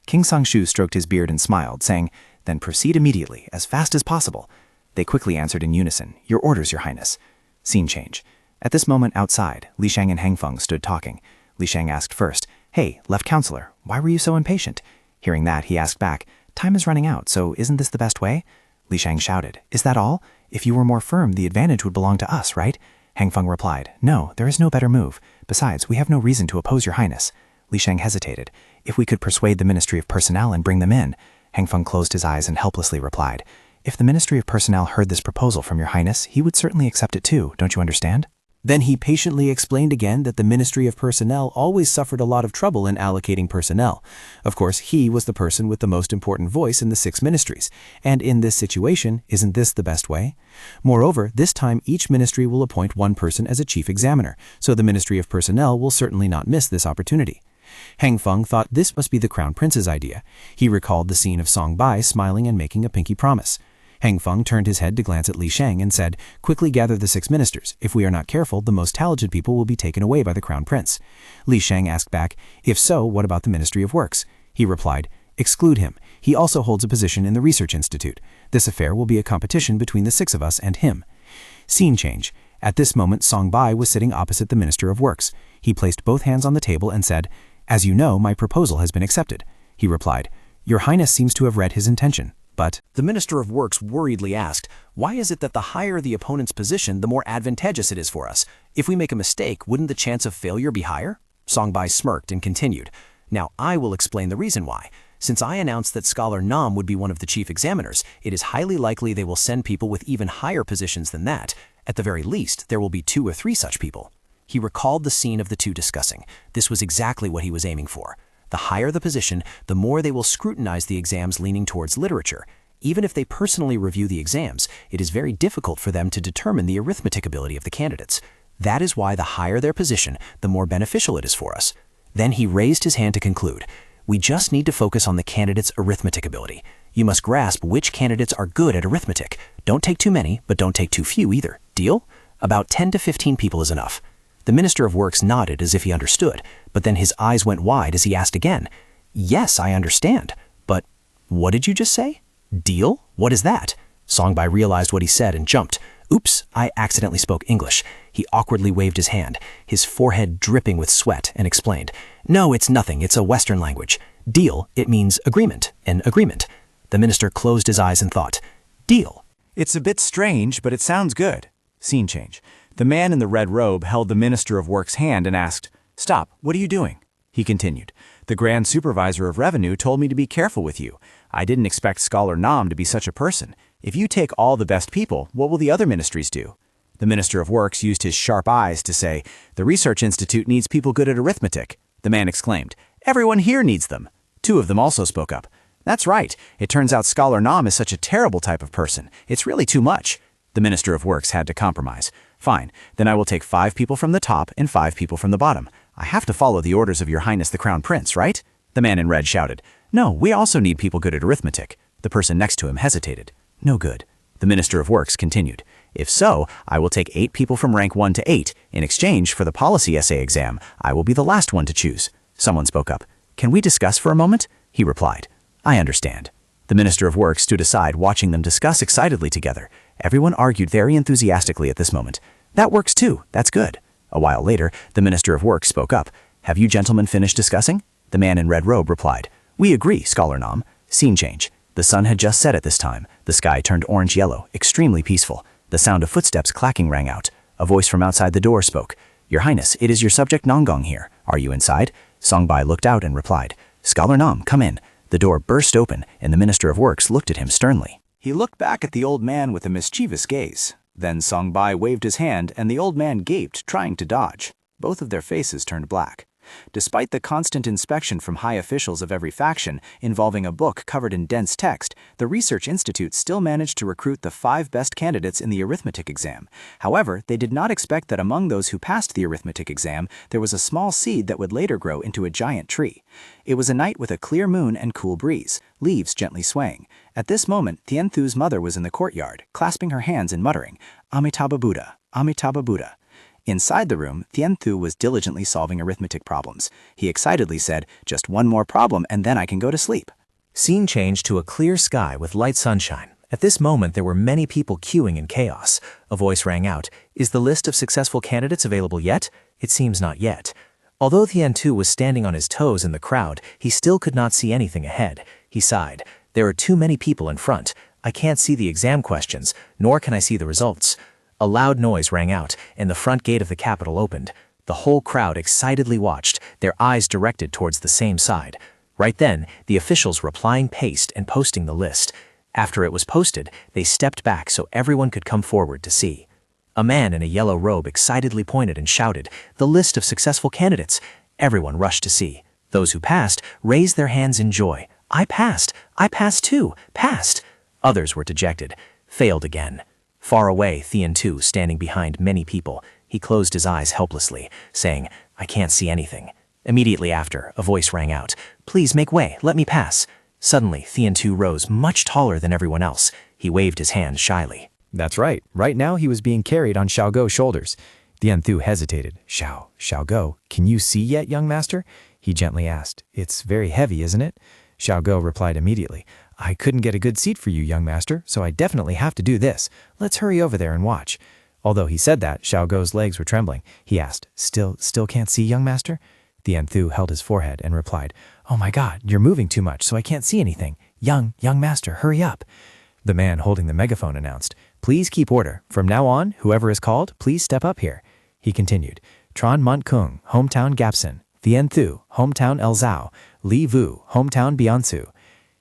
King Sangshu stroked his beard and smiled, saying, then proceed immediately, as fast as possible. They quickly answered in unison, your orders, your highness. Scene change. At this moment outside, Li Sheng and Hang Feng stood talking. Li Sheng asked first, hey, left counselor, why were you so impatient? Hearing that, he asked back, time is running out, so isn't this the best way? Li Sheng shouted, is that all? If you were more firm, the advantage would belong to us, right? Hang Feng replied, no, there is no better move. Besides, we have no reason to oppose your highness. Li Sheng hesitated. If we could persuade the Ministry of Personnel and bring them in. Hang Feng closed his eyes and helplessly replied, if the Ministry of Personnel heard this proposal from your highness, he would certainly accept it too, don't you understand?
Then he patiently explained again that the Ministry of Personnel always suffered a lot of trouble in allocating personnel. Of course, he was the person with the most important voice in the 6 ministries, and in this situation, isn't this the best way? Moreover, this time each ministry will appoint one person as a chief examiner, so the Ministry of Personnel will certainly not miss this opportunity. Hang Feng thought this must be the Crown Prince's idea. He recalled the scene of Song Bai smiling and making a pinky promise. Hang Feng turned his head to glance at Li Sheng and said, quickly gather the 6 ministers. If we are not careful, the most talented people will be taken away by the Crown Prince. Li Sheng asked back, if so, what about the Ministry of Works? He replied, exclude him. He also holds a position in the Research Institute. This affair will be a competition between the 6 of us and him. Scene change. At this moment, Song Bai was sitting opposite the Minister of Works. He placed both hands on the table and said, as you know, my proposal has been accepted. He replied, your highness seems to have read his intention. But
the Minister of Works worriedly asked, why is it that the higher the opponent's position, the more advantageous it is for us? If we make a mistake, wouldn't the chance of failure be higher? Song Bai smirked and continued, now I will explain the reason why. Since I announced that Scholar Nam would be one of the chief examiners, it is highly likely they will send people with even higher positions than that. At the very least, there will be 2 or 3 such people. He recalled the scene of the 2 discussing. This was exactly what he was aiming for. The higher the position, the more they will scrutinize the exams leaning towards literature. Even if they personally review the exams, it is very difficult for them to determine the arithmetic ability of the candidates. That is why the higher their position, the more beneficial it is for us. Then he raised his hand to conclude. We just need to focus on the candidate's arithmetic ability. You must grasp which candidates are good at arithmetic. Don't take too many, but don't take too few either. Deal? About 10 to 15 people is enough. The Minister of Works nodded as if he understood, but then his eyes went wide as he asked again, yes, I understand, but what did you just say? Deal? What is that? Song Bai realized what he said and jumped. Oops, I accidentally spoke English. He awkwardly waved his hand, his forehead dripping with sweat, and explained, no, it's nothing, it's a Western language. Deal, it means agreement, an agreement. The minister closed his eyes and thought, deal.
It's a bit strange, but it sounds good. Scene change. The man in the red robe held the Minister of Works' hand and asked, stop, what are you doing? He continued, the Grand Supervisor of Revenue told me to be careful with you. I didn't expect Scholar Nam to be such a person. If you take all the best people, what will the other ministries do? The Minister of Works used his sharp eyes to say, the Research Institute needs people good at arithmetic. The man exclaimed, everyone here needs them. 2 of them also spoke up. That's right. It turns out Scholar Nam is such a terrible type of person. It's really too much. The Minister of Works had to compromise. Fine, then I will take 5 people from the top and 5 people from the bottom. I have to follow the orders of Your Highness the Crown Prince, right? The man in red shouted. No, we also need people good at arithmetic. The person next to him hesitated. No good. The Minister of Works continued. If so, I will take 8 people from rank 1 to 8. In exchange for the policy essay exam, I will be the last one to choose. Someone spoke up. Can we discuss for a moment? He replied. I understand. The Minister of Works stood aside watching them discuss excitedly together. Everyone argued very enthusiastically at this moment. That works too. That's good. A while later, the Minister of Works spoke up. Have you gentlemen finished discussing? The man in red robe replied. We agree, Scholar Nam. Scene change. The sun had just set at this time. The sky turned orange-yellow, extremely peaceful. The sound of footsteps clacking rang out. A voice from outside the door spoke. Your Highness, it is your subject Nonggong here. Are you inside? Song Bai looked out and replied. Scholar Nam, come in. The door burst open, and the Minister of Works looked at him sternly. He looked back at the old man with a mischievous gaze. Then Song Bai waved his hand, and the old man gaped, trying to dodge. Both of their faces turned black.
Despite the constant inspection from high officials of every faction involving a book covered in dense text, the Research Institute still managed to recruit the 5 best candidates in the arithmetic exam. However, they did not expect that among those who passed the arithmetic exam, there was a small seed that would later grow into a giant tree. It was a night with a clear moon and cool breeze, leaves gently swaying. At this moment, Tianthu's mother was in the courtyard, clasping her hands and muttering, "Amitabha Buddha, Amitabha Buddha." Inside the room, Tianthu was diligently solving arithmetic problems. He excitedly said, "Just one more problem and then I can go to sleep."
Scene changed to a clear sky with light sunshine. At this moment, there were many people queuing in chaos. A voice rang out, "Is the list of successful candidates available yet?" It seems not yet. Although Tiantu was standing on his toes in the crowd, he still could not see anything ahead. He sighed, "There are too many people in front. I can't see the exam questions, nor can I see the results." A loud noise rang out, and the front gate of the Capitol opened. The whole crowd excitedly watched, their eyes directed towards the same side. Right then, the officials were applying paste and posting the list. After it was posted, they stepped back so everyone could come forward to see. A man in a yellow robe excitedly pointed and shouted, "The list of successful candidates!" Everyone rushed to see. Those who passed raised their hands in joy. I passed too, passed!" Others were dejected, failed again. Far away, Tiantu, standing behind many people, he closed his eyes helplessly, saying, "I can't see anything." Immediately after, a voice rang out, "Please make way, let me pass." Suddenly, Tiantu rose much taller than everyone else. He waved his hand shyly.
That's right. Right now he was being carried on Xiaogo's shoulders. Tianthu hesitated. Xiaogo, can you see yet, young master?" He gently asked. "It's very heavy, isn't it?" Xiaogo replied immediately. "I couldn't get a good seat for you, young master, so I definitely have to do this. Let's hurry over there and watch." Although he said that, Xiaogo's legs were trembling. He asked, Still can't see, young master?" Tianthu held his forehead and replied, "Oh my God, you're moving too much, so I can't see anything. Young master, hurry up." The man holding the megaphone announced, "Please keep order. From now on, whoever is called, please step up here." He continued, "Tron Munt Kung, hometown Gapson. Tianthu, hometown Elzao. Li Vu, hometown Biansu."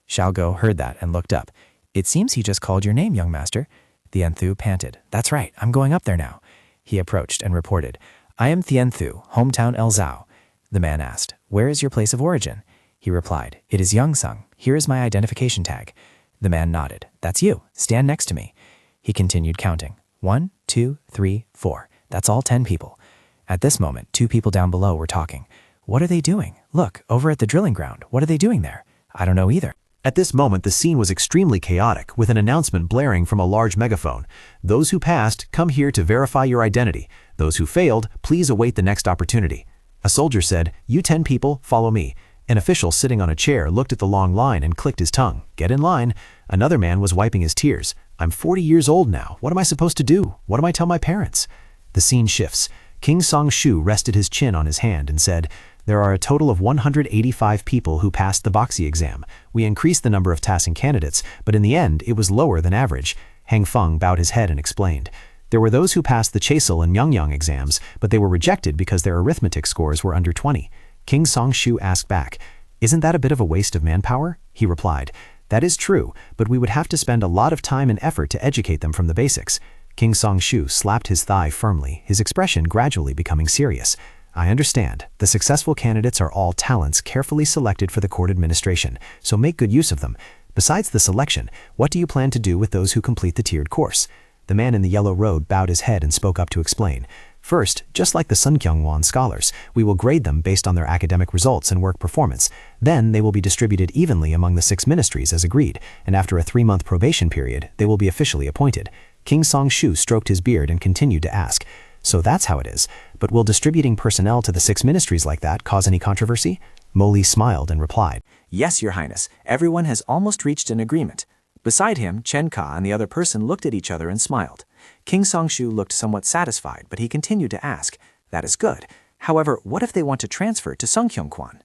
Xiaogo heard that and looked up. "It seems he just called your name, young master." Tianthu panted. "That's right, I'm going up there now." He approached and reported, "I am Tianthu, hometown Elzao." The man asked, "Where is your place of origin?" He replied, "It is Yongsung. Here is my identification tag." The man nodded. "That's you. Stand next to me." He continued counting. 1, 2, 3, 4. That's all 10 people. At this moment, 2 people down below were talking. "What are they doing? Look, over at the drilling ground. What are they doing there?" "I don't know either."
At this moment, the scene was extremely chaotic, with an announcement blaring from a large megaphone. "Those who passed, come here to verify your identity. Those who failed, please await the next opportunity." A soldier said, "You 10 people, follow me." An official sitting on a chair looked at the long line and clicked his tongue. "Get in line." Another man was wiping his tears. "I'm 40 years old now. What am I supposed to do? What do I tell my parents?" The scene shifts. King Song-shu rested his chin on his hand and said, "There are a total of 185 people who passed the Boxy exam. We increased the number of passing candidates, but in the end, it was lower than average." Hang Feng bowed his head and explained, "There were those who passed the Chasel and Myeongyang exams, but they were rejected because their arithmetic scores were under 20. King Song-shu asked back, "Isn't that a bit of a waste of manpower?" He replied, "That is true, but we would have to spend a lot of time and effort to educate them from the basics." King Song-shu slapped his thigh firmly, his expression gradually becoming serious. "I understand. The successful candidates are all talents carefully selected for the court administration, so make good use of them. Besides the selection, what do you plan to do with those who complete the tiered course?" The man in the yellow robe bowed his head and spoke up to explain. "First, just like the Sunkyungwon scholars, we will grade them based on their academic results and work performance. Then they will be distributed evenly among the 6 ministries as agreed, and after a 3-month probation period, they will be officially appointed." King Song-shu stroked his beard and continued to ask, "So that's how it is. But will distributing personnel to the 6 ministries like that cause any controversy?" Mo-li smiled and replied,
"Yes, Your Highness. Everyone has almost reached an agreement." Beside him, Chen Ka and the other person looked at each other and smiled. King Song-shu looked somewhat satisfied, but he continued to ask, "That is good. However, what if they want to transfer to Sungkyung-kwan?"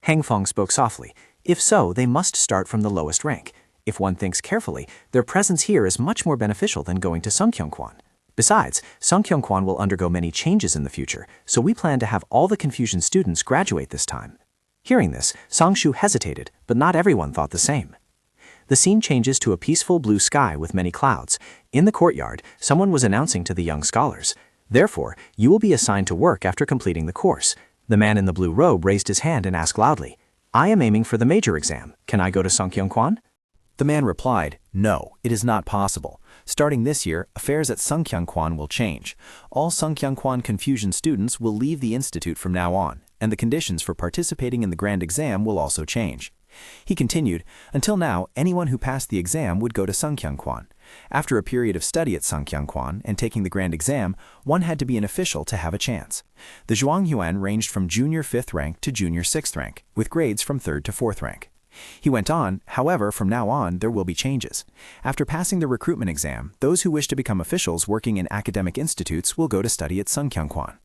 Hang Feng spoke softly. "If so, they must start from the lowest rank. If one thinks carefully, their presence here is much more beneficial than going to Sungkyung-kwan. Besides, Sungkyung-kwan will undergo many changes in the future, so we plan to have all the Confucian students graduate this time." Hearing this, Song-shu hesitated, but not everyone thought the same. The scene changes to a peaceful blue sky with many clouds. In the courtyard, someone was announcing to the young scholars, "Therefore, you will be assigned to work after completing the course. The man in the blue robe raised his hand and asked loudly, I am aiming for the major exam. Can I go to Sungkyunkwan?
The man replied, no, it is not possible. Starting this year, affairs at Sungkyunkwan will change. All Sungkyunkwan Confusion students will leave the institute from now on, and the conditions for participating in the grand exam will also change. He continued, until now, anyone who passed the exam would go to Sungkyunkwan. After a period of study at Sungkyunkwan and taking the grand exam, one had to be an official to have a chance. The Zhuanghuan ranged from junior 5th rank to junior 6th rank, with grades from 3rd to 4th rank. He went on, however, from now on, there will be changes. After passing the recruitment exam, those who wish to become officials working in academic institutes will go to study at Sungkyunkwan.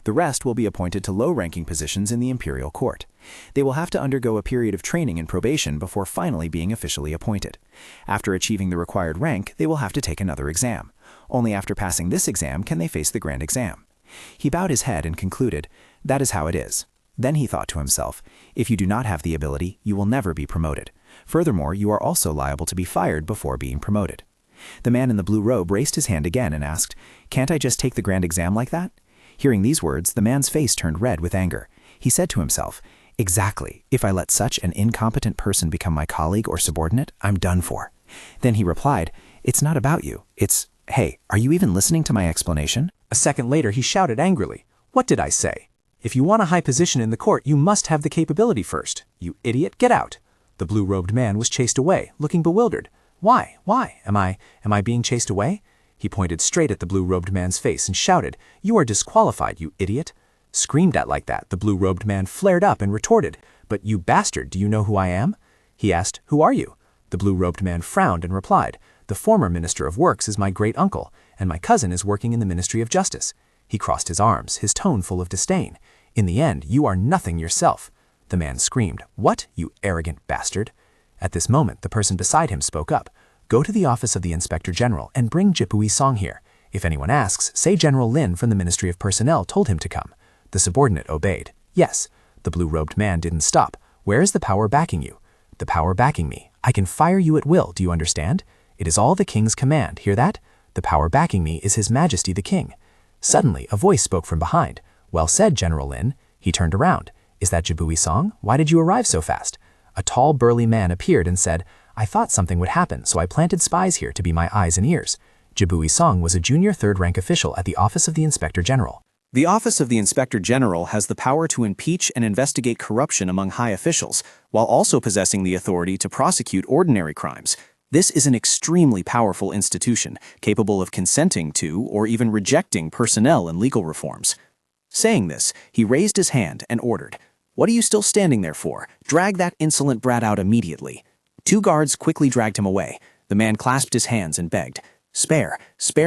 The rest will be appointed to low-ranking positions in the imperial court. They will have to undergo a period of training and probation before finally being officially appointed. After achieving the required rank, they will have to take another exam. Only after passing this exam can they face the grand exam. He bowed his head and concluded, that is how it is. Then he thought to himself, if you do not have the ability, you will never be promoted. Furthermore, you are also liable to be fired before being promoted. The man in the blue robe raised his hand again and asked, can't I just take the grand exam like that? Hearing these words, the man's face turned red with anger. He said to himself, exactly, if I let such an incompetent person become my colleague or subordinate, I'm done for. Then he replied, it's not about you. It's, hey, are you even listening to my explanation?
A second later, he shouted angrily, what did I say? If you want a high position in the court, you must have the capability first. You idiot, get out. The blue-robed man was chased away, looking bewildered. Why? Am I being chased away? He pointed straight at the blue-robed man's face and shouted, you are disqualified, you idiot. Screamed at like that, the blue-robed man flared up and retorted, but you bastard, do you know who I am? He asked, who are you? The blue-robed man frowned and replied, the former Minister of Works is my great-uncle, and my cousin is working in the Ministry of Justice. He crossed his arms, his tone full of disdain. In the end, you are nothing yourself. The man screamed, what, you arrogant bastard? At this moment, the person beside him spoke up. Go to the office of the Inspector General and bring Jipui Song here. If anyone asks, say General Lin from the Ministry of Personnel told him to come. The subordinate obeyed. Yes. The blue-robed man didn't stop. Where is the power backing you? The power backing me. I can fire you at will, do you understand? It is all the king's command, hear that? The power backing me is His Majesty the King. Suddenly, a voice spoke from behind. Well said, General Lin. He turned around. Is that Jipui Song? Why did you arrive so fast? A tall, burly man appeared and said, I thought something would happen, so I planted spies here to be my eyes and ears. Jipui Song was a junior 3rd rank official at the Office of the Inspector General.
The Office of the Inspector General has the power to impeach and investigate corruption among high officials, while also possessing the authority to prosecute ordinary crimes. This is an extremely powerful institution, capable of consenting to or even rejecting personnel and legal reforms. Saying this, he raised his hand and ordered, what are you still standing there for? Drag that insolent brat out immediately. 2 guards quickly dragged him away. The man clasped his hands and begged, spare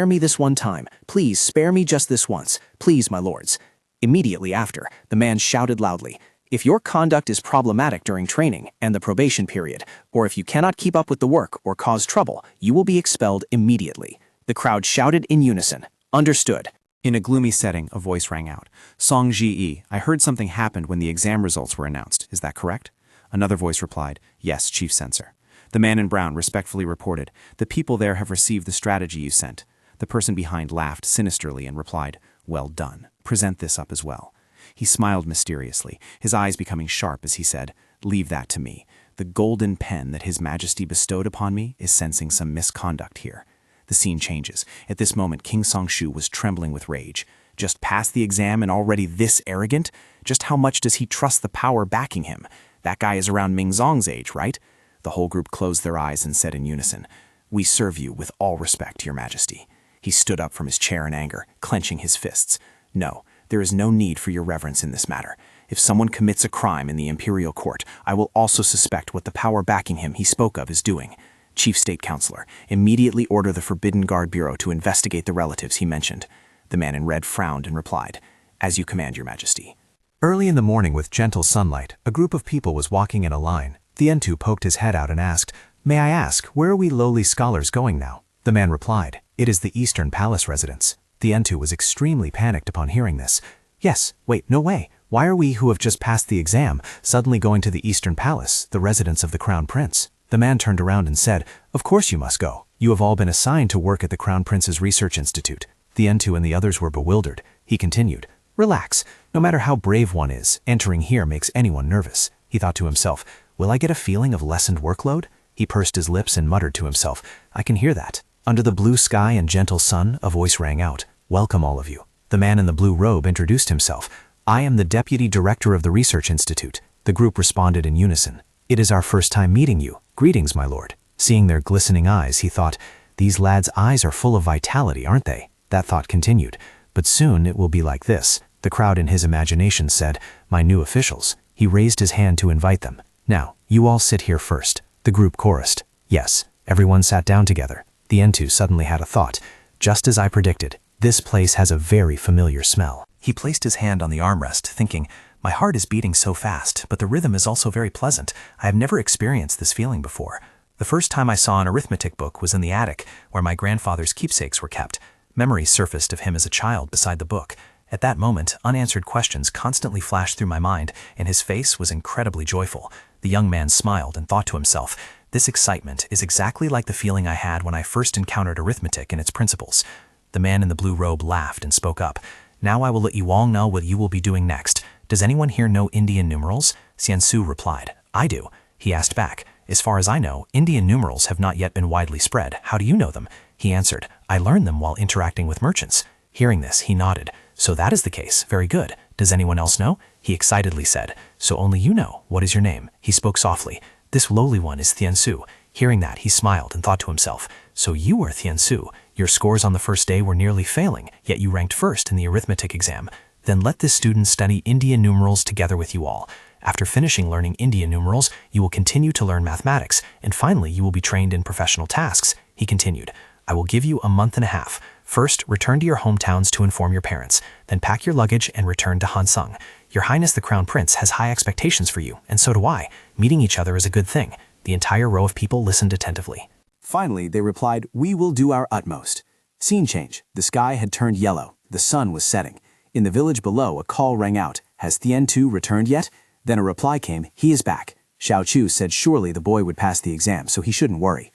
me this one time. Please spare me just this once. Please, my lords. Immediately after, the man shouted loudly, if your conduct is problematic during training and the probation period, or if you cannot keep up with the work or cause trouble, you will be expelled immediately. The crowd shouted in unison, understood.
In a gloomy setting, a voice rang out. Song Ji-e, I heard something happened when the exam results were announced. Is that correct? Another voice replied, yes, Chief Censor. The man in brown respectfully reported, the people there have received the strategy you sent. The person behind laughed sinisterly and replied, well done. Present this up as well. He smiled mysteriously, his eyes becoming sharp as he said, leave that to me. The golden pen that His Majesty bestowed upon me is sensing some misconduct here. The scene changes. At this moment, King Songshu was trembling with rage. Just passed the exam and already this arrogant? Just how much does he trust the power backing him? That guy is around Mingzong's age, right? The whole group closed their eyes and said in unison, we serve you with all respect, Your Majesty. He stood up from his chair in anger, clenching his fists. No, there is no need for your reverence in this matter. If someone commits a crime in the imperial court, I will also suspect what the power backing him he spoke of is doing. Chief State Counselor, immediately order the Forbidden Guard Bureau to investigate the relatives he mentioned. The man in red frowned and replied, as you command, Your Majesty.
Early in the morning with gentle sunlight, a group of people was walking in a line. The Entu poked his head out and asked, may I ask, where are we lowly scholars going now? The man replied, it is the Eastern Palace residence. The Entu was extremely panicked upon hearing this. Yes, wait, no way. Why are we who have just passed the exam suddenly going to the Eastern Palace, the residence of the Crown Prince? The man turned around and said, of course you must go. You have all been assigned to work at the Crown Prince's Research Institute. The Entu and the others were bewildered. He continued, relax. No matter how brave one is, entering here makes anyone nervous. He thought to himself, will I get a feeling of lessened workload? He pursed his lips and muttered to himself, I can hear that. Under the blue sky and gentle sun, a voice rang out, welcome all of you. The man in the blue robe introduced himself. I am the Deputy Director of the Research Institute. The group responded in unison. It is our first time meeting you. Greetings, my lord. Seeing their glistening eyes, he thought, these lads' eyes are full of vitality, aren't they? That thought continued. But soon it will be like this. The crowd in his imagination said, my new officials. He raised his hand to invite them. Now, you all sit here first. The group chorused. Yes, everyone sat down together. The Entu suddenly had a thought. Just as I predicted, this place has a very familiar smell. He placed his hand on the armrest, thinking, my heart is beating so fast, but the rhythm is also very pleasant. I have never experienced this feeling before. The first time I saw an arithmetic book was in the attic, where my grandfather's keepsakes were kept. Memories surfaced of him as a child beside the book. At that moment, unanswered questions constantly flashed through my mind, and his face was incredibly joyful. The young man smiled and thought to himself, this excitement is exactly like the feeling I had when I first encountered arithmetic and its principles. The man in the blue robe laughed and spoke up. Now I will let you all know what you will be doing next. Does anyone here know Indian numerals? Xiansu replied. I do. He asked back. As far as I know, Indian numerals have not yet been widely spread. How do you know them? He answered. I learned them while interacting with merchants. Hearing this, he nodded. So that is the case. Very good. Does anyone else know? He excitedly said. So only you know. What is your name? He spoke softly. This lowly one is Xiansu. Hearing that, he smiled and thought to himself, so you are Xiansu. Your scores on the first day were nearly failing, yet you ranked first in the arithmetic exam. Then let this student study Indian numerals together with you all. After finishing learning Indian numerals, you will continue to learn mathematics, and finally you will be trained in professional tasks. He continued, I will give you a month and a half. First, return to your hometowns to inform your parents. Then pack your luggage and return to Hansung. Your Highness the Crown Prince has high expectations for you, and so do I. Meeting each other is a good thing. The entire row of people listened attentively.
Finally, they replied, we will do our utmost. Scene change. The sky had turned yellow. The sun was setting. In the village below, a call rang out. Has Xiantu returned yet? Then a reply came, he is back. Xiao Chu said surely the boy would pass the exam, so he shouldn't worry.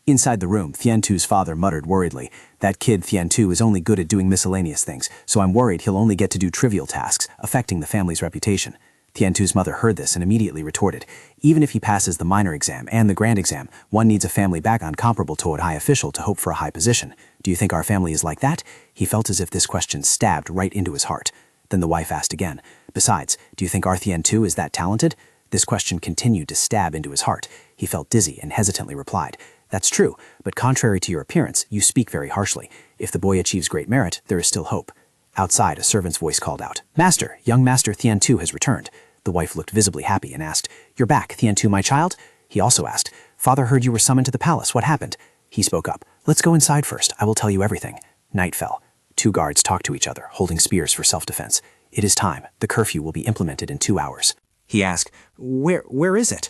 Inside the room, Xiantu's father muttered worriedly, that kid Xiantu is only good at doing miscellaneous things, so I'm worried he'll only get to do trivial tasks, affecting the family's reputation. Xiantu's mother heard this and immediately retorted, even if he passes the minor exam and the grand exam, one needs a family background comparable to a high official to hope for a high position. Do you think our family is like that? He felt as if this question stabbed right into his heart. Then the wife asked again, besides, do you think our Xiantu is that talented? This question continued to stab into his heart. He felt dizzy and hesitantly replied, that's true, but contrary to your appearance, you speak very harshly. If the boy achieves great merit, there is still hope. Outside, a servant's voice called out, Master, young Master Xiantu has returned. The wife looked visibly happy and asked, You're back, Xiantu, my child? He also asked, Father heard you were summoned to the palace. What happened? He spoke up, Let's go inside first. I will tell you everything. Night fell. Two guards talked to each other, holding spears for self-defense. It is time. The curfew will be implemented in 2 hours.
He asked, Where is it?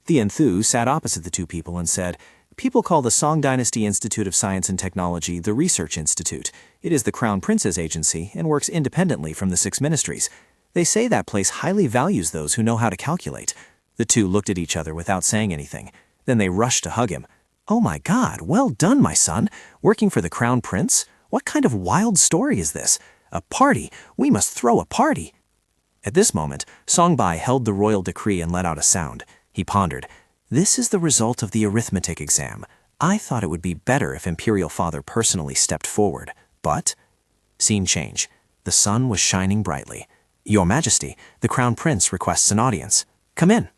Xiantu sat opposite the two people and said, People call the Song Dynasty Institute of Science and Technology the Research Institute. It is the Crown Prince's agency and works independently from the 6 ministries. They say that place highly values those who know how to calculate. The two looked at each other without saying anything. Then they rushed to hug him. Oh my God, well done, my son. Working for the Crown Prince? What kind of wild story is this? A party. We must throw a party. At this moment, Songbai held the royal decree and let out a sound. He pondered. This is the result of the arithmetic exam. I thought it would be better if Imperial Father personally stepped forward. But... Scene change. The sun was shining brightly. Your Majesty, the Crown Prince requests an audience. Come in.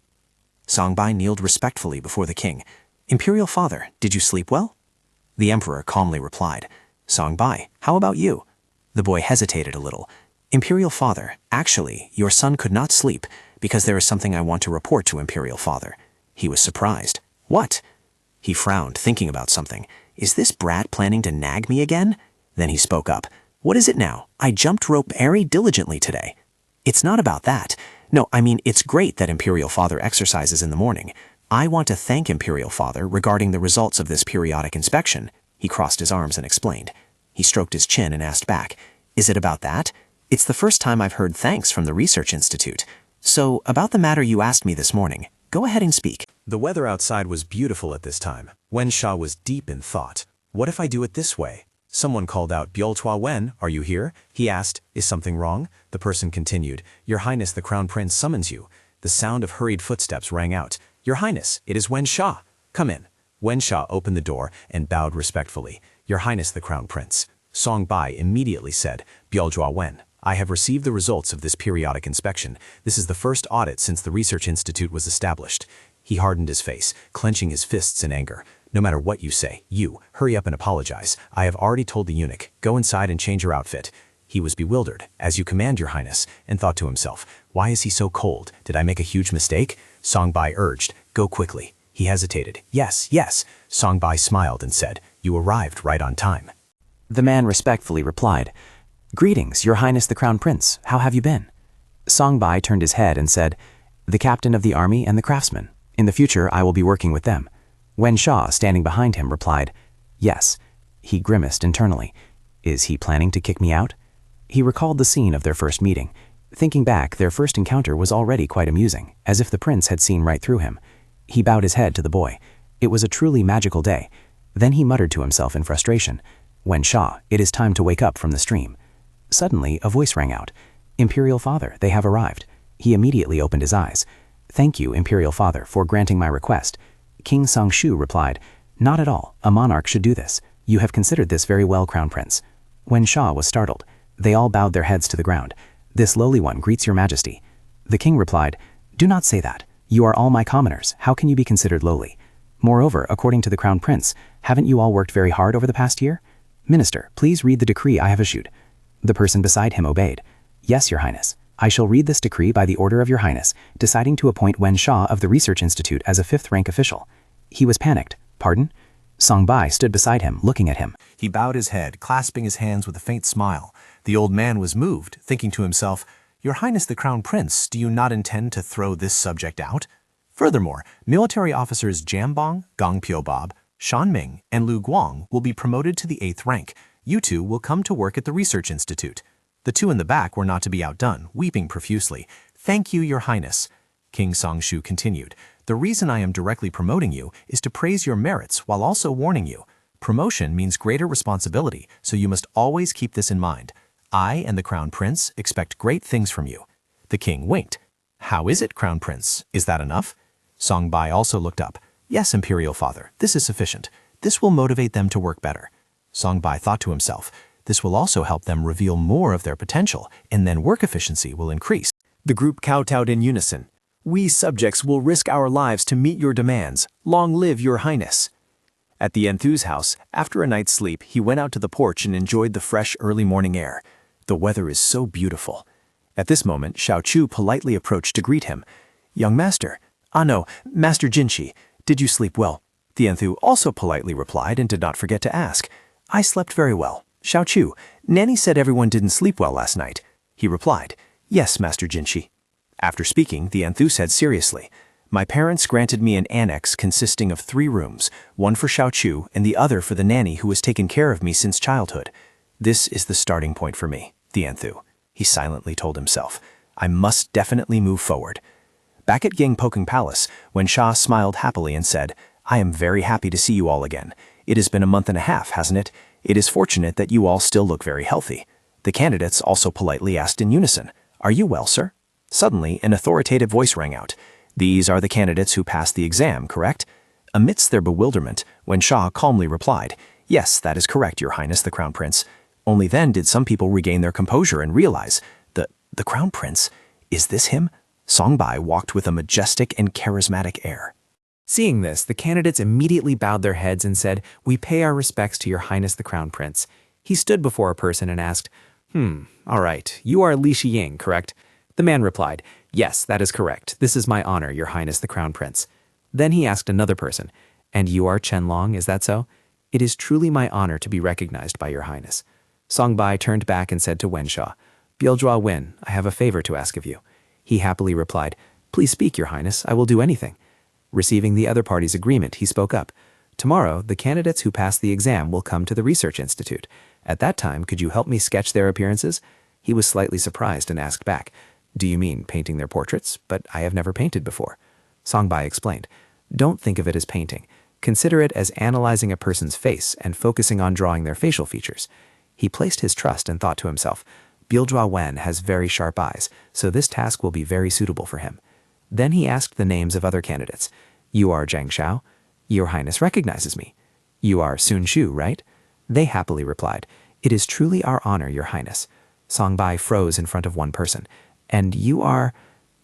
Songbai kneeled respectfully before the king. Imperial Father, did you sleep well? The Emperor calmly replied. Songbai, how about you? The boy hesitated a little. Imperial Father, actually, your son could not sleep because there is something I want to report to Imperial Father. He was surprised. What? He frowned, thinking about something. Is this brat planning to nag me again? Then he spoke up. What is it now? I jumped rope very diligently today. It's not about that. No, I mean, it's great that Imperial Father exercises in the morning. I want to thank Imperial Father regarding the results of this periodic inspection. He crossed his arms and explained. He stroked his chin and asked back, Is it about that? It's the first time I've heard thanks from the Research Institute. So, about the matter you asked me this morning, go ahead and speak.
The weather outside was beautiful at this time. Wen Sha was deep in thought. What if I do it this way?
Someone called out, "Byolchwa Wen, are you here?" He asked, "Is something wrong?" The person continued, "Your Highness the Crown Prince summons you." The sound of hurried footsteps rang out. "Your Highness, it is Wen Sha. Come in." Wen Sha opened the door and bowed respectfully. "Your Highness the Crown Prince." Song Bai immediately said, "Byolchwa Wen, I have received the results of this periodic inspection. This is the first audit since the Research Institute was established." He hardened his face, clenching his fists in anger. "No matter what you say, hurry up and apologize. I have already told the eunuch, go inside and change your outfit." He was bewildered, "As you command, Your Highness," and thought to himself, "Why is he so cold? Did I make a huge mistake?" Song Bai urged, "Go quickly." He hesitated. "Yes, yes." Song Bai smiled and said, "You arrived right on time."
The man respectfully replied, "Greetings, Your Highness the Crown Prince. How have you been?" Song Bai turned his head and said, "The captain of the army and the craftsman. In the future, I will be working with them." Wen Sha, standing behind him, replied, "Yes." He grimaced internally. Is he planning to kick me out? He recalled the scene of their first meeting. Thinking back, their first encounter was already quite amusing, as if the prince had seen right through him. He bowed his head to the boy. It was a truly magical day. Then he muttered to himself in frustration, "Wen Sha, it is time to wake up from the stream." Suddenly, a voice rang out. "Imperial Father, they have arrived." He immediately opened his eyes. "Thank you, Imperial Father, for granting my request." King Sangshu replied, "Not at all. A monarch should do this. You have considered this very well, Crown Prince." Wen Sha was startled. They all bowed their heads to the ground. "This lowly one greets your majesty." The king replied, "Do not say that. You are all my commoners. How can you be considered lowly? Moreover, according to the Crown Prince, haven't you all worked very hard over the past year? Minister, please read the decree I have issued." The person beside him obeyed. "Yes, Your Highness. I shall read this decree by the order of Your Highness, deciding to appoint Wen Sha of the Research Institute as a 5th-rank official." He was panicked. "Pardon?" Song Bai stood beside him, looking at him.
He bowed his head, clasping his hands with a faint smile. The old man was moved, thinking to himself, "Your Highness the Crown Prince, do you not intend to throw this subject out?" Furthermore, military officers Jambong, Gong Pyo-bob, Shan Ming, and Lu Guang will be promoted to the 8th rank. You two will come to work at the Research Institute. The two in the back were not to be outdone, weeping profusely. "Thank you, Your Highness." King Sangshu continued, "The reason I am directly promoting you is to praise your merits while also warning you. Promotion means greater responsibility, so you must always keep this in mind. I and the Crown Prince expect great things from you." The king winked. "How is it, Crown Prince? Is that enough?" Song Bai also looked up. "Yes, Imperial Father, this is sufficient. This will motivate them to work better." Song Bai thought to himself, "This will also help them reveal more of their potential, and then work efficiency will increase." The group kowtowed in unison. "We subjects will risk our lives to meet your demands. Long live Your Highness." At the enthuse house, after a night's sleep, he went out to the porch and enjoyed the fresh early morning air. The weather is so beautiful. At this moment, Xiao Chu politely approached to greet him. "Young master." "Ah no, Master Jinshi. Did you sleep well?" The enthu also politely replied and did not forget to ask. "I slept very well." "Xiao Chu, Nanny said everyone didn't sleep well last night." He replied, "Yes, Master Jinshi." After speaking, the enthu said seriously, "My parents granted me an annex consisting of 3 rooms, one for Xiao Chu and the other for the nanny who has taken care of me since childhood. This is the starting point for me," the enthu. He silently told himself, "I must definitely move forward." Back at Gangpokeng Palace, Wen Sha smiled happily and said, "I am very happy to see you all again. It has been a month and a half, hasn't it? It is fortunate that you all still look very healthy." The candidates also politely asked in unison, "Are you well, sir?" Suddenly, an authoritative voice rang out. "These are the candidates who passed the exam, correct?" Amidst their bewilderment, Wen Sha calmly replied, "Yes, that is correct, Your Highness the Crown Prince." Only then did some people regain their composure and realize, the Crown Prince? Is this him? Song Bai walked with a majestic and charismatic air.
Seeing this, the candidates immediately bowed their heads and said, "We pay our respects to Your Highness the Crown Prince." He stood before a person and asked, All right, you are Li Shiying, correct?" The man replied, "Yes, that is correct. This is my honor, Your Highness the Crown Prince." Then he asked another person, "And you are Chen Long, is that so?" "It is truly my honor to be recognized by Your Highness." Song Bai turned back and said to Wen Sha, "Byolchwa Wen, I have a favor to ask of you." He happily replied, "Please speak, Your Highness, I will do anything." Receiving the other party's agreement, he spoke up. "Tomorrow, the candidates who pass the exam will come to the Research Institute. At that time, could you help me sketch their appearances?" He was slightly surprised and asked back, "Do you mean painting their portraits? But I have never painted before." Song Bai explained, "Don't think of it as painting. Consider it as analyzing a person's face and focusing on drawing their facial features. He placed his trust and thought to himself, Biljua Wen has very sharp eyes, so this task will be very suitable for him. Then he asked the names of other candidates. You are Zhang Xiao. Your Highness recognizes me. You are Sun Shu, right? They happily replied, It is truly our honor, Your Highness. Songbai froze in front of one person. And you are...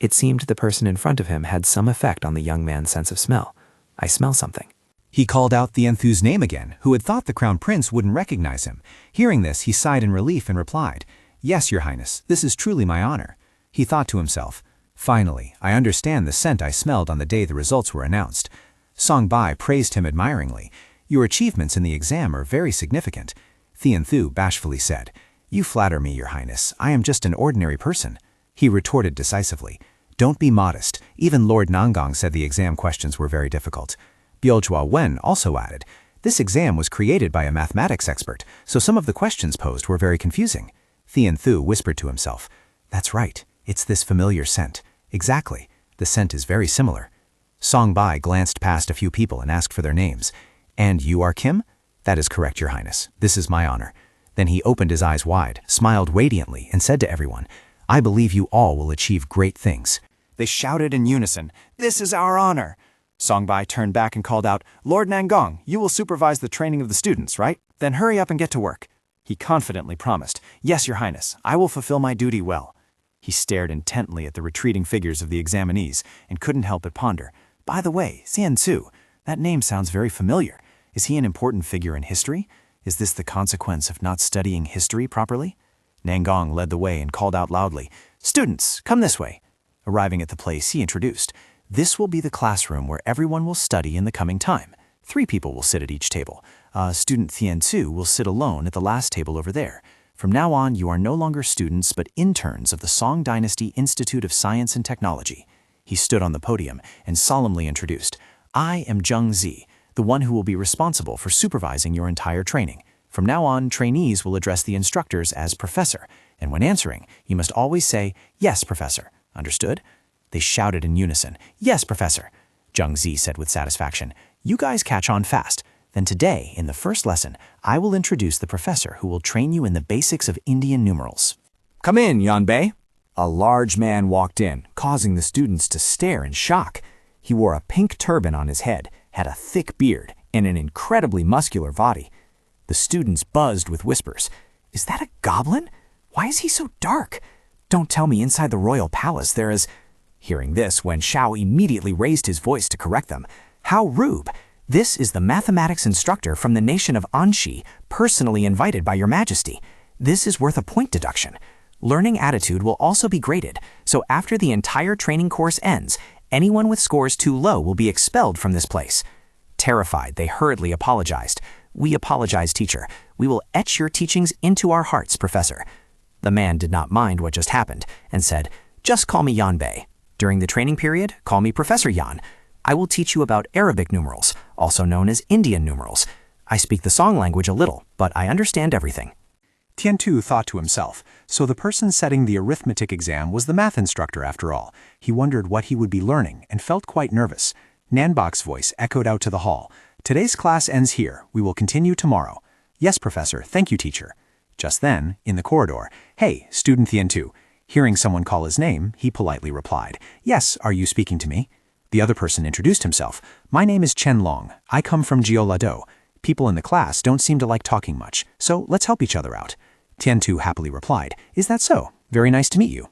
It seemed the person in front of him had some effect on the young man's sense of smell. I smell something.
He called out the Enthu's name again, who had thought the Crown Prince wouldn't recognize him. Hearing this, he sighed in relief and replied, Yes, Your Highness, this is truly my honor. He thought to himself, Finally, I understand the scent I smelled on the day the results were announced. Songbai praised him admiringly. Your achievements in the exam are very significant. The Enthu bashfully said, You flatter me, Your Highness. I am just an ordinary person. He retorted decisively, Don't be modest. Even Lord Nangang said the exam questions were very difficult. Biljua Wen also added, This exam was created by a mathematics expert, so some of the questions posed were very confusing. The Enthu whispered to himself, That's right. It's this familiar scent. Exactly. The scent is very similar. Songbai glanced past a few people and asked for their names. And you are Kim? That is correct, Your Highness. This is my honor. Then he opened his eyes wide, smiled radiantly, and said to everyone, I believe you all will achieve great things.
They shouted in unison, This is our honor. Songbai turned back and called out, Lord Nangang, you will supervise the training of the students, right? Then hurry up and get to work. He confidently promised, Yes, Your Highness, I will fulfill my duty well. He stared intently at the retreating figures of the examinees and couldn't help but ponder. By the way, Xian Tzu, that name sounds very familiar. Is he an important figure in history? Is this the consequence of not studying history properly? Nangang led the way and called out loudly, Students, come this way. Arriving at the place he introduced, This will be the classroom where everyone will study in the coming time. 3 people will sit at each table. Student Xian Tzu will sit alone at the last table over there. From now on, you are no longer students but interns of the Song Dynasty Institute of Science and Technology. He stood on the podium and solemnly introduced, I am Zheng Zi, the one who will be responsible for supervising your entire training. From now on, trainees will address the instructors as Professor, and when answering, you must always say, Yes, Professor. Understood? They shouted in unison, Yes, Professor. Zheng Zi said with satisfaction, You guys catch on fast. Then today, in the first lesson, I will introduce the professor who will train you in the basics of Indian numerals.
Come in, Yanbei. A large man walked in, causing the students to stare in shock. He wore a pink turban on his head, had a thick beard, and an incredibly muscular body. The students buzzed with whispers. Is that a goblin? Why is he so dark? Don't tell me inside the royal palace there is... Hearing this, Wen Shao immediately raised his voice to correct them. How rude! This is the mathematics instructor from the nation of Anxi, personally invited by Your Majesty. This is worth a point deduction. Learning attitude will also be graded, so after the entire training course ends, anyone with scores too low will be expelled from this place. Terrified, they hurriedly apologized. We apologize, teacher. We will etch your teachings into our hearts, Professor. The man did not mind what just happened and said, Just call me Yanbei. During the training period, call me Professor Yan. I will teach you about Arabic numerals, also known as Indian numerals. I speak the Song language a little, but I understand everything.
Tian Tu thought to himself, so the person setting the arithmetic exam was the math instructor after all. He wondered what he would be learning and felt quite nervous. Nanbok's voice echoed out to the hall. Today's class ends here. We will continue tomorrow. Yes, Professor. Thank you, teacher. Just then, in the corridor, Hey, student Tian Tu. Hearing someone call his name, he politely replied, Yes, are you speaking to me? The other person introduced himself. My name is Chen Long. I come from Jiolado. People in the class don't seem to like talking much, so let's help each other out. Tian Tu happily replied, Is that so? Very nice to meet you.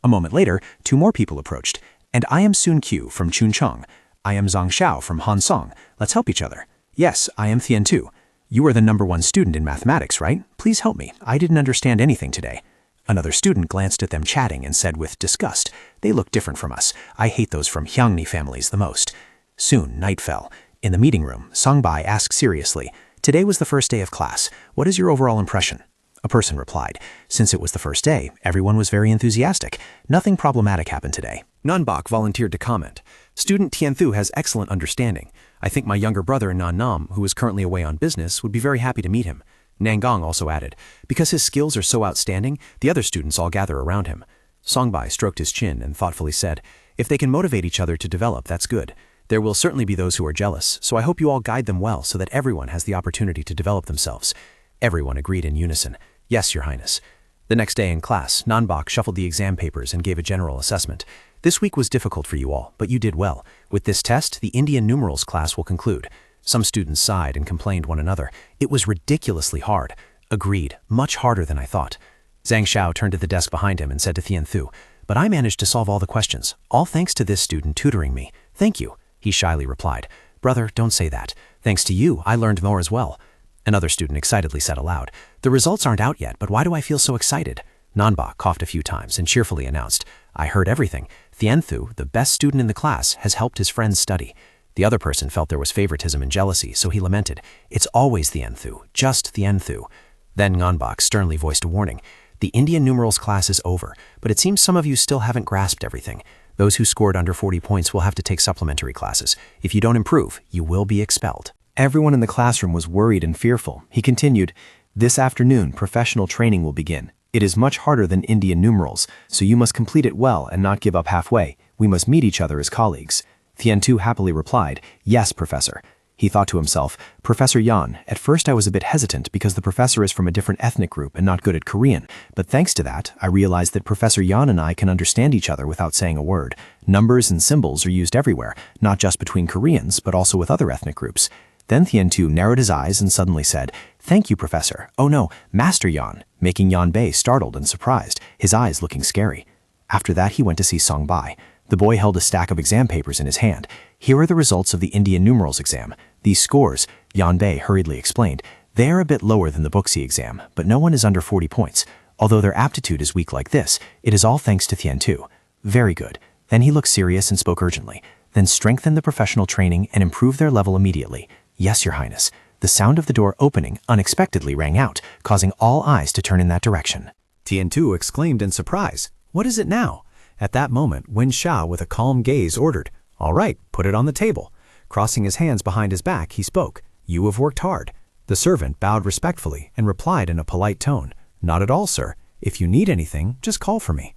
A moment later, 2 more people approached. And I am Sun Qiu from Chuncheng. I am Zhang Xiao from Hansong. Let's help each other. Yes, I am Tian Tu. You are the #1 student in mathematics, right? Please help me. I didn't understand anything today. Another student glanced at them chatting and said with disgust, They look different from us. I hate those from Hyangni families the most. Soon, night fell. In the meeting room, Songbai asked seriously, Today was the first day of class. What is your overall impression? A person replied, Since it was the first day, everyone was very enthusiastic. Nothing problematic happened today.
Nanbok volunteered to comment. Student Tianthu has excellent understanding. I think my younger brother Nan Nam, who is currently away on business, would be very happy to meet him. Nangang also added, Because his skills are so outstanding, the other students all gather around him. Songbai stroked his chin and thoughtfully said, If they can motivate each other to develop, that's good.
There will certainly be those who are jealous, so I hope you all guide them well so that everyone has the opportunity to develop themselves. Everyone agreed in unison. Yes, Your Highness. The next day in class, Nanbok shuffled the exam papers and gave a general assessment. This week was difficult for you all, but you did well. With this test, the Indian numerals class will conclude. Some students sighed and complained one another. It was ridiculously hard. Agreed, much harder than I thought. Zhang Xiao turned to the desk behind him and said to Tian Thu, "But I managed to solve all the questions, all thanks to this student tutoring me. Thank you." He shyly replied, "Brother, don't say that. Thanks to you, I learned more as well." Another student excitedly said aloud, "The results aren't out yet, but why do I feel so excited?" Nanbok coughed a few times and cheerfully announced, "I heard everything. Tian Thu, the best student in the class, has helped his friends study." The other person felt there was favoritism and jealousy, so he lamented, "It's always Tian Thu, just Tian Thu." Then Nanbok sternly voiced a warning. "The Indian numerals class is over, but it seems some of you still haven't grasped everything. Those who scored under 40 points will have to take supplementary classes. If you don't improve, you will be expelled." Everyone in the classroom was worried and fearful. He continued, "This afternoon, professional training will begin. It is much harder than Indian numerals, so you must complete it well and not give up halfway. We must meet each other as colleagues." Tian Tu happily replied, "Yes, Professor." He thought to himself, "Professor Yan, at first I was a bit hesitant because the professor is from a different ethnic group and not good at Korean, but thanks to that, I realized that Professor Yan and I can understand each other without saying a word. Numbers and symbols are used everywhere, not just between Koreans, but also with other ethnic groups." Then Tian Tu narrowed his eyes and suddenly said, "Thank you, Professor. Oh no, Master Yan," making Yan Bei startled and surprised, his eyes looking scary. After that, he went to see Song Bai. The boy held a stack of exam papers in his hand. "Here are the results of the Indian numerals exam. These scores," Yan Bei hurriedly explained, "they are a bit lower than the Booksy exam, but no one is under 40 points. Although their aptitude is weak like this, it is all thanks to Tian Tu." "Very good." Then he looked serious and spoke urgently. "Then strengthen the professional training and improve their level immediately." "Yes, Your Highness." The sound of the door opening unexpectedly rang out, causing all eyes to turn in that direction.
Tian Tu exclaimed in surprise, "What is it now?" At that moment, Wen Sha, with a calm gaze, ordered, "All right, put it on the table." Crossing his hands behind his back, he spoke, "You have worked hard." The servant bowed respectfully and replied in a polite tone, "Not at all, sir. If you need anything, just call for me."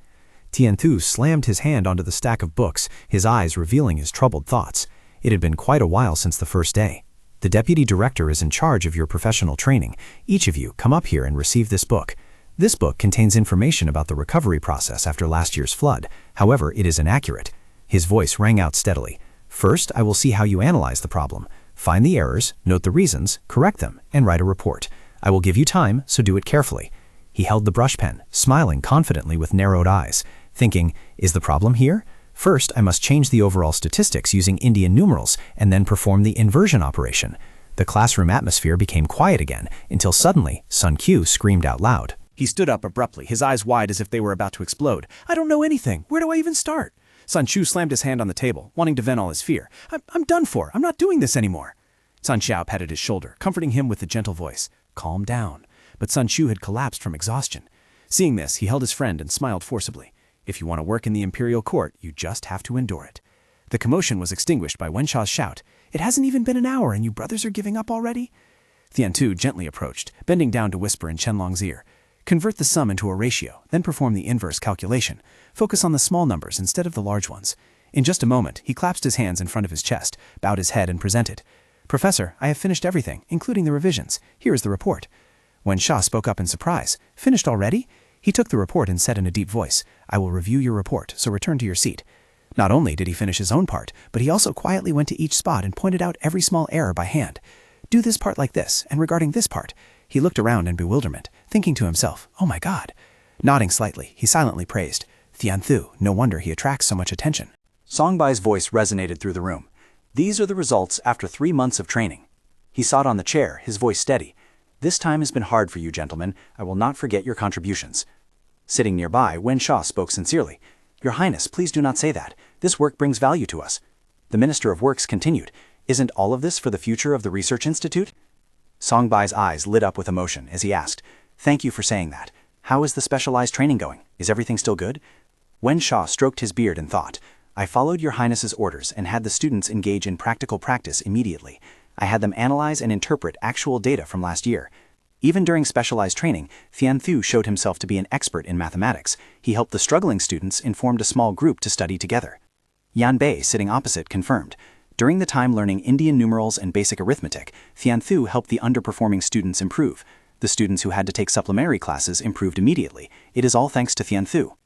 Tian Tu slammed his hand onto the stack of books, his eyes revealing his troubled thoughts. It had been quite a while since the first day. "The deputy director is in charge of your professional training. Each of you come up here and receive this book. This book contains information about the recovery process after last year's flood. However, it is inaccurate." His voice rang out steadily. "First, I will see how you analyze the problem. Find the errors, note the reasons, correct them, and write a report. I will give you time, so do it carefully." He held the brush pen, smiling confidently with narrowed eyes, thinking, "Is the problem here? First, I must change the overall statistics using Indian numerals and then perform the inversion operation." The classroom atmosphere became quiet again until suddenly Sun Q screamed out loud. He stood up abruptly, his eyes wide as if they were about to explode. "I don't know anything. Where do I even start?" Sun Chu slammed his hand on the table, wanting to vent all his fear. I'm done for. I'm not doing this anymore." Sun Xiao patted his shoulder, comforting him with a gentle voice. "Calm down." But Sun Chu had collapsed from exhaustion. Seeing this, he held his friend and smiled forcibly. "If you want to work in the imperial court, you just have to endure it." The commotion was extinguished by Wen Sha's shout, "It hasn't even been an hour and you brothers are giving up already?" Tian Tu gently approached, bending down to whisper in Qianlong's ear. "Convert the sum into a ratio, then perform the inverse calculation. Focus on the small numbers instead of the large ones." In just a moment, he clasped his hands in front of his chest, bowed his head and presented. "Professor, I have finished everything, including the revisions. Here is the report." Wen Sha spoke up in surprise. "Finished already?" He took the report and said in a deep voice, "I will review your report, so return to your seat." Not only did he finish his own part, but he also quietly went to each spot and pointed out every small error by hand. "Do this part like this, and regarding this part." He looked around in bewilderment, thinking to himself, "Oh my God." Nodding slightly, he silently praised, "Tian Thu, no wonder he attracts so much attention." Songbai's voice resonated through the room. "These are the results after 3 months of training." He sat on the chair, his voice steady. "This time has been hard for you, gentlemen. I will not forget your contributions." Sitting nearby, Wen Sha spoke sincerely. "Your Highness, please do not say that. This work brings value to us." The Minister of Works continued, "Isn't all of this for the future of the Research Institute?" Songbai's eyes lit up with emotion as he asked, "Thank you for saying that. How is the specialized training going? Is everything still good?" Wen Sha stroked his beard and thought, "I followed your Highness's orders and had the students engage in practical practice immediately. I had them analyze and interpret actual data from last year. Even during specialized training, Tian Thu showed himself to be an expert in mathematics. He helped the struggling students and formed a small group to study together." Yan Bei, sitting opposite, confirmed,
During the time learning Indian numerals and basic arithmetic, Thian Thu helped the underperforming students improve. The students who had to take supplementary classes improved immediately. It is all thanks to Thian Thu.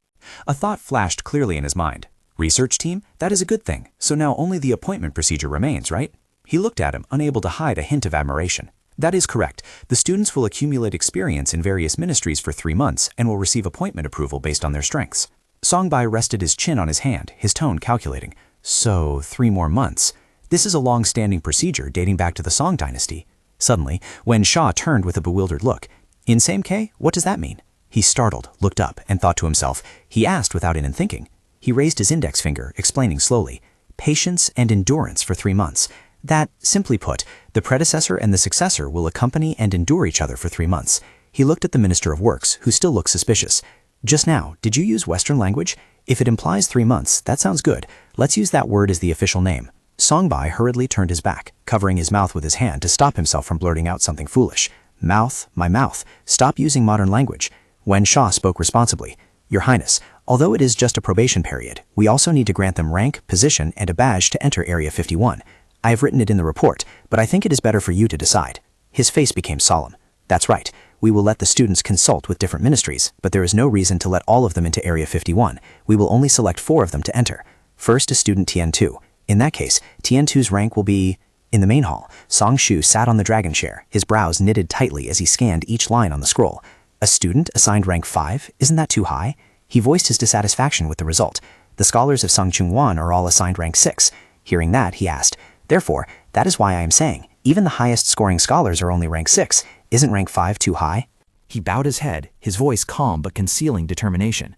A thought flashed clearly in his mind. Research team? That is a good thing. So now only the appointment procedure remains, right? He looked at him, unable to hide a hint of admiration. That is correct. The students will accumulate experience in various ministries for 3 months and will receive appointment approval based on their strengths. Songbai rested his chin on his hand, his tone calculating. So, 3 more months. This is a long-standing procedure dating back to the Song dynasty. Suddenly, Wen Sha turned with a bewildered look. In same K, what does that mean? He startled, looked up, and thought to himself. He asked without even thinking. He raised his index finger, explaining slowly. Patience and endurance for 3 months. That, simply put, the predecessor and the successor will accompany and endure each other for 3 months. He looked at the Minister of Works, who still looked suspicious. Just now, did you use Western language? If it implies 3 months, that sounds good. Let's use that word as the official name. Songbai hurriedly turned his back, covering his mouth with his hand to stop himself from blurting out something foolish. Mouth, my mouth. Stop using modern language. Wen Sha spoke responsibly. Your Highness, although it is just a probation period, we also need to grant them rank, position, and a badge to enter Area 51. I have written it in the report, but I think it is better for you to decide. His face became solemn. That's right. We will let the students consult with different ministries, but there is no reason to let all of them into Area 51. We will only select 4 of them to enter. First is student Tian Tu. In that case, Tian Tu's rank will be... In the main hall, Song Shu sat on the dragon chair, his brows knitted tightly as he scanned each line on the scroll. A student assigned rank 5? Isn't that too high? He voiced his dissatisfaction with the result. The scholars of Sung Chung Wan are all assigned rank 6. Hearing that, he asked, Therefore, that is why I am saying, even the highest scoring scholars are only rank 6. Isn't rank 5 too high? He bowed his head, his voice calm but concealing determination.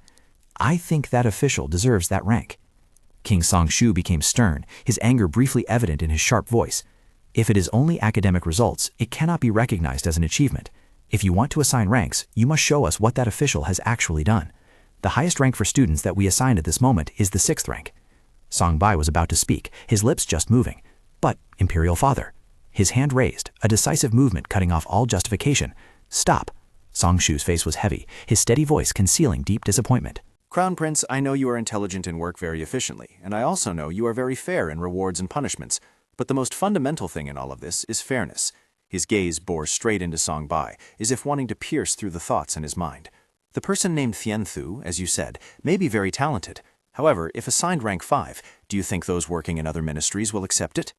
I think that official deserves that rank. King Song Shu became stern, his anger briefly evident in his sharp voice. If it is only academic results, it cannot be recognized as an achievement. If you want to assign ranks, you must show us what that official has actually done. The highest rank for students that we assign at this moment is the 6th rank. Song Bai was about to speak, his lips just moving. But, Imperial Father. His hand raised, a decisive movement cutting off all justification. Stop. Song Shu's face was heavy, his steady voice concealing deep disappointment.
Crown Prince, I know you are intelligent and work very efficiently, and I also know you are very fair in rewards and punishments. But the most fundamental thing in all of this is fairness. His gaze bore straight into Song Bai, as if wanting to pierce through the thoughts in his mind. The person named Thian Thu, as you said, may be very talented. However, if assigned rank 5, do you think those working in other ministries will accept it?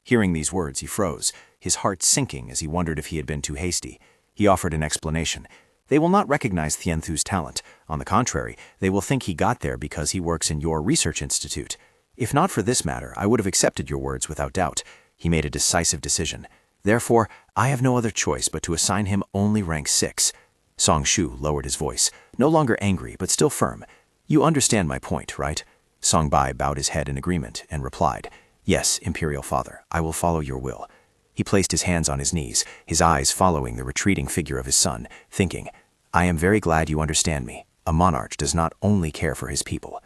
Hearing these words, he froze, his heart sinking as he wondered if he had been too hasty. He offered an explanation. They will not recognize Thian Thu's talent. On the contrary, they will think he got there because he works in your research institute. If not for this matter, I would have accepted your words without doubt. He made a decisive decision. Therefore, I have no other choice but to assign him only rank 6. Song Shu lowered his voice, no longer angry but still firm. You understand my point, right? Song Bai bowed his head in agreement and replied, Yes, Imperial Father, I will follow your will. He placed his hands on his knees, his eyes following the retreating figure of his son, thinking, I am very glad you understand me. A monarch does not only care for his people.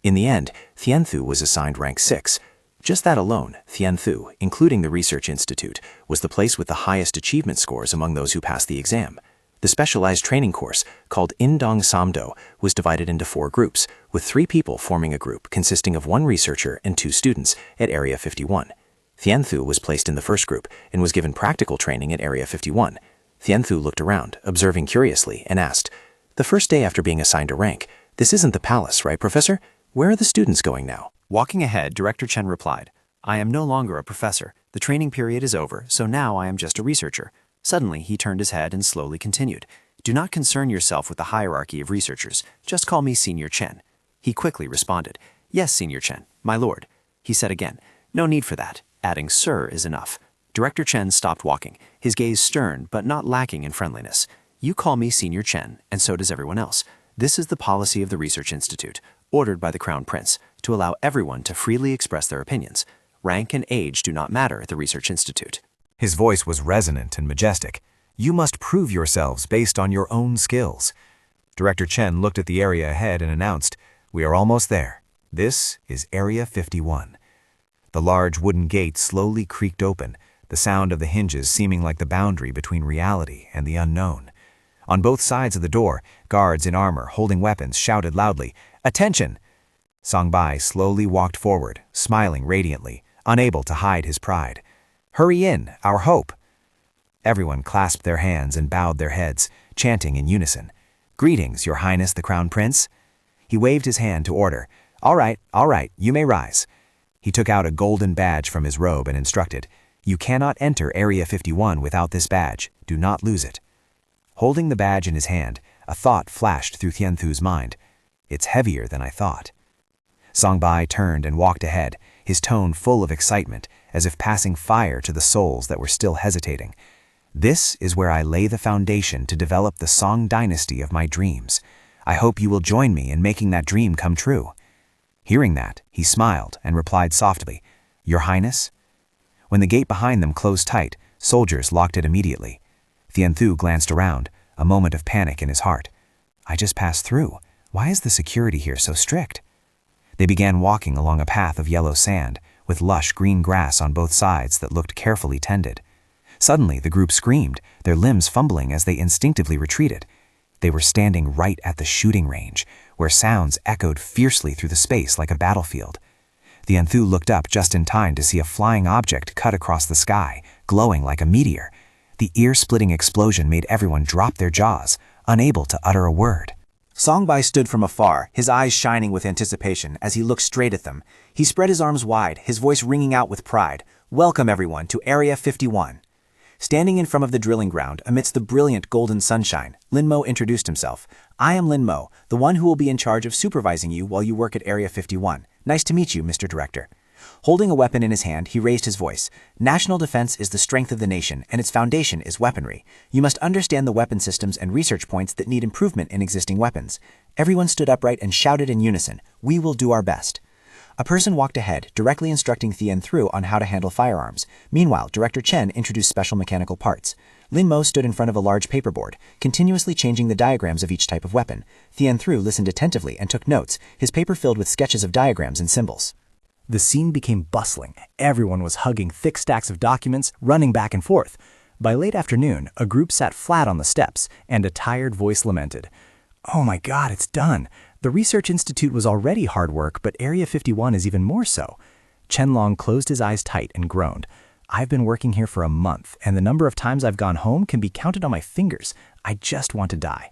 In the end, Thian Thu was assigned rank 6. Just that alone, Thian Thu, including the Research Institute, was the place with the highest achievement scores among those who passed the exam. The specialized training course, called Indong Samdo, was divided into 4 groups, with 3 people forming a group consisting of 1 researcher and 2 students at Area 51. Thian Thu was placed in the first group and was given practical training at Area 51. Thian Thu looked around, observing curiously, and asked, The first day after being assigned a rank, this isn't the palace, right, Professor? Where are the students going now?
Walking ahead, Director Chen replied, I am no longer a professor. The training period is over, so now I am just a researcher. Suddenly, he turned his head and slowly continued. Do not concern yourself with the hierarchy of researchers. Just call me Senior Chen. He quickly responded, Yes, Senior Chen, my lord. He said again, No need for that. Adding sir is enough. Director Chen stopped walking, his gaze stern but not lacking in friendliness. You call me Senior Chen, and so does everyone else. This is the policy of the Research Institute, ordered by the Crown Prince, to allow everyone to freely express their opinions. Rank and age do not matter at the Research Institute.
His voice was resonant and majestic. You must prove yourselves based on your own skills. Director Chen looked at the area ahead and announced, We are almost there. This is Area 51. The large wooden gate slowly creaked open, the sound of the hinges seeming like the boundary between reality and the unknown. On both sides of the door, guards in armor holding weapons shouted loudly, Attention! Song Bai slowly walked forward, smiling radiantly, unable to hide his pride. "Hurry in, our hope." Everyone clasped their hands and bowed their heads, chanting in unison. "Greetings, Your Highness the Crown Prince." He waved his hand to order. All right, you may rise." He took out a golden badge from his robe and instructed, "You cannot enter Area 51 without this badge. Do not lose it." Holding the badge in his hand, a thought flashed through Tianthu's mind. "It's heavier than I thought." Songbai turned and walked ahead, his tone full of excitement, as if passing fire to the souls that were still hesitating. "This is where I lay the foundation to develop the Song dynasty of my dreams. I hope you will join me in making that dream come true." Hearing that, he smiled and replied softly, "Your Highness?" When the gate behind them closed tight, soldiers locked it immediately. Tianthu glanced around, a moment of panic in his heart. "I just passed through. Why is the security here so strict?" They began walking along a path of yellow sand, with lush green grass on both sides that looked carefully tended. Suddenly, the group screamed, their limbs fumbling as they instinctively retreated. They were standing right at the shooting range, where sounds echoed fiercely through the space like a battlefield. Tianthu looked up just in time to see a flying object cut across the sky, glowing like a meteor. The ear-splitting explosion made everyone drop their jaws, unable to utter a word.
Songbai stood from afar, his eyes shining with anticipation as he looked straight at them. He spread his arms wide, his voice ringing out with pride. "Welcome, everyone, to Area 51. Standing in front of the drilling ground, amidst the brilliant golden sunshine, Linmo introduced himself. "I am Linmo, the one who will be in charge of supervising you while you work at Area 51. Nice to meet you, Mr. Director." Holding a weapon in his hand, he raised his voice. "National defense is the strength of the nation, and its foundation is weaponry. You must understand the weapon systems and research points that need improvement in existing weapons." Everyone stood upright and shouted in unison, "We will do our best." A person walked ahead, directly instructing Tianthu on how to handle firearms. Meanwhile, Director Chen introduced special mechanical parts. Linmo stood in front of a large paperboard, continuously changing the diagrams of each type of weapon. Tianthu listened attentively and took notes, his paper filled with sketches of diagrams and symbols.
The scene became bustling. Everyone was hugging thick stacks of documents, running back and forth. By late afternoon, a group sat flat on the steps, and a tired voice lamented, "Oh my God, it's done. The Research Institute was already hard work, but Area 51 is even more so." Chenlong closed his eyes tight and groaned. "I've been working here for a month, and the number of times I've gone home can be counted on my fingers. I just want to die."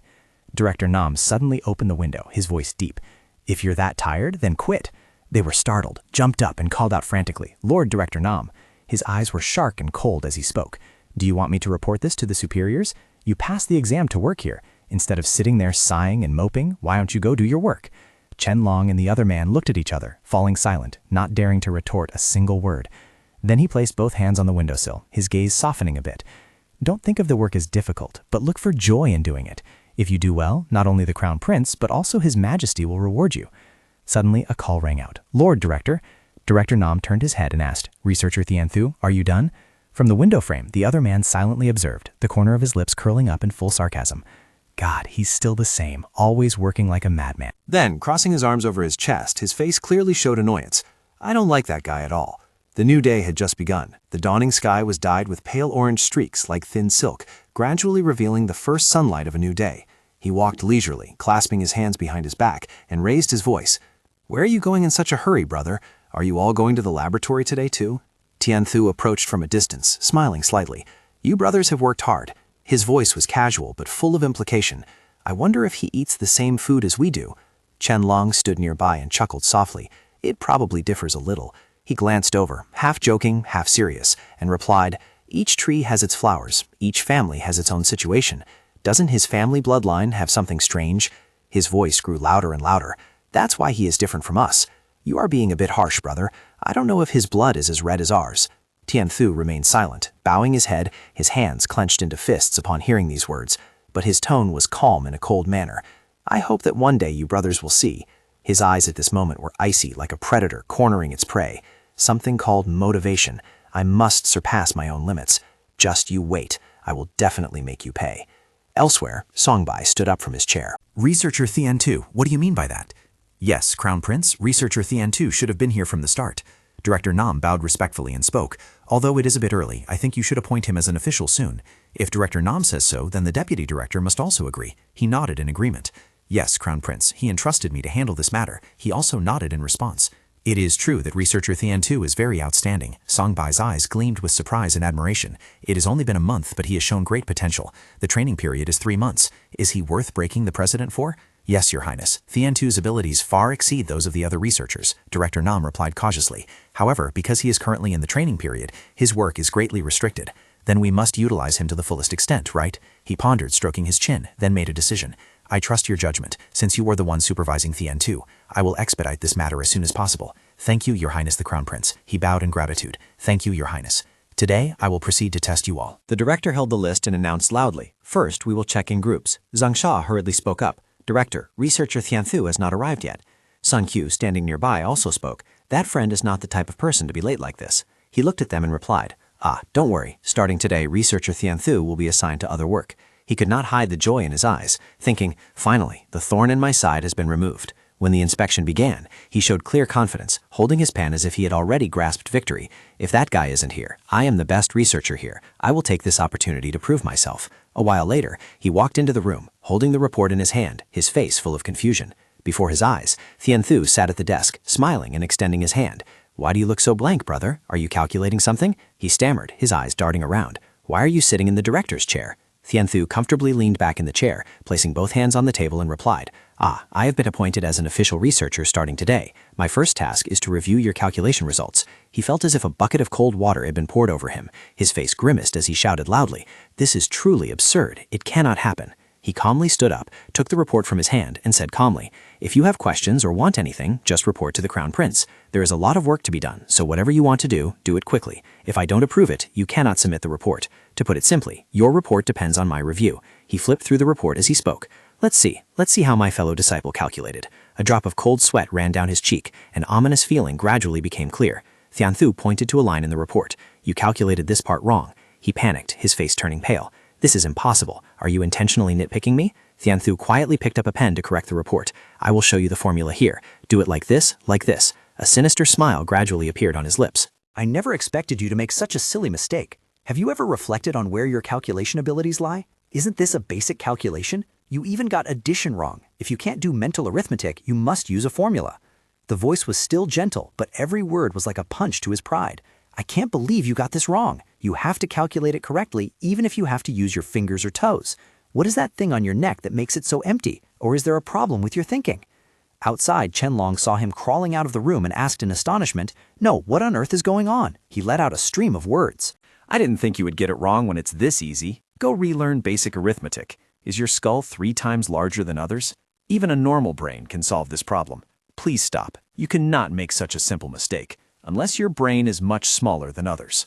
Director Nam suddenly opened the window, his voice deep. "If you're that tired, then quit." They were startled, jumped up, and called out frantically, "Lord Director Nam." His eyes were sharp and cold as he spoke. "Do you want me to report this to the superiors? You passed the exam to work here. Instead of sitting there sighing and moping, why don't you go do your work?" Chenlong and the other man looked at each other, falling silent, not daring to retort a single word. Then he placed both hands on the windowsill, his gaze softening a bit. "Don't think of the work as difficult, but look for joy in doing it. If you do well, not only the Crown Prince, but also His Majesty will reward you." Suddenly, a call rang out. "Lord Director." Director Nam turned his head and asked, "Researcher Tianthu, are you done?" From the window frame, the other man silently observed, the corner of his lips curling up in full sarcasm. "God, he's still the same, always working like a madman."
Then, crossing his arms over his chest, his face clearly showed annoyance. "I don't like that guy at all." The new day had just begun. The dawning sky was dyed with pale orange streaks like thin silk, gradually revealing the first sunlight of a new day. He walked leisurely, clasping his hands behind his back, and raised his voice. "Where are you going in such a hurry, brother? Are you all going to the laboratory today, too?" Tianthu approached from a distance, smiling slightly. "You brothers have worked hard." His voice was casual, but full of implication. "I wonder if he eats the same food as we do." Chenlong stood nearby and chuckled softly. "It probably differs a little." He glanced over, half joking, half serious, and replied, "Each tree has its flowers. Each family has its own situation. Doesn't his family bloodline have something strange?" His voice grew louder and louder. "That's why he is different from us. You are being a bit harsh, brother. I don't know if his blood is as red as ours." Tianthu remained silent, bowing his head, his hands clenched into fists upon hearing these words, but his tone was calm in a cold manner. "I hope that one day you brothers will see." His eyes at this moment were icy like a predator cornering its prey. "Something called motivation. I must surpass my own limits. Just you wait. I will definitely make you pay." Elsewhere, Songbai stood up from his chair.
"Researcher Tianthu, what do you mean by that?" "Yes, Crown Prince, Researcher Tianthu should have been here from the start." Director Nam bowed respectfully and spoke. "Although it is a bit early, I think you should appoint him as an official soon. If Director Nam says so, then the Deputy Director must also agree." He nodded in agreement. "Yes, Crown Prince, he entrusted me to handle this matter." He also nodded in response.
It is true that researcher Thian-tu is very outstanding. Songbai's eyes gleamed with surprise and admiration. It has only been a month, but he has shown great potential. The training period is 3 months. Is he worth breaking the precedent for? Yes, Your Highness. Thian-tu's abilities far exceed those of the other researchers, Director Nam replied cautiously. However, because he is currently in the training period, his work is greatly restricted. Then we must utilize him to the fullest extent, right? He pondered, stroking his chin, then made a decision. I trust your judgment. Since you were the one supervising Thian-tu, I will expedite this matter as soon as possible. Thank you, Your Highness the Crown Prince. He bowed in gratitude. Thank you, Your Highness. Today, I will proceed to test you all.
The director held the list and announced loudly, "First, we will check in groups." Zhang Sha hurriedly spoke up. "Director, researcher Thian-tu has not arrived yet." Sun Q, standing nearby, also spoke. "That friend is not the type of person to be late like this." He looked at them and replied, Don't worry. Starting today, researcher Thian-tu will be assigned to other work." He could not hide the joy in his eyes, thinking, "Finally, the thorn in my side has been removed." When the inspection began, he showed clear confidence, holding his pen as if he had already grasped victory. "If that guy isn't here, I am the best researcher here. I will take this opportunity to prove myself." A while later, he walked into the room, holding the report in his hand, his face full of confusion. Before his eyes, Thian-tu sat at the desk, smiling and extending his hand. "Why do you look so blank, brother? Are you calculating something?" He stammered, his eyes darting around. "Why are you sitting in the director's chair?" Thian-tu comfortably leaned back in the chair, placing both hands on the table and replied, I have been appointed as an official researcher starting today. My first task is to review your calculation results." He felt as if a bucket of cold water had been poured over him. His face grimaced as he shouted loudly, "This is truly absurd. It cannot happen." He calmly stood up, took the report from his hand, and said calmly, "If you have questions or want anything, just report to the Crown Prince. There is a lot of work to be done, so whatever you want to do it quickly. If I don't approve it, you cannot submit the report. To put it simply, your report depends on my review." He flipped through the report as he spoke. Let's see how my fellow disciple calculated." A drop of cold sweat ran down his cheek. An ominous feeling gradually became clear. Thian-tu pointed to a line in the report. "You calculated this part wrong." He panicked, his face turning pale. "This is impossible. Are you intentionally nitpicking me?" Thian-tu quietly picked up a pen to correct the report. "I will show you the formula here. Do it like this, like this." A sinister smile gradually appeared on his lips.
"I never expected you to make such a silly mistake. Have you ever reflected on where your calculation abilities lie? Isn't this a basic calculation? You even got addition wrong. If you can't do mental arithmetic, you must use a formula." The voice was still gentle, but every word was like a punch to his pride. "I can't believe you got this wrong. You have to calculate it correctly, even if you have to use your fingers or toes. What is that thing on your neck that makes it so empty? Or is there a problem with your thinking?" Outside, Qianlong saw him crawling out of the room and asked in astonishment, "No, what on earth is going on?" He let out a stream of words.
I didn't think you would get it wrong when it's this easy. Go relearn basic arithmetic. Is your skull 3 times larger than others? Even a normal brain can solve this problem. Please stop. You cannot make such a simple mistake, unless your brain is much smaller than others.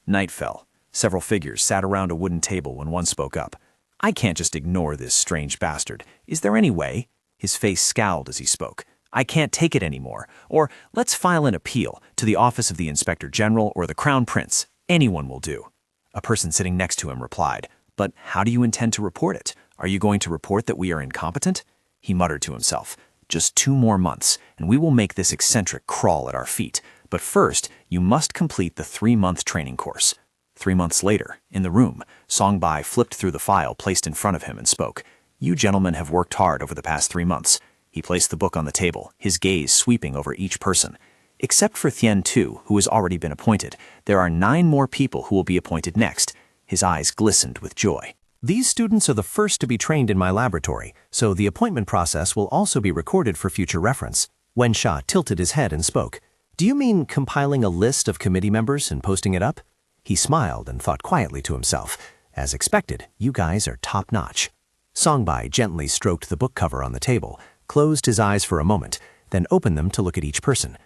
Night fell. Several figures sat around a wooden table when one spoke up. I can't just ignore this strange bastard. Is there any way? His face scowled as he spoke. I can't take it anymore. Or let's file an appeal to the office of the Inspector General or the Crown Prince. Anyone will do. A person sitting next to him replied, But how do you intend to report it? Are you going to report that we are incompetent? He muttered to himself, Just 2 more months, and we will make this eccentric crawl at our feet. But first, you must complete the 3-month training course. 3 months later, in the room, Songbai flipped through the file placed in front of him and spoke. You gentlemen have worked hard over the past 3 months. He placed the book on the table, his gaze sweeping over each person. Except for Thian-tu, who has already been appointed, there are 9 more people who will be appointed next. His eyes glistened with joy. These students are the first to be trained in my laboratory, so the appointment process will also be recorded for future reference. Wen Sha tilted his head and spoke. Do you mean compiling a list of committee members and posting it up? He smiled and thought quietly to himself. As expected, you guys are top-notch. Songbai gently stroked the book cover on the table, closed his eyes for a moment, then opened them to look at each person.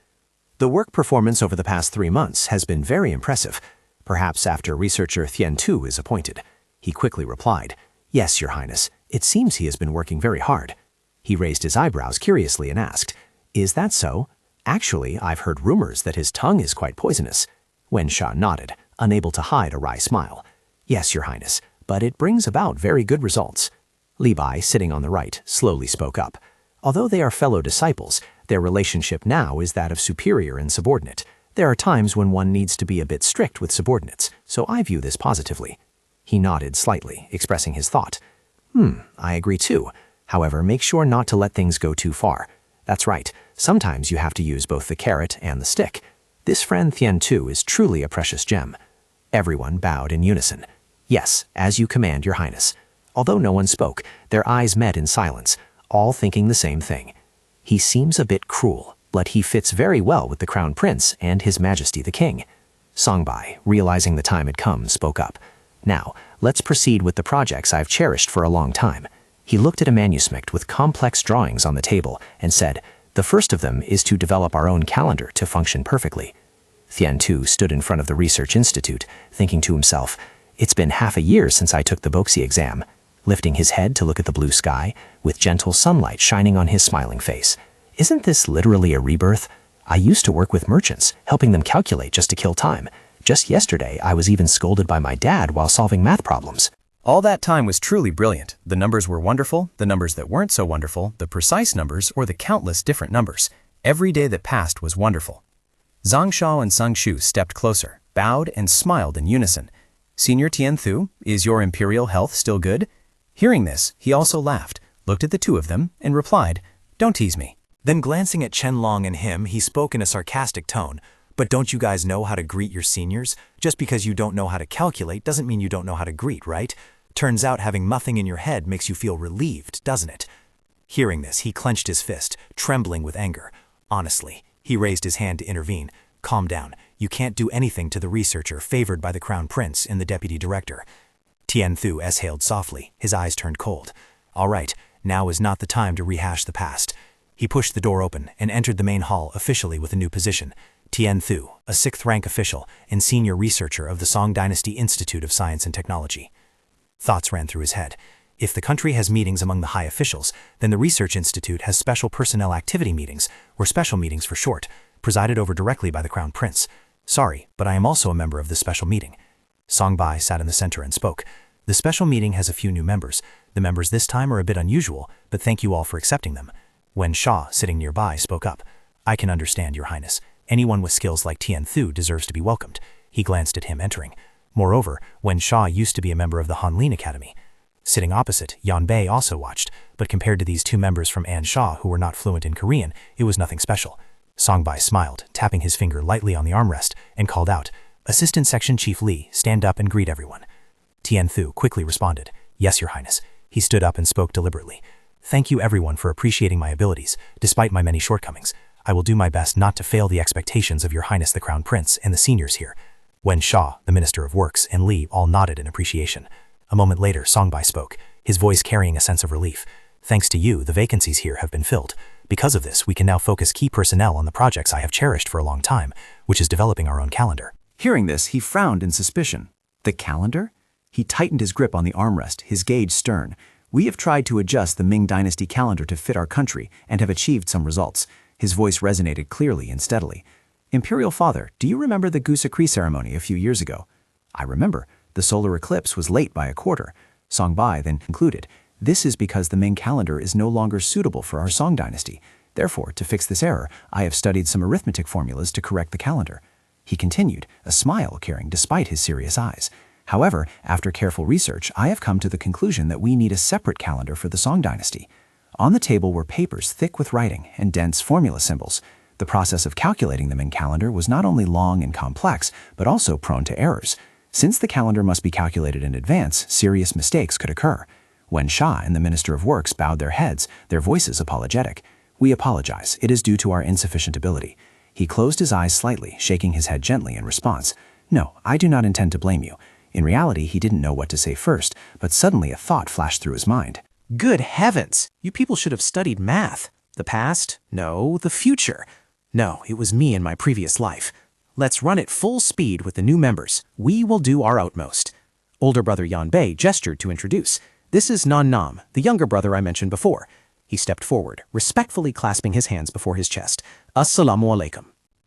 The work performance over the past 3 months has been very impressive. Perhaps after researcher Thian-tu is appointed. He quickly replied, Yes, Your Highness. It seems he has been working very hard. He raised his eyebrows curiously and asked, Is that so? Actually, I've heard rumors that his tongue is quite poisonous. Wen Sha nodded, unable to hide a wry smile. Yes, Your Highness, but it brings about very good results. Li Bai, sitting on the right, slowly spoke up. Although they are fellow disciples, their relationship now is that of superior and subordinate. There are times when one needs to be a bit strict with subordinates, so I view this positively. He nodded slightly, expressing his thought. I agree too. However, make sure not to let things go too far. That's right.
Sometimes you have to use both the carrot and the stick. This friend Thien Tu is truly a precious gem. Everyone bowed in unison. Yes, as you command, Your Highness. Although no one spoke, their eyes met in silence, all thinking the same thing. He seems a bit cruel, but he fits very well with the Crown Prince and His Majesty the King. Songbai, realizing the time had come, spoke up. Now, let's proceed with the projects I've cherished for a long time. He looked at a manuscript with complex drawings on the table and said, the first of them is to develop our own calendar to function perfectly. Thien Tu stood in front of the Research Institute, thinking to himself, it's been half a year since I took the Boxi exam. Lifting his head to look at the blue sky, with gentle sunlight shining on his smiling face. Isn't this literally a rebirth? I used to work with merchants, helping them calculate just to kill time. Just yesterday, I was even scolded by my dad while solving math problems.
All that time was truly brilliant. The numbers were wonderful, the numbers that weren't so wonderful, the precise numbers, or the countless different numbers. Every day that passed was wonderful. Zhang Shao and Zhang Shu stepped closer, bowed, and smiled in unison. Senior Thien Tu, is your imperial health still good? Hearing this, he also laughed, looked at the two of them, and replied, don't tease me.
Then glancing at Chen Long and him, he spoke in a sarcastic tone. But don't you guys know how to greet your seniors? Just because you don't know how to calculate doesn't mean you don't know how to greet, right? Turns out having nothing in your head makes you feel relieved, doesn't it? Hearing this, he clenched his fist, trembling with anger. Honestly, he raised his hand to intervene. Calm down. You can't do anything to the researcher favored by the Crown Prince and the Deputy Director. Thien Tu exhaled softly, his eyes turned cold. All right, now is not the time to rehash the past. He pushed the door open and entered the main hall officially with a new position. Thien Tu, a 6th rank official and senior researcher of the Song Dynasty Institute of Science and Technology. Thoughts ran through his head. If the country has meetings among the high officials, then the Research Institute has special personnel activity meetings, or special meetings for short, presided over directly by the Crown Prince. Sorry, but I am also a member of this special meeting. Songbai sat in the center and spoke. The special meeting has a few new members. The members this time are a bit unusual, but thank you all for accepting them. Wen Sha, sitting nearby, spoke up. I can understand, Your Highness. Anyone with skills like Thien Tu deserves to be welcomed. He glanced at him entering. Moreover, Wen Sha used to be a member of the Hanlin Academy. Sitting opposite, Yan Bei also watched, but compared to these two members from An Sha who were not fluent in Korean, it was nothing special. Songbai smiled, tapping his finger lightly on the armrest, and called out, Assistant Section Chief Lee, stand up and greet everyone. Thien Tu quickly responded, Yes, Your Highness. He stood up and spoke deliberately. Thank you everyone for appreciating my abilities, despite my many shortcomings. I will do my best not to fail the expectations of Your Highness the Crown Prince and the seniors here. Wen Sha, the Minister of Works, and Li all nodded in appreciation. A moment later, Songbai spoke, his voice carrying a sense of relief. Thanks to you, the vacancies here have been filled. Because of this, we can now focus key personnel on the projects I have cherished for a long time, which is developing our own calendar. Hearing this, he frowned in suspicion. The calendar? He tightened his grip on the armrest, his gaze stern. We have tried to adjust the Ming Dynasty calendar to fit our country and have achieved some results. His voice resonated clearly and steadily. Imperial Father, do you remember the Gusakri ceremony a few years ago? I remember. The solar eclipse was late by a quarter. Songbai then concluded, This is because the Ming calendar is no longer suitable for our Song Dynasty. Therefore, to fix this error, I have studied some arithmetic formulas to correct the calendar. He continued, a smile carrying despite his serious eyes. However, after careful research, I have come to the conclusion that we need a separate calendar for the Song Dynasty. On the table were papers thick with writing and dense formula symbols. The process of calculating the Ming calendar was not only long and complex, but also prone to errors. Since the calendar must be calculated in advance, serious mistakes could occur. Wen Sha and the Minister of Works bowed their heads, their voices apologetic. We apologize. It is due to our insufficient ability. He closed his eyes slightly, shaking his head gently in response. No, I do not intend to blame you. In reality, he didn't know what to say first, but suddenly a thought flashed through his mind.
Good heavens! You people should have studied math. The past? No, the future. No, it was me in my previous life. Let's run at full speed with the new members. We will do our utmost. Older brother Yan Bei gestured to introduce. This is Nan Nam, the younger brother I mentioned before. He stepped forward, respectfully clasping his hands before his chest. Assalamu alaikum.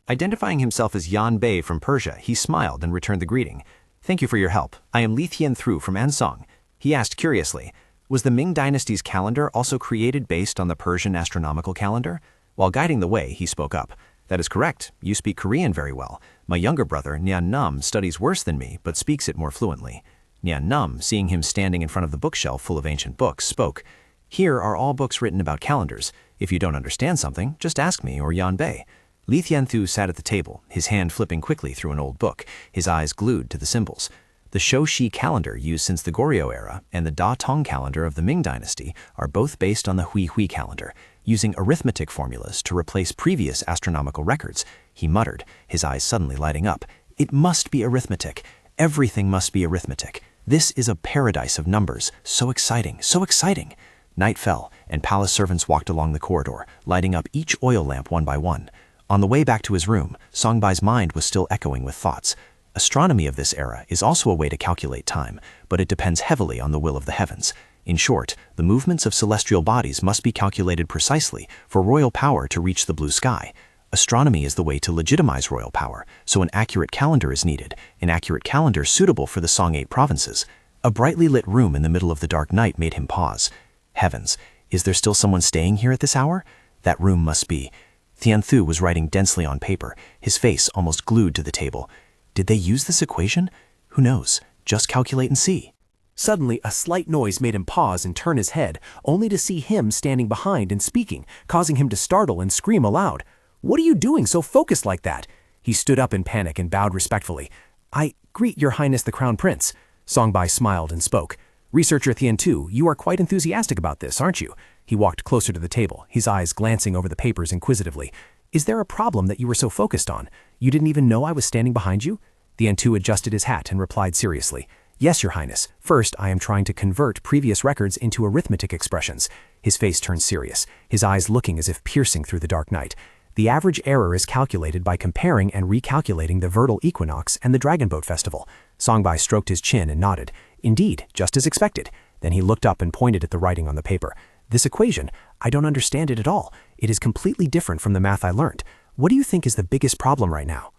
Identifying himself as Yan Bei from Persia, he smiled and returned the greeting. Thank you for your help. I am Li Thien Tu from Ansong. He asked curiously, was the Ming Dynasty's calendar also created based on the Persian astronomical calendar? While guiding the way, he spoke up. That is correct. You speak Korean very well. My younger brother, Nyan Nam, studies worse than me, but speaks it more fluently. Nyan Nam, seeing him standing in front of the bookshelf full of ancient books, spoke. Here are all books written about calendars. If you don't understand something, just ask me or Yan Bei. Li Tianthu sat at the table, his hand flipping quickly through an old book, his eyes glued to the symbols. The Shou-Shi calendar used since the Goryeo era and the Da Tong calendar of the Ming Dynasty are both based on the Hui calendar, using arithmetic formulas to replace previous astronomical records. He muttered, his eyes suddenly lighting up. It must be arithmetic. Everything must be arithmetic. This is a paradise of numbers. So exciting, so exciting. Night fell, and palace servants walked along the corridor, lighting up each oil lamp one by one. On the way back to his room, Songbai's mind was still echoing with thoughts. Astronomy of this era is also a way to calculate time, but it depends heavily on the will of the heavens. In short, the movements of celestial bodies must be calculated precisely for royal power to reach the blue sky. Astronomy is the way to legitimize royal power, so an accurate calendar is needed, an accurate calendar suitable for the Song 8 provinces. A brightly lit room in the middle of the dark night made him pause. Heavens, is there still someone staying here at this hour? That room must be. Tianthu was writing densely on paper, his face almost glued to the table. Did they use this equation? Who knows? Just calculate and see.
Suddenly, a slight noise made him pause and turn his head, only to see him standing behind and speaking, causing him to startle and scream aloud. "What are you doing so focused like that?" He stood up in panic and bowed respectfully. "I greet Your Highness the Crown Prince." Songbai smiled and spoke. "Researcher Tianthu, you are quite enthusiastic about this, aren't you?" He walked closer to the table, his eyes glancing over the papers inquisitively. "Is there a problem that you were so focused on? You didn't even know I was standing behind you?" Tianthu adjusted his hat and replied seriously. "Yes, Your Highness. First, I am trying to convert previous records into arithmetic expressions." His face turned serious, his eyes looking as if piercing through the dark night. "The average error is calculated by comparing and recalculating the vernal equinox and the Dragon Boat Festival." Songbai stroked his chin and nodded. "Indeed, just as expected." Then he looked up and pointed at the writing on the paper. "This equation, I don't understand it at all. It is completely different from the math I learned. What do you think is the biggest problem right now?"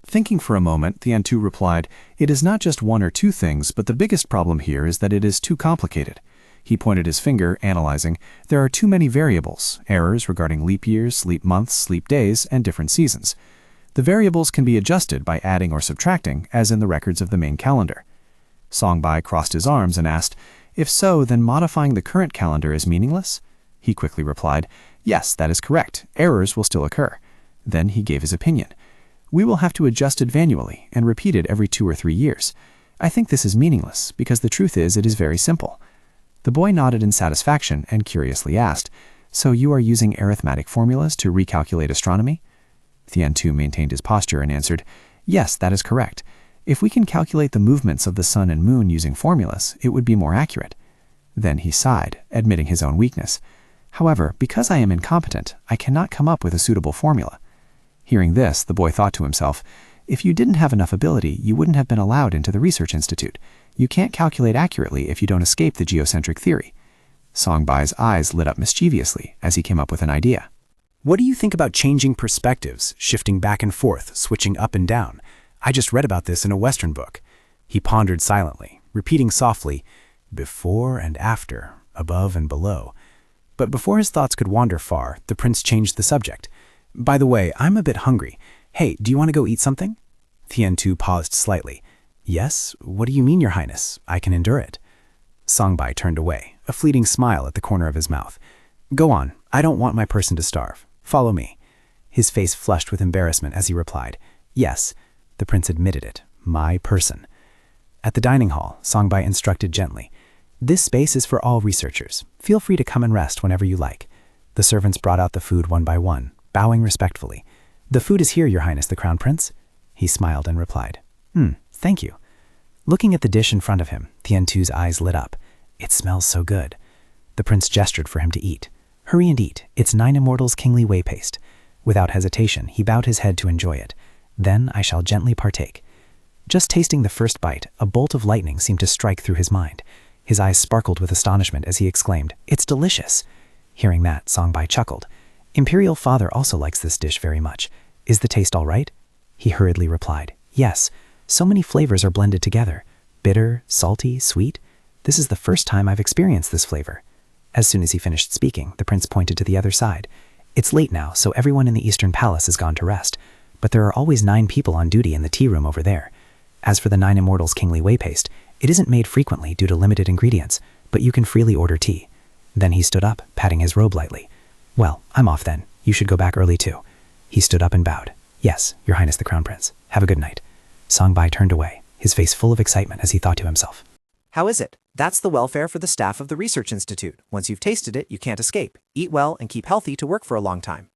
Thinking for a moment, Tianthu replied, "It is not just one or two things, but the biggest problem here is that it is too complicated." He pointed his finger, analyzing. "There are too many variables, errors regarding leap years, leap months, leap days, and different seasons. The variables can be adjusted by adding or subtracting, as in the records of the main calendar." Songbai crossed his arms and asked, "If so, then modifying the current calendar is meaningless?" He quickly replied, "Yes, that is correct. Errors will still occur." Then he gave his opinion. "We will have to adjust it manually and repeat it every 2 or 3 years. I think this is meaningless, because the truth is it is very simple." The boy nodded in satisfaction and curiously asked, "So you are using arithmetic formulas to recalculate astronomy?" Tianthu maintained his posture and answered, "Yes, that is correct. If we can calculate the movements of the sun and moon using formulas, it would be more accurate." Then he sighed, admitting his own weakness. "However, because I am incompetent, I cannot come up with a suitable formula." Hearing this, the boy thought to himself, "If you didn't have enough ability, you wouldn't have been allowed into the research institute. You can't calculate accurately if you don't escape the geocentric theory." Songbai's eyes lit up mischievously as he came up with an idea.
What do you think about changing perspectives, shifting back and forth, switching up and down? I just read about this in a Western book." He pondered silently, repeating softly, "Before and after, above and below." But before his thoughts could wander far, the prince changed the subject. "By the way, I'm a bit hungry. Hey, do you want to go eat something?" Tianthu paused slightly. "Yes? What do you mean, Your Highness? I can endure it." Songbai turned away, a fleeting smile at the corner of his mouth. "Go on. I don't want my person to starve. Follow me." His face flushed with embarrassment as he replied, "Yes." The prince admitted it. "My person." At the dining hall, Songbai instructed gently, "This space is for all researchers. Feel free to come and rest whenever you like." The servants brought out the food one by one, bowing respectfully. "The food is here, Your Highness the Crown Prince." He smiled and replied, "Thank you." Looking at the dish in front of him, Tianthu's eyes lit up. "It smells so good." The prince gestured for him to eat. "Hurry and eat. It's 9 Immortals Kingly Whey Paste." Without hesitation, he bowed his head to enjoy it. "Then I shall gently partake." Just tasting the first bite, a bolt of lightning seemed to strike through his mind. His eyes sparkled with astonishment as he exclaimed, "It's delicious." Hearing that, Songbai chuckled. "Imperial Father also likes this dish very much. Is the taste all right?" He hurriedly replied, "Yes. So many flavors are blended together. Bitter, salty, sweet. This is the first time I've experienced this flavor." As soon as he finished speaking, the prince pointed to the other side. "It's late now, so everyone in the Eastern Palace has gone to rest. But there are always 9 people on duty in the tea room over there. As for the 9 Immortals Kingly Whey Paste, it isn't made frequently due to limited ingredients, but you can freely order tea.
Then he stood up, patting his robe lightly. Well, I'm off then. You should go back early too. He stood up and bowed. Yes, Your Highness the Crown Prince. Have a good night. Songbai turned away, his face full of excitement as he thought to himself.
How is it? That's the welfare for the staff of the Research Institute. Once you've tasted it, you can't escape. Eat well and keep healthy to work for a long time.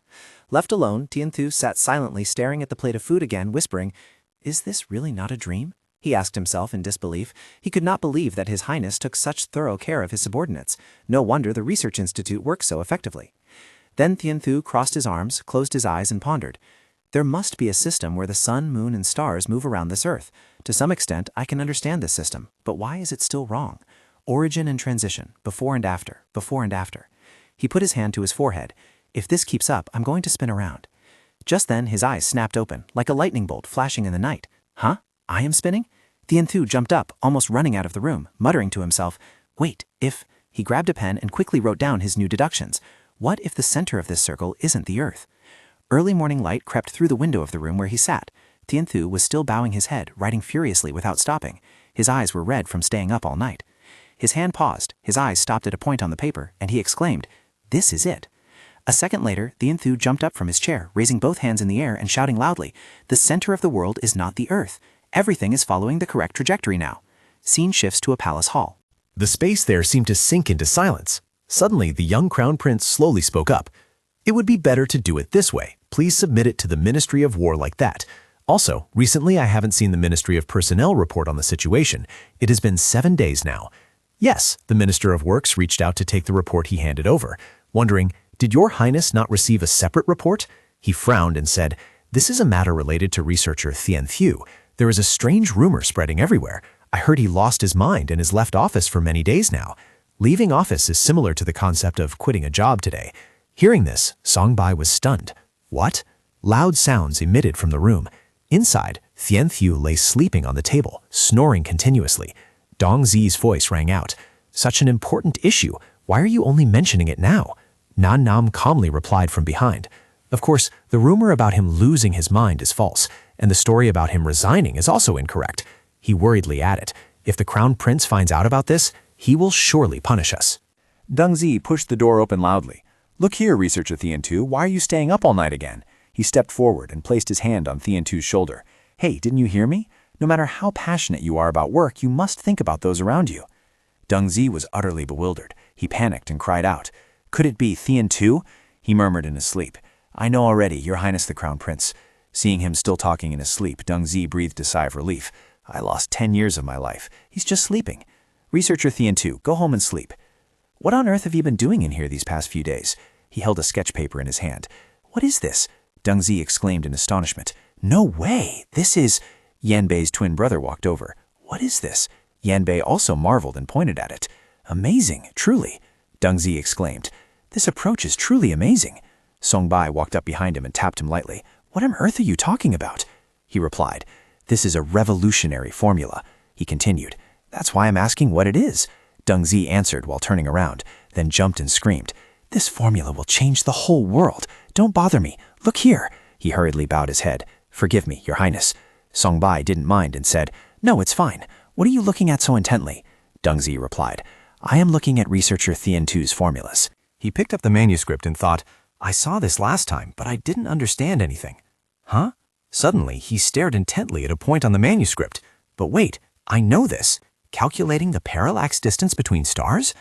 Left alone, Tianthu sat silently staring at the plate of food again, whispering, "Is this really not a dream?" He asked himself in disbelief. He could not believe that His Highness took such thorough care of his subordinates. No wonder the Research Institute works so effectively. Then Tianthu crossed his arms, closed his eyes, and pondered. There must be a system where the sun, moon, and stars move around this earth. To some extent, I can understand this system, but why is it still wrong? Origin and transition, before and after, before and after. He put his hand to his forehead. If this keeps up, I'm going to spin around. Just then, his eyes snapped open, like a lightning bolt flashing in the night. Huh? I am spinning? Tianthu jumped up, almost running out of the room, muttering to himself, "Wait, if..." He grabbed a pen and quickly wrote down his new deductions. What if the center of this circle isn't the earth? Early morning light crept through the window of the room where he sat. Tianthu was still bowing his head, writing furiously without stopping. His eyes were red from staying up all night. His hand paused, his eyes stopped at a point on the paper, and he exclaimed, "This is it." A second later, Tianthu jumped up from his chair, raising both hands in the air and shouting loudly, "The center of the world is not the earth. Everything is following the correct trajectory now." Scene shifts to a palace hall.
The space there seemed to sink into silence. Suddenly, the young crown prince slowly spoke up. "It would be better to do it this way. Please submit it to the Ministry of War like that. Also, recently I haven't seen the Ministry of Personnel report on the situation. It has been 7 days now." Yes, the Minister of Works reached out to take the report he handed over, wondering, "Did Your Highness not receive a separate report?" He frowned and said, "This is a matter related to researcher Tianthu. There is a strange rumor spreading everywhere. I heard he lost his mind and has left office for many days now. Leaving office is similar to the concept of quitting a job today." Hearing this, Songbai was stunned. What? Loud sounds emitted from the room. Inside, Tianthu lay sleeping on the table, snoring continuously. Dong Zi's voice rang out. "Such an important issue. Why are you only mentioning it now?" Nan Nam calmly replied from behind. Of course, the rumor about him losing his mind is false, and the story about him resigning is also incorrect. He worriedly added, "If the crown prince finds out about this, he will surely punish us."
Dong Zi pushed the door open loudly. "Look here, Researcher Tianthu, why are you staying up all night again?" He stepped forward and placed his hand on Tianthu's shoulder. "Hey, didn't you hear me? No matter how passionate you are about work, you must think about those around you." Dong Zi was utterly bewildered. He panicked and cried out. "Could it be Tianthu?" He murmured in his sleep. "I know already, Your Highness the Crown Prince." Seeing him still talking in his sleep, Dong Zi breathed a sigh of relief. "I lost 10 years of my life. He's just sleeping. Researcher Tianthu, go home and sleep." "What on earth have you been doing in here these past few days?" He held a sketch paper in his hand. "What is this?" Dong Zi exclaimed in astonishment. "No way! This is..." Yanbei's twin brother walked over. "What is this?" Yanbei also marveled and pointed at it. "Amazing, truly!" Dong Zi exclaimed. "This approach is truly amazing." Songbai walked up behind him and tapped him lightly. "What on earth are you talking about?" He replied. "This is a revolutionary formula." He continued. "That's why I'm asking what it is." Dong Zi answered while turning around, then jumped and screamed. "This formula will change the whole world. Don't bother me. Look here." He hurriedly bowed his head. "Forgive me, Your Highness." Songbai didn't mind and said, "No, it's fine. What are you looking at so intently?" Dong Zi replied, "I am looking at researcher Tianthu's formulas."
He picked up the manuscript and thought, "I saw this last time, but I didn't understand anything." Huh? Suddenly, he stared intently at a point on the manuscript. But wait, I know this. Calculating the parallax distance between stars?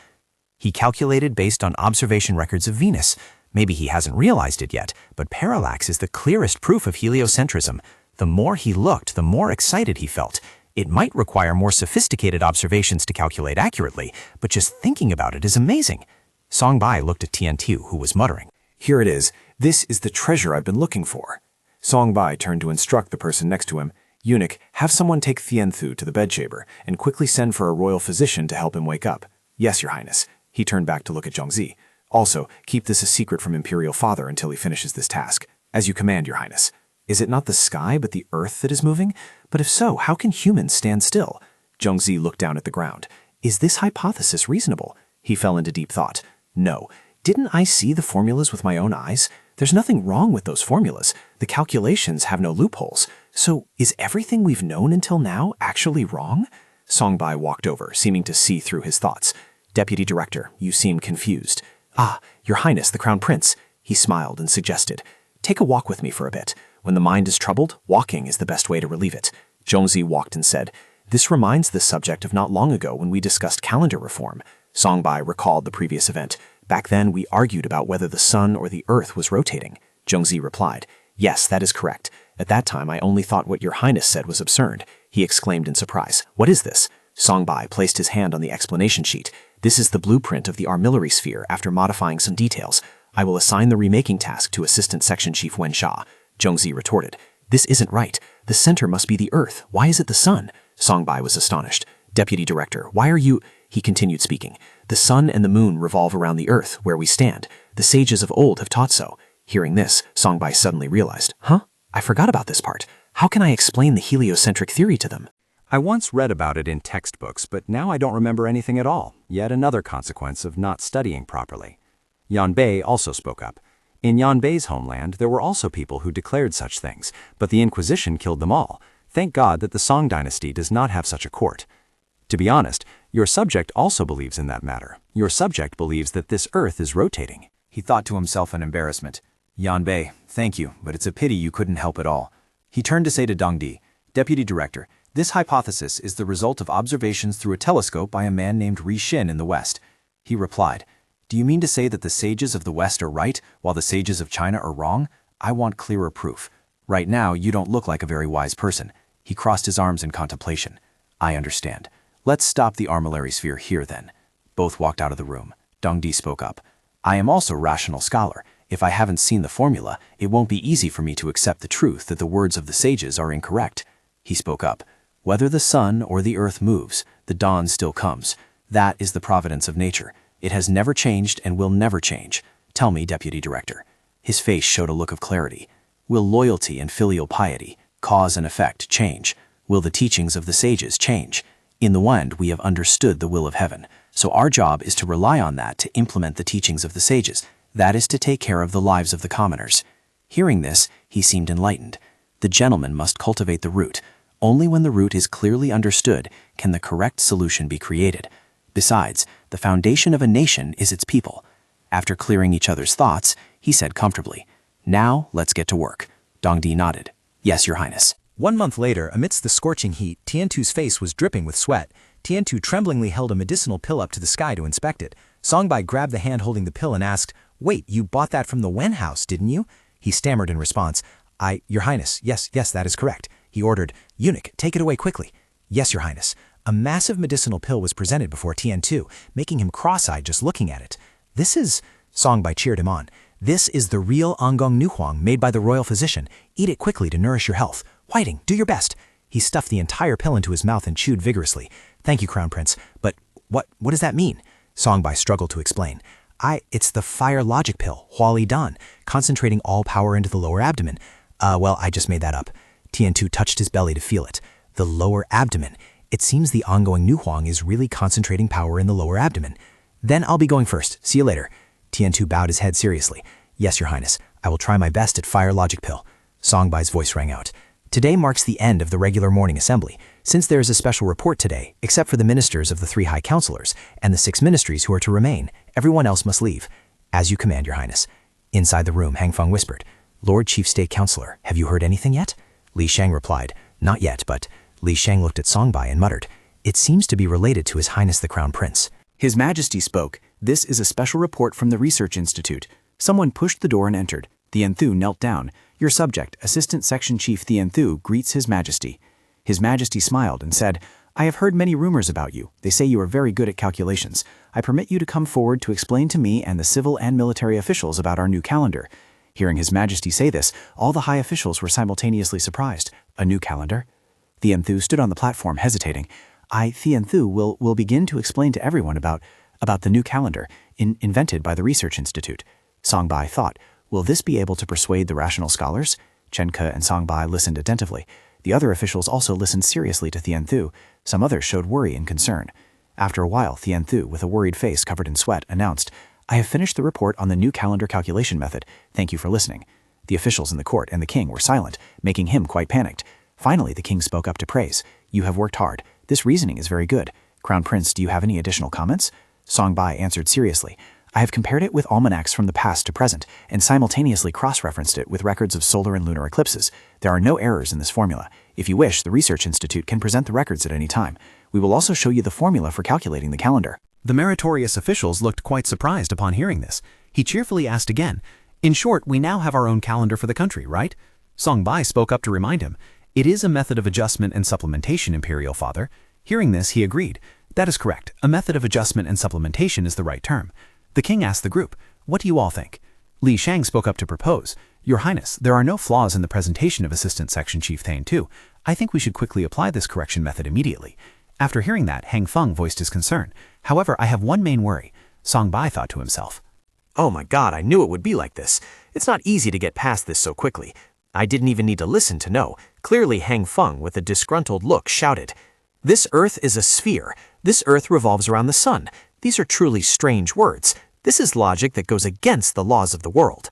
He calculated based on observation records of Venus. Maybe he hasn't realized it yet, but parallax is the clearest proof of heliocentrism. The more he looked, the more excited he felt. It might require more sophisticated observations to calculate accurately, but just thinking about it is amazing. Songbai looked at Tianthu, who was muttering.
"Here it is. This is the treasure I've been looking for." Songbai turned to instruct the person next to him. "Eunuch, have someone take Tianthu to the bedchamber and quickly send for a royal physician to help him wake up." "Yes, Your Highness." He turned back to look at Dong Zi. "Also, keep this a secret from Imperial Father until he finishes this task. As you command, Your Highness." Is it not the sky but the earth that is moving? But if so, how can humans stand still? Dong Zi looked down at the ground. Is this hypothesis reasonable? He fell into deep thought. No. Didn't I see the formulas with my own eyes? There's nothing wrong with those formulas. The calculations have no loopholes. So is everything we've known until now actually wrong? Songbai walked over, seeming to see through his thoughts.
Deputy Director, you seem confused. Ah, Your Highness, the Crown Prince. He smiled and suggested, take a walk with me for a bit. When the mind is troubled, walking is the best way to relieve it. Zhongzi walked and said, this reminds the subject of not long ago when we discussed calendar reform. Songbai recalled the previous event. Back then, we argued about whether the sun or the earth was rotating. Zhongzi replied, yes, that is correct. At that time, I only thought what Your Highness said was absurd. He exclaimed in surprise, what is this? Songbai placed his hand on the explanation sheet. This is the blueprint of the armillary sphere after modifying some details. I will assign the remaking task to Assistant Section Chief Wen Sha. Zhongzi retorted, this isn't right. The center must be the earth. Why is it the sun? Songbai was astonished. Deputy Director, why are you... He continued speaking. The sun and the moon revolve around the earth, where we stand. The sages of old have taught so. Hearing this, Songbai suddenly realized, I forgot about this part. How can I explain the heliocentric theory to them?
I once read about it in textbooks, but now I don't remember anything at all. Yet another consequence of not studying properly. Yan Bei also spoke up. In Yan Bei's homeland, there were also people who declared such things, but the Inquisition killed them all. Thank God that the Song dynasty does not have such a court. To be honest, your subject also believes in that matter. Your subject believes that this earth is rotating.
He thought to himself in embarrassment. Yan Bei, thank you, but it's a pity you couldn't help at all. He turned to say to Dong Di, Deputy Director, this hypothesis is the result of observations through a telescope by a man named Ri Xin in the West. He replied, do you mean to say that the sages of the West are right, while the sages of China are wrong? I want clearer proof. Right now, you don't look like a very wise person. He crossed his arms in contemplation. I understand. Let's stop the armillary sphere here then. Both walked out of the room. Dong Di spoke up. I am also a rational scholar. If I haven't seen the formula, it won't be easy for me to accept the truth that the words of the sages are incorrect. He spoke up. Whether the sun or the earth moves, the dawn still comes. That is the providence of nature. It has never changed and will never change. Tell me, Deputy Director. His face showed a look of clarity. Will loyalty and filial piety, cause and effect, change? Will the teachings of the sages change? In the end, we have understood the will of heaven. So our job is to rely on that to implement the teachings of the sages. That is to take care of the lives of the commoners. Hearing this, he seemed enlightened. The gentleman must cultivate the root. Only when the root is clearly understood can the correct solution be created. Besides, the foundation of a nation is its people. After clearing each other's thoughts, he said comfortably, now let's get to work. Dong Di nodded. Yes, Your Highness.
1 month later, amidst the scorching heat, Tiantu's face was dripping with sweat. Tiantu tremblingly held a medicinal pill up to the sky to inspect it. Songbai grabbed the hand holding the pill and asked, wait, you bought that from the Wen house, didn't you? He stammered in response, Your Highness, yes, that is correct. He ordered, eunuch, take it away quickly. Yes, Your Highness. A massive medicinal pill was presented before Tiantu, making him cross-eyed just looking at it. This is, Songbai cheered him on, this is the real Angong Nuhuang made by the royal physician. Eat it quickly to nourish your health. Whiting, do your best. He stuffed the entire pill into his mouth and chewed vigorously. Thank you, Crown Prince. But what does that mean? Songbai struggled to explain. It's the fire logic pill, Huali Dan, concentrating all power into the lower abdomen. Well, I just made that up. Tiantu touched his belly to feel it. The lower abdomen. It seems the ongoing Nuhuang is really concentrating power in the lower abdomen. Then I'll be going first. See you later. Tiantu bowed his head seriously. Yes, Your Highness. I will try my best at fire logic pill. Songbai's voice rang out. Today marks the end of the regular morning assembly. Since there is a special report today, except for the ministers of the 3 high counselors and the 6 ministries who are to remain, everyone else must leave. As you command, Your Highness. Inside the room, Hangfeng whispered, Lord Chief State Counselor, have you heard anything yet? Li Shang replied, not yet, but Li Shang looked at Songbai and muttered, it seems to be related to His Highness the Crown Prince.
His Majesty spoke. This is a special report from the Research Institute. Someone pushed the door and entered. Thien Thu knelt down. Your subject, Assistant Section Chief Thien Thu, greets His Majesty. His Majesty smiled and said, I have heard many rumors about you. They say you are very good at calculations. I permit you to come forward to explain to me and the civil and military officials about our new calendar. Hearing His Majesty say this, all the high officials were simultaneously surprised. A new calendar? Thien Thu stood on the platform, hesitating. Thien Thu will begin to explain to everyone about the new calendar invented by the Research Institute. Songbai thought, will this be able to persuade the rational scholars? Chen Ke and Songbai listened attentively. The other officials also listened seriously to Thien Thu. Some others showed worry and concern. After a while, Thien Thu, with a worried face covered in sweat, announced, I have finished the report on the new calendar calculation method. Thank you for listening. The officials in the court and the king were silent, making him quite panicked. Finally, the king spoke up to praise. You have worked hard. This reasoning is very good. Crown Prince, do you have any additional comments?
Song Bai answered seriously. I have compared it with almanacs from the past to present, and simultaneously cross-referenced it with records of solar and lunar eclipses. There are no errors in this formula. If you wish, the Research Institute can present the records at any time. We will also show you the formula for calculating the calendar.
The meritorious officials looked quite surprised upon hearing this. He cheerfully asked again, "In short, we now have our own calendar for the country, right?" Song Bai spoke up to remind him, "It is a method of adjustment and supplementation, Imperial Father." Hearing this, he agreed. "That is correct. A method of adjustment and supplementation is the right term." The king asked the group, "What do you all think?" Li Shang spoke up to propose, "Your Highness, there are no flaws in the presentation of Assistant Section Chief Thane 2. I think we should quickly apply this correction method immediately." After hearing that, Hang Feng voiced his concern. "However, I have one main worry." Song Bai thought to himself,
Oh my god, I knew it would be like this. It's not easy to get past this so quickly. I didn't even need to listen to know. Clearly Hang Feng, with a disgruntled look, shouted, "This Earth is a sphere. This Earth revolves around the sun. These are truly strange words. This is logic that goes against the laws of the world."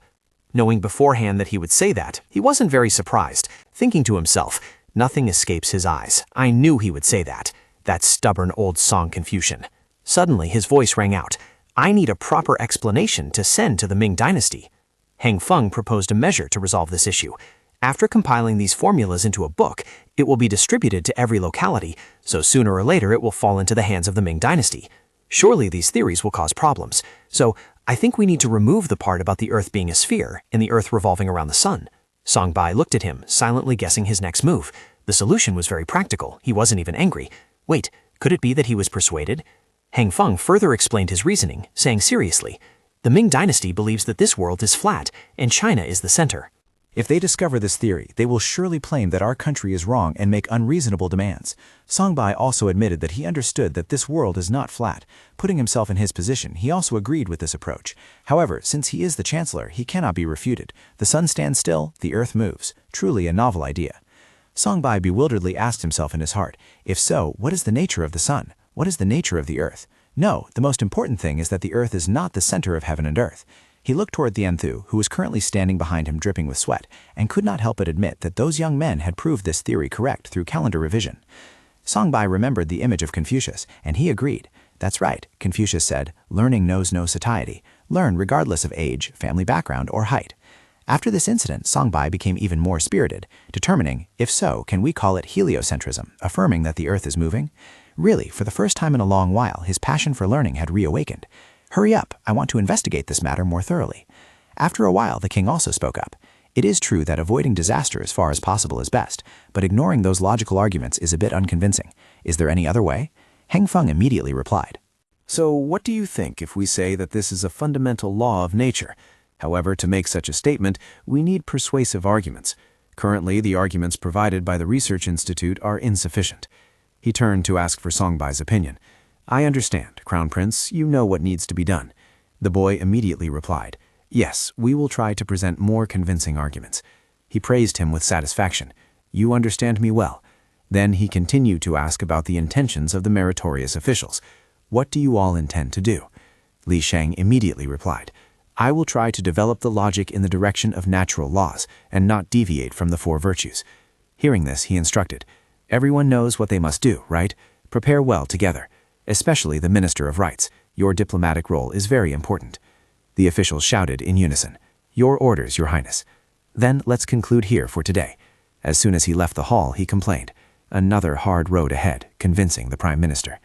Knowing beforehand that he would say that, he wasn't very surprised, thinking to himself, "Nothing escapes his eyes. I knew he would say that. That stubborn old Song Confucian." Suddenly his voice rang out, "I need a proper explanation to send to the Ming Dynasty." Hang Feng proposed a measure to resolve this issue. After compiling these formulas into a book, it will be distributed to every locality, so sooner or later it will fall into the hands of the Ming Dynasty. Surely these theories will cause problems, so I think we need to remove the part about the Earth being a sphere and the Earth revolving around the sun. Song Bai looked at him, silently guessing his next move. The solution was very practical. He wasn't even angry. Wait, could it be that he was persuaded? Hang Feng further explained his reasoning, saying seriously, "The Ming Dynasty believes that this world is flat and China is the center."
If they discover this theory, they will surely claim that our country is wrong and make unreasonable demands. Song Bai also admitted that he understood that this world is not flat. Putting himself in his position, he also agreed with this approach. However, since he is the chancellor, he cannot be refuted. The sun stands still, the earth moves. Truly a novel idea. Song Bai bewilderedly asked himself in his heart, if so, what is the nature of the sun? What is the nature of the earth? No, the most important thing is that the earth is not the center of heaven and earth. He looked toward the Enthu, who was currently standing behind him dripping with sweat, and could not help but admit that those young men had proved this theory correct through calendar revision. Song Bai remembered the image of Confucius, and he agreed. That's right, Confucius said, "Learning knows no satiety. Learn regardless of age, family background, or height." After this incident, Song Bai became even more spirited, determining, if so, can we call it heliocentrism, affirming that the earth is moving? Really, for the first time in a long while, his passion for learning had reawakened. "Hurry up, I want to investigate this matter more thoroughly." After a while, the king also spoke up. It is true that avoiding disaster as far as possible is best, but ignoring those logical arguments is a bit unconvincing. Is there any other way? Hang Feng immediately replied.
"So what do you think if we say that this is a fundamental law of nature? However, to make such a statement, we need persuasive arguments. Currently, the arguments provided by the Research Institute are insufficient." He turned to ask for Song Bai's opinion. "I understand, Crown Prince, you know what needs to be done." The boy immediately replied, "Yes, we will try to present more convincing arguments." He praised him with satisfaction. "You understand me well." Then he continued to ask about the intentions of the meritorious officials. "What do you all intend to do?" Li Shang immediately replied, "I will try to develop the logic in the direction of natural laws and not deviate from the four virtues." Hearing this, he instructed, "Everyone knows what they must do, right? Prepare well together. Especially the Minister of Rights. Your diplomatic role is very important." The officials shouted in unison, "Your orders, Your Highness." "Then let's conclude here for today." As soon as he left the hall, he complained, "Another hard road ahead, convincing the Prime Minister."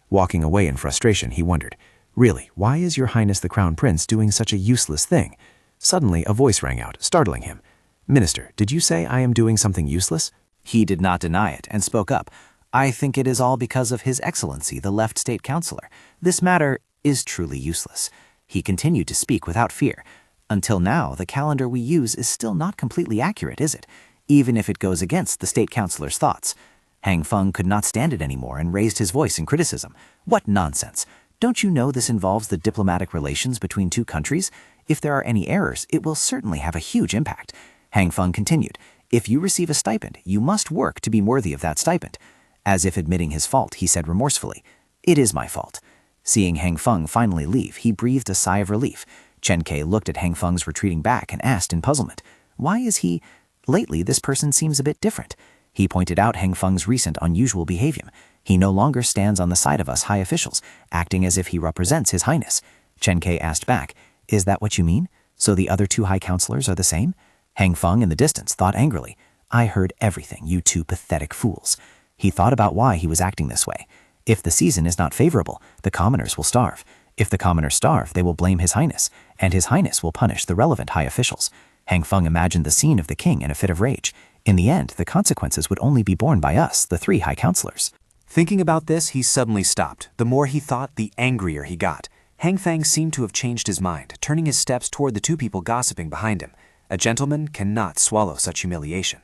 Walking away in frustration, he wondered, "Really, why is Your Highness the Crown Prince doing such a useless thing?" Suddenly, a voice rang out, startling him. "Minister, did you say I am doing something useless?"
He did not deny it and spoke up. "I think it is all because of His Excellency, the left state councillor. This matter is truly useless." He continued to speak without fear. "Until now, the calendar we use is still not completely accurate, is it? Even if it goes against the state councillor's thoughts." Hang Feng could not stand it anymore and raised his voice in criticism. "What nonsense! Don't you know this involves the diplomatic relations between two countries? If there are any errors, it will certainly have a huge impact." Hang Feng continued, "If you receive a stipend, you must work to be worthy of that stipend." As if admitting his fault, he said remorsefully, "It is my fault." Seeing Hang Feng finally leave, he breathed a sigh of relief. Chen Ke looked at Hang Feng's retreating back and asked in puzzlement, "Why is he... Lately, this person seems a bit different." He pointed out Heng Feng's recent unusual behavior. He no longer stands on the side of us high officials, acting as if he represents His Highness. Chen Ke asked back, "Is that what you mean? So the other two high counselors are the same?" Heng Feng in the distance thought angrily, "I heard everything, you two pathetic fools." He thought about why he was acting this way. If the season is not favorable, the commoners will starve. If the commoners starve, they will blame His Highness, and His Highness will punish the relevant high officials. Heng Feng imagined the scene of the king in a fit of rage. In the end, the consequences would only be borne by us, the three high counselors.
Thinking about this, he suddenly stopped. The more he thought, the angrier he got. Heng Feng seemed to have changed his mind, turning his steps toward the two people gossiping behind him. A gentleman cannot swallow such humiliation.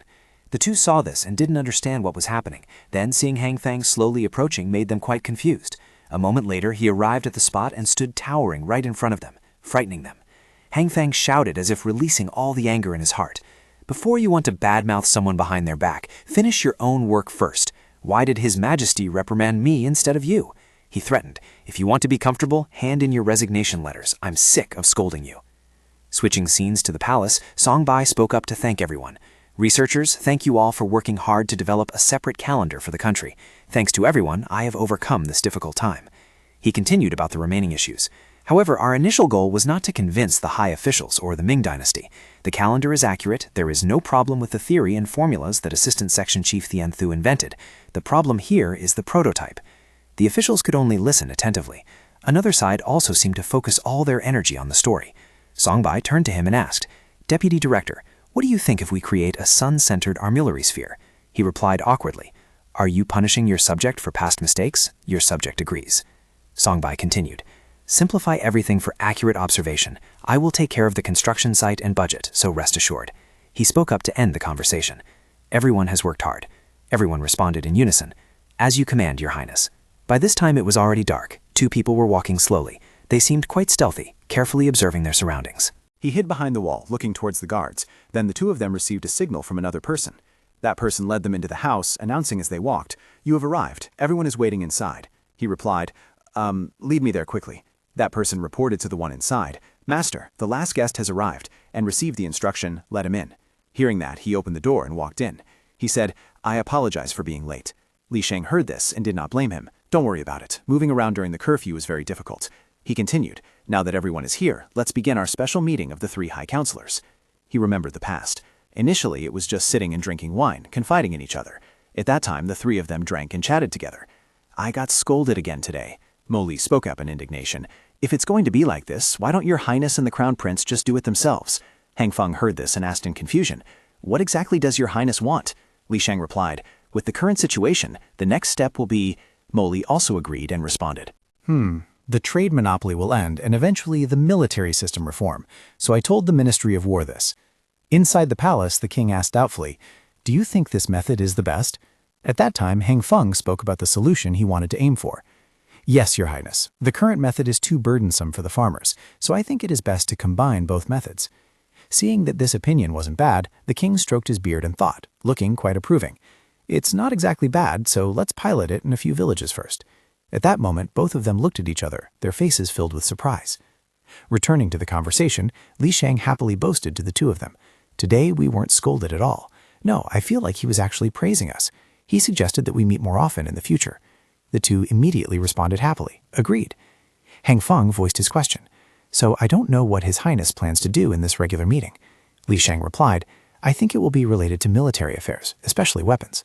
The two saw this and didn't understand what was happening. Then, seeing Heng Feng slowly approaching made them quite confused. A moment later, he arrived at the spot and stood towering right in front of them, frightening them. Heng Feng shouted as if releasing all the anger in his heart. "Before you want to badmouth someone behind their back, finish your own work first. Why did His Majesty reprimand me instead of you?" He threatened, "If you want to be comfortable, hand in your resignation letters. I'm sick of scolding you." Switching scenes to the palace, Songbai spoke up to thank everyone. "Researchers, thank you all for working hard to develop a separate calendar for the country. Thanks to everyone, I have overcome this difficult time." He continued about the remaining issues. "However, our initial goal was not to convince the high officials or the Ming dynasty. The calendar is accurate, there is no problem with the theory and formulas that Assistant Section Chief Thien Thu invented. The problem here is the prototype." The officials could only listen attentively. Another side also seemed to focus all their energy on the story. Songbai turned to him and asked, "Deputy Director, what do you think if we create a sun-centered armillary sphere?" He replied awkwardly, "Are you punishing your subject for past mistakes?" Your subject agrees. Songbai continued, "Simplify everything for accurate observation. I will take care of the construction site and budget, so rest assured." He spoke up to end the conversation. "Everyone has worked hard." Everyone responded in unison, "As you command, Your Highness." By this time it was already dark. Two people were walking slowly. They seemed quite stealthy, carefully observing their surroundings.
He hid behind the wall, looking towards the guards. Then the two of them received a signal from another person. That person led them into the house, announcing as they walked, "You have arrived. Everyone is waiting inside." He replied, "Lead me there quickly." That person reported to the one inside, "Master, the last guest has arrived," and received the instruction, "Let him in." Hearing that, he opened the door and walked in. He said, "I apologize for being late." Li Sheng heard this and did not blame him. "Don't worry about it. Moving around during the curfew is very difficult." He continued, "Now that everyone is here, let's begin our special meeting of the three high counselors." He remembered the past. Initially, it was just sitting and drinking wine, confiding in each other. At that time, the three of them drank and chatted together. "I got scolded again today." Mo Li spoke up in indignation. "If it's going to be like this, why don't Your Highness and the Crown Prince just do it themselves?" Heng Feng heard this and asked in confusion, "What exactly does Your Highness want?" Li Sheng replied, "With the current situation, the next step will be..." Mo Li also agreed and responded,
The trade monopoly will end and eventually the military system reform, so I told the Ministry of War this. Inside the palace, the king asked doubtfully, "Do you think this method is the best?" At that time, Heng Feng spoke about the solution he wanted to aim for. "Yes, Your Highness. The current method is too burdensome for the farmers, so I think it is best to combine both methods." Seeing that this opinion wasn't bad, the king stroked his beard and thought, looking quite approving. "It's not exactly bad, so let's pilot it in a few villages first." At that moment, both of them looked at each other, their faces filled with surprise. Returning to the conversation, Li Sheng happily boasted to the two of them, "Today we weren't scolded at all. No, I feel like he was actually praising us. He suggested that we meet more often in the future." The two immediately responded happily, agreed. Heng Feng voiced his question, "So I don't know what His Highness plans to do in this regular meeting." Li Sheng replied, "I think it will be related to military affairs, especially weapons."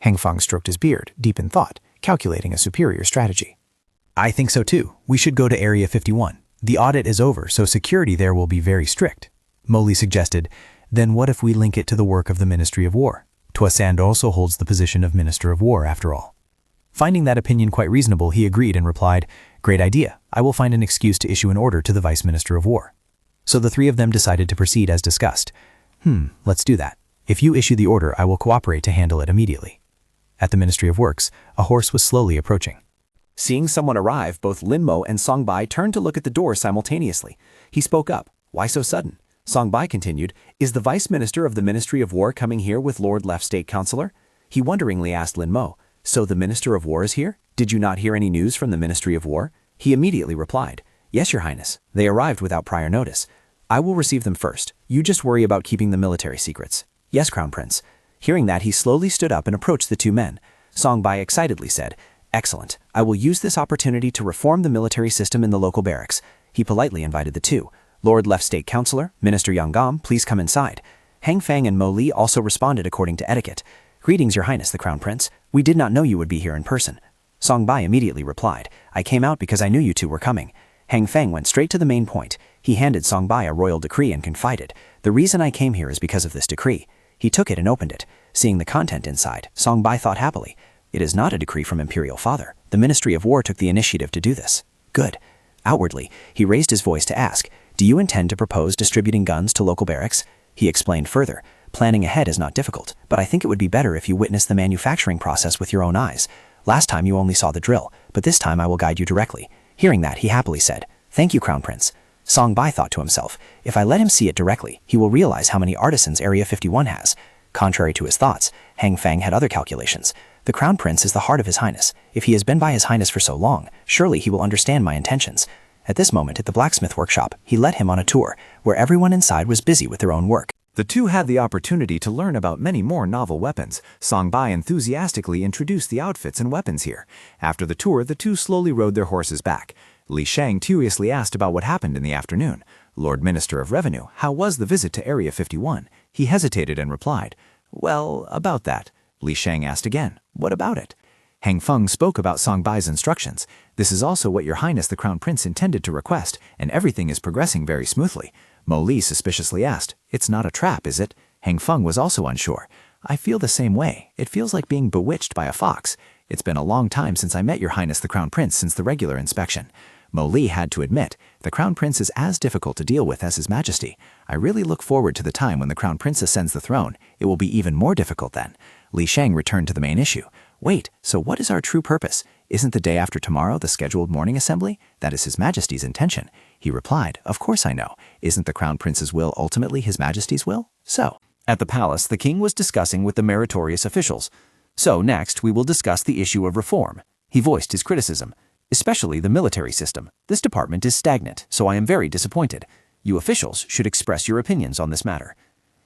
Heng Feng stroked his beard, deep in thought, calculating a superior strategy.
I think so too. We should go to Area 51. The audit is over, so security there will be very strict. Mo Li suggested, "Then what if we link it to the work of the Ministry of War? Tuasand also holds the position of Minister of War after all." Finding that opinion quite reasonable, he agreed and replied, "Great idea. I will find an excuse to issue an order to the Vice Minister of War." So the three of them decided to proceed as discussed. Let's do that. If you issue the order, I will cooperate to handle it immediately." At the Ministry of Works, a horse was slowly approaching.
Seeing someone arrive, both Lin Mo and Songbai turned to look at the door simultaneously. He spoke up, "Why so sudden?" Songbai continued, "Is the Vice Minister of the Ministry of War coming here with Lord Left State Councillor?" He wonderingly asked Lin Mo, "So the Minister of War is here? Did you not hear any news from the Ministry of War?" He immediately replied, "Yes, Your Highness. They arrived without prior notice. I will receive them first. You just worry about keeping the military secrets." "Yes, Crown Prince."
Hearing that, he slowly stood up and approached the two men. Songbai excitedly said, "Excellent. I will use this opportunity to reform the military system in the local barracks." He politely invited the two. "Lord Left State Councillor, Minister Yanggam, please come inside." Hang Fang and Mo Li also responded according to etiquette. "Greetings, Your Highness the Crown Prince. We did not know you would be here in person." Songbai immediately replied, "I came out because I knew you two were coming." Hang Fang went straight to the main point. He handed Songbai a royal decree and confided, "The reason I came here is because of this decree." He took it and opened it. Seeing the content inside, Songbai thought happily, "It is not a decree from Imperial Father. The Ministry of War took the initiative to do this. Good." Outwardly, he raised his voice to ask, "Do you intend to propose distributing guns to local barracks?" He explained further, "Planning ahead is not difficult, but I think it would be better if you witness the manufacturing process with your own eyes. Last time you only saw the drill, but this time I will guide you directly." Hearing that, he happily said, "Thank you, Crown Prince." Songbai thought to himself, if I let him see it directly, he will realize how many artisans Area 51 has. Contrary to his thoughts, Hang Fang had other calculations. The Crown Prince is the heart of His Highness. If he has been by His Highness for so long, surely he will understand my intentions. At this moment at the blacksmith workshop, he led him on a tour, where everyone inside was busy with their own work.
The two had the opportunity to learn about many more novel weapons. Songbai enthusiastically introduced the outfits and weapons here. After the tour, the two slowly rode their horses back. Li Shang curiously asked about what happened in the afternoon. "Lord Minister of Revenue, how was the visit to Area 51? He hesitated and replied, "Well, about that." Li Shang asked again, "What about it?" Hang Feng spoke about Songbai's instructions. "This is also what Your Highness the Crown Prince intended to request, and everything is progressing very smoothly." Mo Li suspiciously asked, "It's not a trap, is it?" Hang Feng was also unsure. "I feel the same way. It feels like being bewitched by a fox. It's been a long time since I met Your Highness the Crown Prince since the regular inspection." Mo Li had to admit, the Crown Prince is as difficult to deal with as His Majesty. "I really look forward to the time when the Crown Prince ascends the throne. It will be even more difficult then." Li Shang returned to the main issue. "Wait, so what is our true purpose? Isn't the day after tomorrow the scheduled morning assembly? That is His Majesty's intention." He replied, "Of course I know. Isn't the Crown Prince's will ultimately His Majesty's will? So." At the palace, the king was discussing with the meritorious officials. "So next, we will discuss the issue of reform." He voiced his criticism. "Especially the military system. This department is stagnant, so I am very disappointed. You officials should express your opinions on this matter."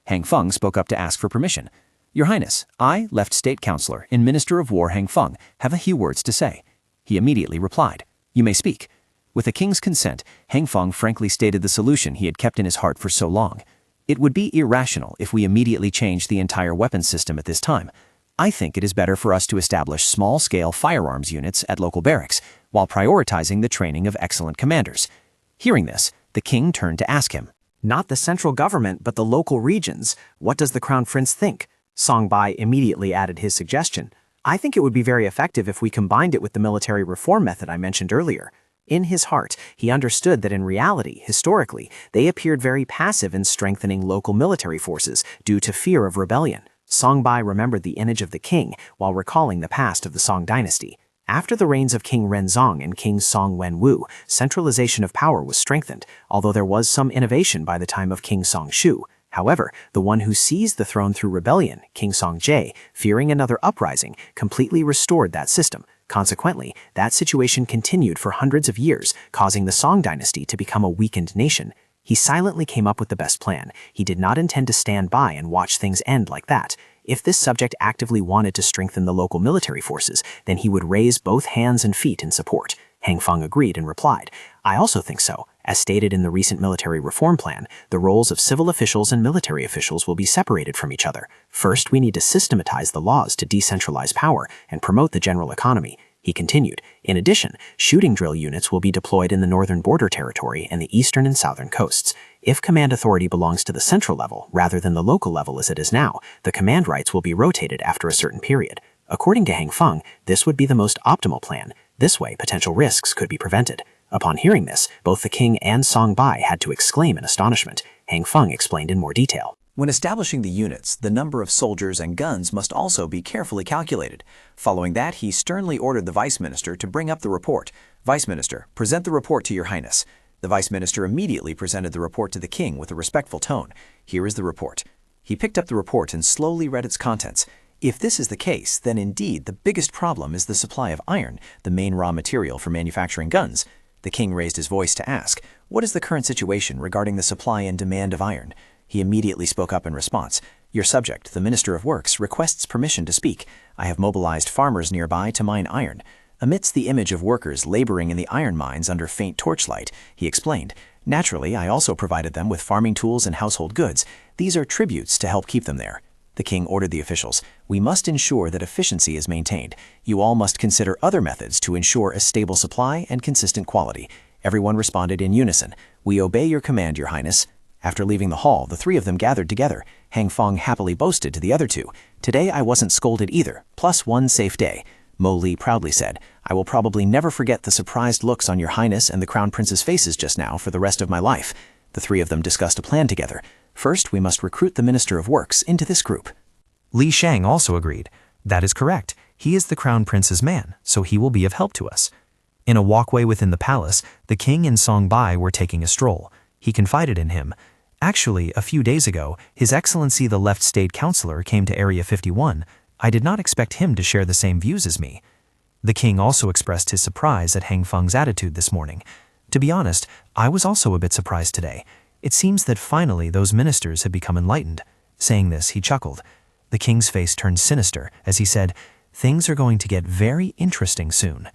Hang Feng spoke up to ask for permission. "Your Highness, I, Left State Councillor and Minister of War Hang Feng, have a few words to say." He immediately replied, "You may speak." With the king's consent, Hang Feng frankly stated the solution he had kept in his heart for so long. "It would be irrational if we immediately changed the entire weapons system at this time. I think it is better for us to establish small-scale firearms units at local barracks, while prioritizing the training of excellent commanders." Hearing this, the king turned to ask him,
"Not the central government, but the local regions. What does the Crown Prince think?" Songbai immediately added his suggestion. "I think it would be very effective if we combined it with the military reform method I mentioned earlier." In his heart, he understood that in reality, historically, they appeared very passive in strengthening local military forces due to fear of rebellion. Songbai remembered the image of the king while recalling the past of the Song dynasty. After the reigns of King Renzong and King Song Wenwu, centralization of power was strengthened, although there was some innovation by the time of King Song Shu. However, the one who seized the throne through rebellion, King Song Jae, fearing another uprising, completely restored that system. Consequently, that situation continued for hundreds of years, causing the Song dynasty to become a weakened nation. He silently came up with the best plan. He did not intend to stand by and watch things end like that. If this subject actively wanted to strengthen the local military forces, then he would raise both hands and feet in support. Hang Feng agreed and replied, "I also think so. As stated in the recent military reform plan, the roles of civil officials and military officials will be separated from each other. First, we need to systematize the laws to decentralize power and promote the general economy." He continued, "In addition, shooting drill units will be deployed in the northern border territory and the eastern and southern coasts. If command authority belongs to the central level rather than the local level as it is now, the command rights will be rotated after a certain period. According to Hang Feng, this would be the most optimal plan. This way, potential risks could be prevented." Upon hearing this, both the king and Songbai had to exclaim in astonishment. Hang Feng explained in more detail.
When establishing the units, the number of soldiers and guns must also be carefully calculated. Following that, he sternly ordered the Vice Minister to bring up the report. "Vice Minister, present the report to Your Highness." The Vice Minister immediately presented the report to the king with a respectful tone. "Here is the report." He picked up the report and slowly read its contents. If this is the case, then indeed the biggest problem is the supply of iron, the main raw material for manufacturing guns. The king raised his voice to ask, "What is the current situation regarding the supply and demand of iron?" He immediately spoke up in response.
Your subject, the Minister of Works, requests permission to speak. I have mobilized farmers nearby to mine iron. Amidst the image of workers laboring in the iron mines under faint torchlight, he explained, naturally, I also provided them with farming tools and household goods. These are tributes to help keep them there. The king ordered the officials, we must ensure that efficiency is maintained. You all must consider other methods to ensure a stable supply and consistent quality. Everyone responded in unison, we obey your command, Your Highness. After leaving the hall, the three of them gathered together. Hang Feng happily boasted to the other two, today I wasn't scolded either, plus one safe day. Mo Li proudly said, I will probably never forget the surprised looks on Your Highness and the Crown Prince's faces just now for the rest of my life. The three of them discussed a plan together. First, we must recruit the Minister of Works into this group.
Li Shang also agreed. That is correct. He is the Crown Prince's man, so he will be of help to us. In a walkway within the palace, the king and Song Bai were taking a stroll. He confided in him. Actually, a few days ago, His Excellency the Left State Councilor came to Area 51. I did not expect him to share the same views as me. The king also expressed his surprise at Hang Feng's attitude this morning. To be honest, I was also a bit surprised today. It seems that finally those ministers had become enlightened. Saying this, he chuckled. The king's face turned sinister as he said, things are going to get very interesting soon.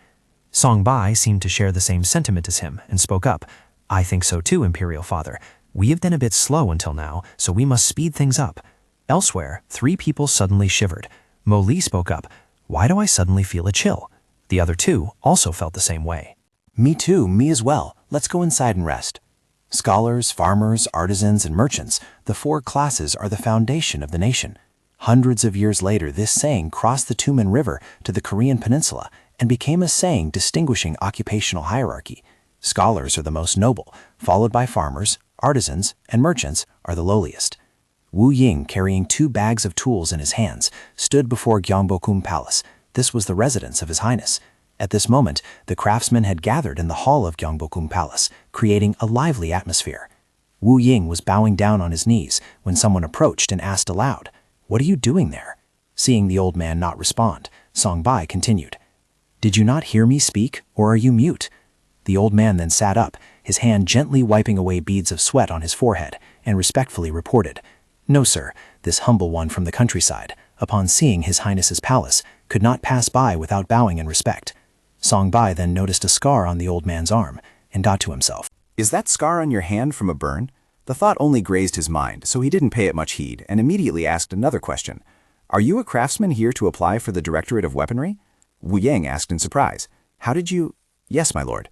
Song Bai seemed to share the same sentiment as him and spoke up. I think so too, Imperial Father. We have been a bit slow until now, so we must speed things up. Elsewhere, three people suddenly shivered. Mo Li spoke up. Why do I suddenly feel a chill? The other two also felt the same way.
Me too, me as well. Let's go inside and rest. Scholars, farmers, artisans, and merchants, the four classes are the foundation of the nation. Hundreds of years later, this saying crossed the Tumen River to the Korean peninsula and became a saying distinguishing occupational hierarchy. Scholars are the most noble, followed by farmers, artisans, and merchants are the lowliest. Wu Ying, carrying 2 bags of tools in his hands, stood before Gyeongbokgung Palace. This was the residence of His Highness. At this moment, the craftsmen had gathered in the hall of Gyeongbokgung Palace, creating a lively atmosphere. Wu Ying was bowing down on his knees when someone approached and asked aloud, What are you doing there? Seeing the old man not respond, Song Bai continued, Did you not hear me speak, or are you mute? The old man then sat up, his hand gently wiping away beads of sweat on his forehead, and respectfully reported, No, sir, this humble one from the countryside, upon seeing His Highness's palace, could not pass by without bowing in respect. Song Bai then noticed a scar on the old man's arm, and thought to himself,
Is that scar on your hand from a burn? The thought only grazed his mind, so he didn't pay it much heed, and immediately asked another question. Are you a craftsman here to apply for the Directorate of Weaponry? Wu Yang asked in surprise. How did you— Yes, my lord.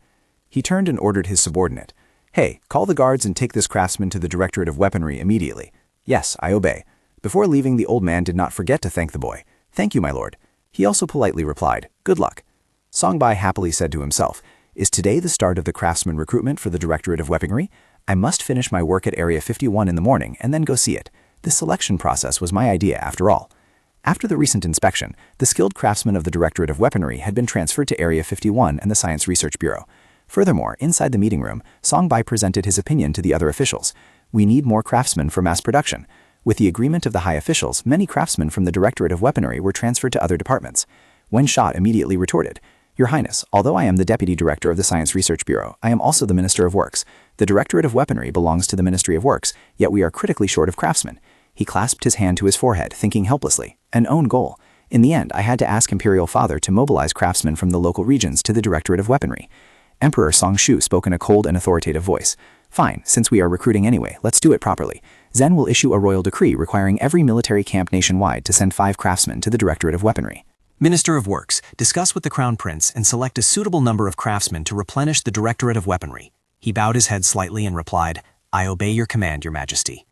He turned and ordered his subordinate. Hey, call the guards and take this craftsman to the Directorate of Weaponry immediately. Yes, I obey. Before leaving, the old man did not forget to thank the boy. Thank you, my lord. He also politely replied, Good luck. Song Bai happily said to himself, Is today the start of the craftsman recruitment for the Directorate of Weaponry? I must finish my work at Area 51 in the morning and then go see it. This selection process was my idea after all. After the recent inspection, the skilled craftsmen of the Directorate of Weaponry had been transferred to Area 51 and the Science Research Bureau. Furthermore, inside the meeting room, Song Bai presented his opinion to the other officials. We need more craftsmen for mass production. With the agreement of the high officials, many craftsmen from the Directorate of Weaponry were transferred to other departments. Wen Shot immediately retorted, Your Highness, although I am the Deputy Director of the Science Research Bureau, I am also the Minister of Works. The Directorate of Weaponry belongs to the Ministry of Works, yet we are critically short of craftsmen. He clasped his hand to his forehead, thinking helplessly, an own goal. In the end, I had to ask Imperial Father to mobilize craftsmen from the local regions to the Directorate of Weaponry. Emperor Song Shu spoke in a cold and authoritative voice. Fine, since we are recruiting anyway, let's do it properly. Zen will issue a royal decree requiring every military camp nationwide to send 5 craftsmen to the Directorate of Weaponry.
Minister of Works, discuss with the Crown Prince and select a suitable number of craftsmen to replenish the Directorate of Weaponry. He bowed his head slightly and replied, I obey your command, Your Majesty.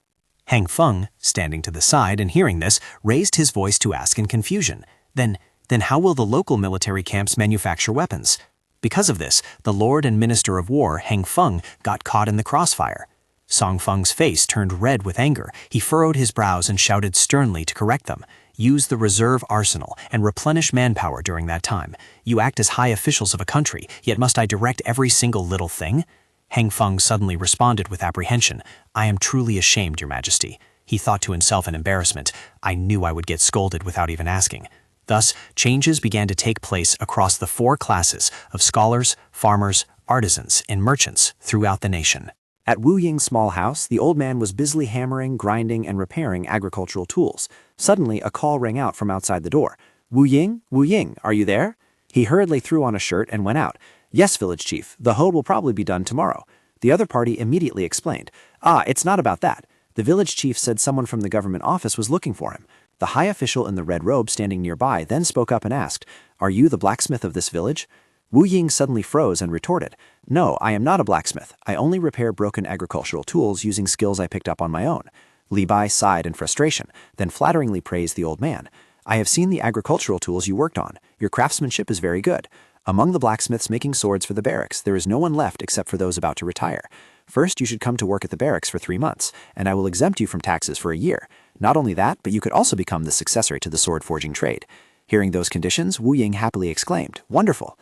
Hang Feng, standing to the side and hearing this, raised his voice to ask in confusion, Then how will the local military camps manufacture weapons? Because of this, the Lord and Minister of War, Hang Feng, got caught in the crossfire. Song Feng's face turned red with anger. He furrowed his brows and shouted sternly to correct them. Use the reserve arsenal and replenish manpower during that time. You act as high officials of a country, yet must I direct every single little thing? Hang Feng suddenly responded with apprehension. I am truly ashamed, Your Majesty. He thought to himself in embarrassment. I knew I would get scolded without even asking. Thus, changes began to take place across the 4 classes of scholars, farmers, artisans, and merchants throughout the nation. At Wu Ying's small house, the old man was busily hammering, grinding, and repairing agricultural tools. Suddenly, a call rang out from outside the door. Wu Ying, are you there? He hurriedly threw on a shirt and went out. Yes, village chief, the hoe will probably be done tomorrow. The other party immediately explained. It's not about that. The village chief said someone from the government office was looking for him. The high official in the red robe standing nearby then spoke up and asked, Are you the blacksmith of this village? Wu Ying suddenly froze and retorted, No, I am not a blacksmith. I only repair broken agricultural tools using skills I picked up on my own. Li Bai sighed in frustration, then flatteringly praised the old man. I have seen the agricultural tools you worked on. Your craftsmanship is very good. Among the blacksmiths making swords for the barracks, there is no one left except for those about to retire. First, you should come to work at the barracks for 3 months, and I will exempt you from taxes for a year. Not only that, but you could also become the successor to the sword-forging trade. Hearing those conditions, Wu Ying happily exclaimed, Wonderful!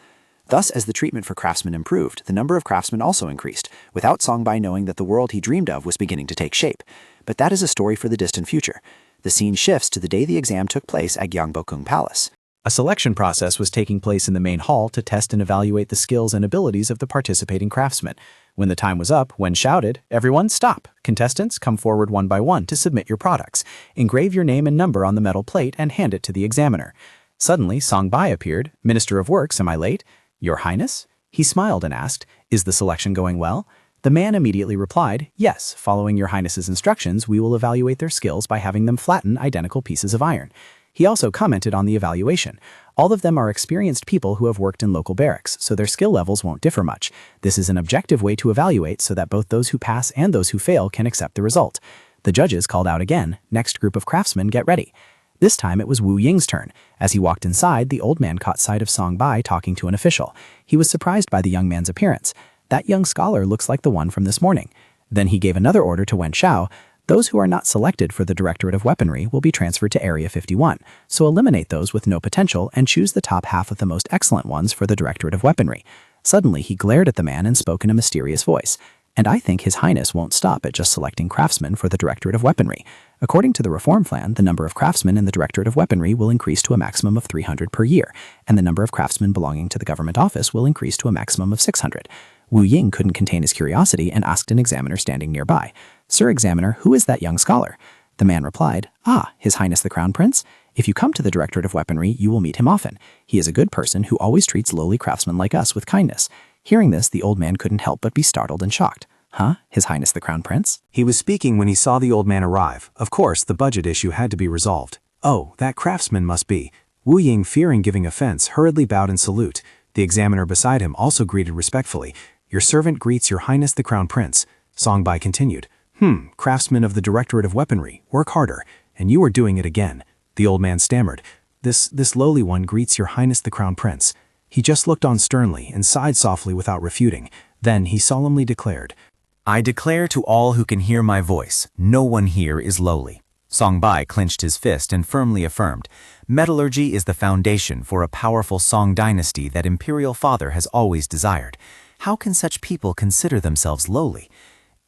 Thus, as the treatment for craftsmen improved, the number of craftsmen also increased, without Songbai knowing that the world he dreamed of was beginning to take shape. But that is a story for the distant future. The scene shifts to the day the exam took place at Gyeongbokgung Palace.
A selection process was taking place in the main hall to test and evaluate the skills and abilities of the participating craftsmen. When the time was up, Wen shouted, Everyone stop! Contestants, come forward one by one to submit your products. Engrave your name and number on the metal plate and hand it to the examiner. Suddenly, Songbai appeared. Minister of Works, am I late? Your Highness? He smiled and asked, Is the selection going well? The man immediately replied, Yes, following your Highness's instructions, we will evaluate their skills by having them flatten identical pieces of iron. He also commented on the evaluation. All of them are experienced people who have worked in local barracks, so their skill levels won't differ much. This is an objective way to evaluate so that both those who pass and those who fail can accept the result. The judges called out again, Next group of craftsmen, get ready. This time it was Wu Ying's turn. As he walked inside, the old man caught sight of Songbai talking to an official. He was surprised by the young man's appearance. That young scholar looks like the one from this morning. Then he gave another order to Wen Shao. Those who are not selected for the Directorate of Weaponry will be transferred to Area 51, so eliminate those with no potential and choose the top half of the most excellent ones for the Directorate of Weaponry. Suddenly he glared at the man and spoke in a mysterious voice. And I think His Highness won't stop at just selecting craftsmen for the Directorate of Weaponry. According to the reform plan, the number of craftsmen in the Directorate of Weaponry will increase to a maximum of 300 per year, and the number of craftsmen belonging to the government office will increase to a maximum of 600. Wu Ying couldn't contain his curiosity and asked an examiner standing nearby, Sir Examiner, who is that young scholar? The man replied, His Highness the Crown Prince? If you come to the Directorate of Weaponry, you will meet him often. He is a good person who always treats lowly craftsmen like us with kindness. Hearing this, the old man couldn't help but be startled and shocked. His Highness the Crown Prince? He was speaking when he saw the old man arrive. Of course, the budget issue had to be resolved. Oh, that craftsman must be. Wu Ying, fearing giving offense, hurriedly bowed in salute. The examiner beside him also greeted respectfully. Your servant greets Your Highness the Crown Prince. Songbai continued. Craftsman of the Directorate of Weaponry, work harder, and you are doing it again. The old man stammered. This lowly one greets Your Highness the Crown Prince. He just looked on sternly and sighed softly without refuting. Then he solemnly declared,
I declare to all who can hear my voice, no one here is lowly. Songbai clenched his fist and firmly affirmed, Metallurgy is the foundation for a powerful Song dynasty that Imperial Father has always desired. How can such people consider themselves lowly?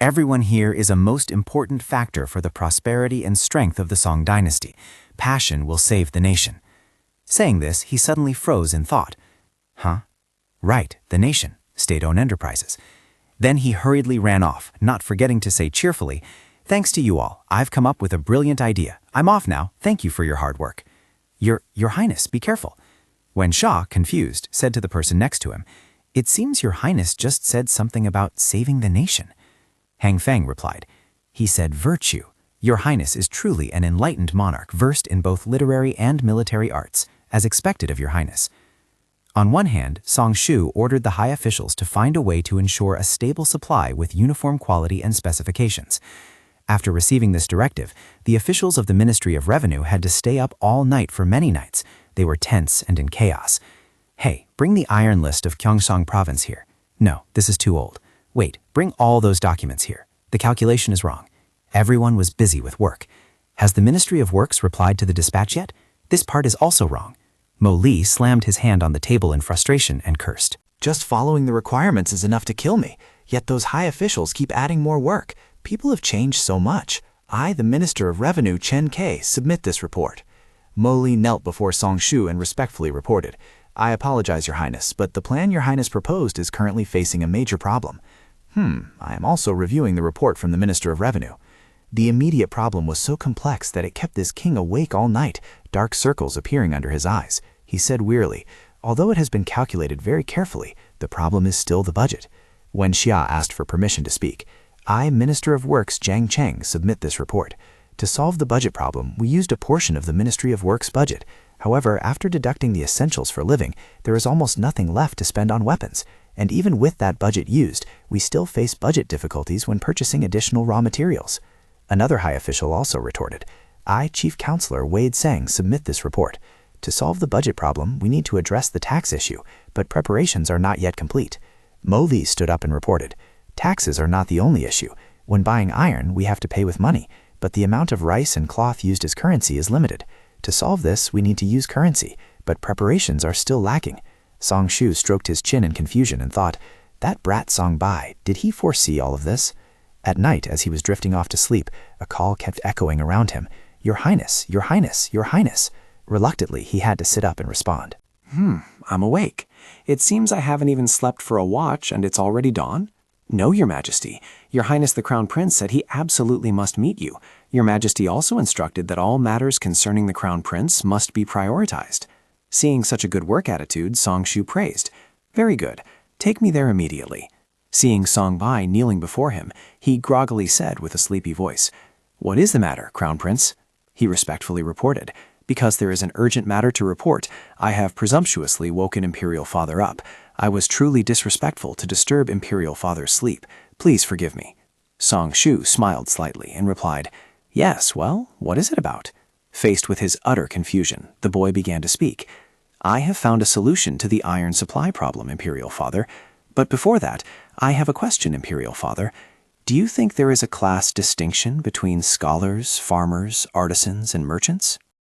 Everyone here is a most important factor for the prosperity and strength of the Song dynasty. Passion will save the nation. Saying this, he suddenly froze in thought. Right, the nation, state-owned enterprises. Then he hurriedly ran off, not forgetting to say cheerfully, Thanks to you all, I've come up with a brilliant idea. I'm off now. Thank you for your hard work. Your Highness, be careful. Wen Shao, confused, said to the person next to him, It seems Your Highness just said something about saving the nation. Hang Feng replied, He said virtue. Your Highness is truly an enlightened monarch versed in both literary and military arts, as expected of Your Highness. On one hand, Song Shu ordered the high officials to find a way to ensure a stable supply with uniform quality and specifications. After receiving this directive, the officials of the Ministry of Revenue had to stay up all night for many nights. They were tense and in chaos. Hey, bring the iron list of Gyeongsang province here. No, this is too old. Wait, bring all those documents here. The calculation is wrong. Everyone was busy with work. Has the Ministry of Works replied to the dispatch yet? This part is also wrong. Mo Li slammed his hand on the table in frustration and cursed.
Just following the requirements is enough to kill me, yet those high officials keep adding more work. People have changed so much. I, the Minister of Revenue, Chen Ke, submit this report. Mo Li knelt before Song Shu and respectfully reported, I apologize, Your Highness, but the plan Your Highness proposed is currently facing a major problem. I am also reviewing the report from the Minister of Revenue. The immediate problem was so complex that it kept this king awake all night, dark circles appearing under his eyes. He said wearily, although it has been calculated very carefully, the problem is still the budget. When Xia asked for permission to speak, I, Minister of Works Jiang Cheng, submit this report. To solve the budget problem, we used a portion of the Ministry of Works budget. However, after deducting the essentials for living, there is almost nothing left to spend on weapons. And even with that budget used, we still face budget difficulties when purchasing additional raw materials. Another high official also retorted, I, Chief Counselor Wade Seng, submit this report. To solve the budget problem, we need to address the tax issue, but preparations are not yet complete. Mo Li stood up and reported, taxes are not the only issue. When buying iron, we have to pay with money, but the amount of rice and cloth used as currency is limited. To solve this, we need to use currency, but preparations are still lacking. Song Shu stroked his chin in confusion and thought, that brat Song Bai, did he foresee all of this? At night, as he was drifting off to sleep, a call kept echoing around him, Your Highness, Your Highness, Your Highness. Reluctantly, he had to sit up and respond.
I'm awake. It seems I haven't even slept for a watch and it's already dawn. No, Your Majesty. Your Highness the Crown Prince said he absolutely must meet you. Your Majesty also instructed that all matters concerning the Crown Prince must be prioritized. Seeing such a good work attitude, Song Shu praised. Very good. Take me there immediately. Seeing Song Bai kneeling before him, he groggily said with a sleepy voice, What is the matter, Crown Prince? He respectfully reported, Because there is an urgent matter to report, I have presumptuously woken Imperial Father up. I was truly disrespectful to disturb Imperial Father's sleep. Please forgive me. Song Shu smiled slightly and replied, Yes, well, what is it about? Faced with his utter confusion, the boy began to speak. I have found a solution to the iron supply problem, Imperial Father. But before that, I have a question, Imperial Father. Do you think there is a class distinction between scholars, farmers, artisans, and merchants?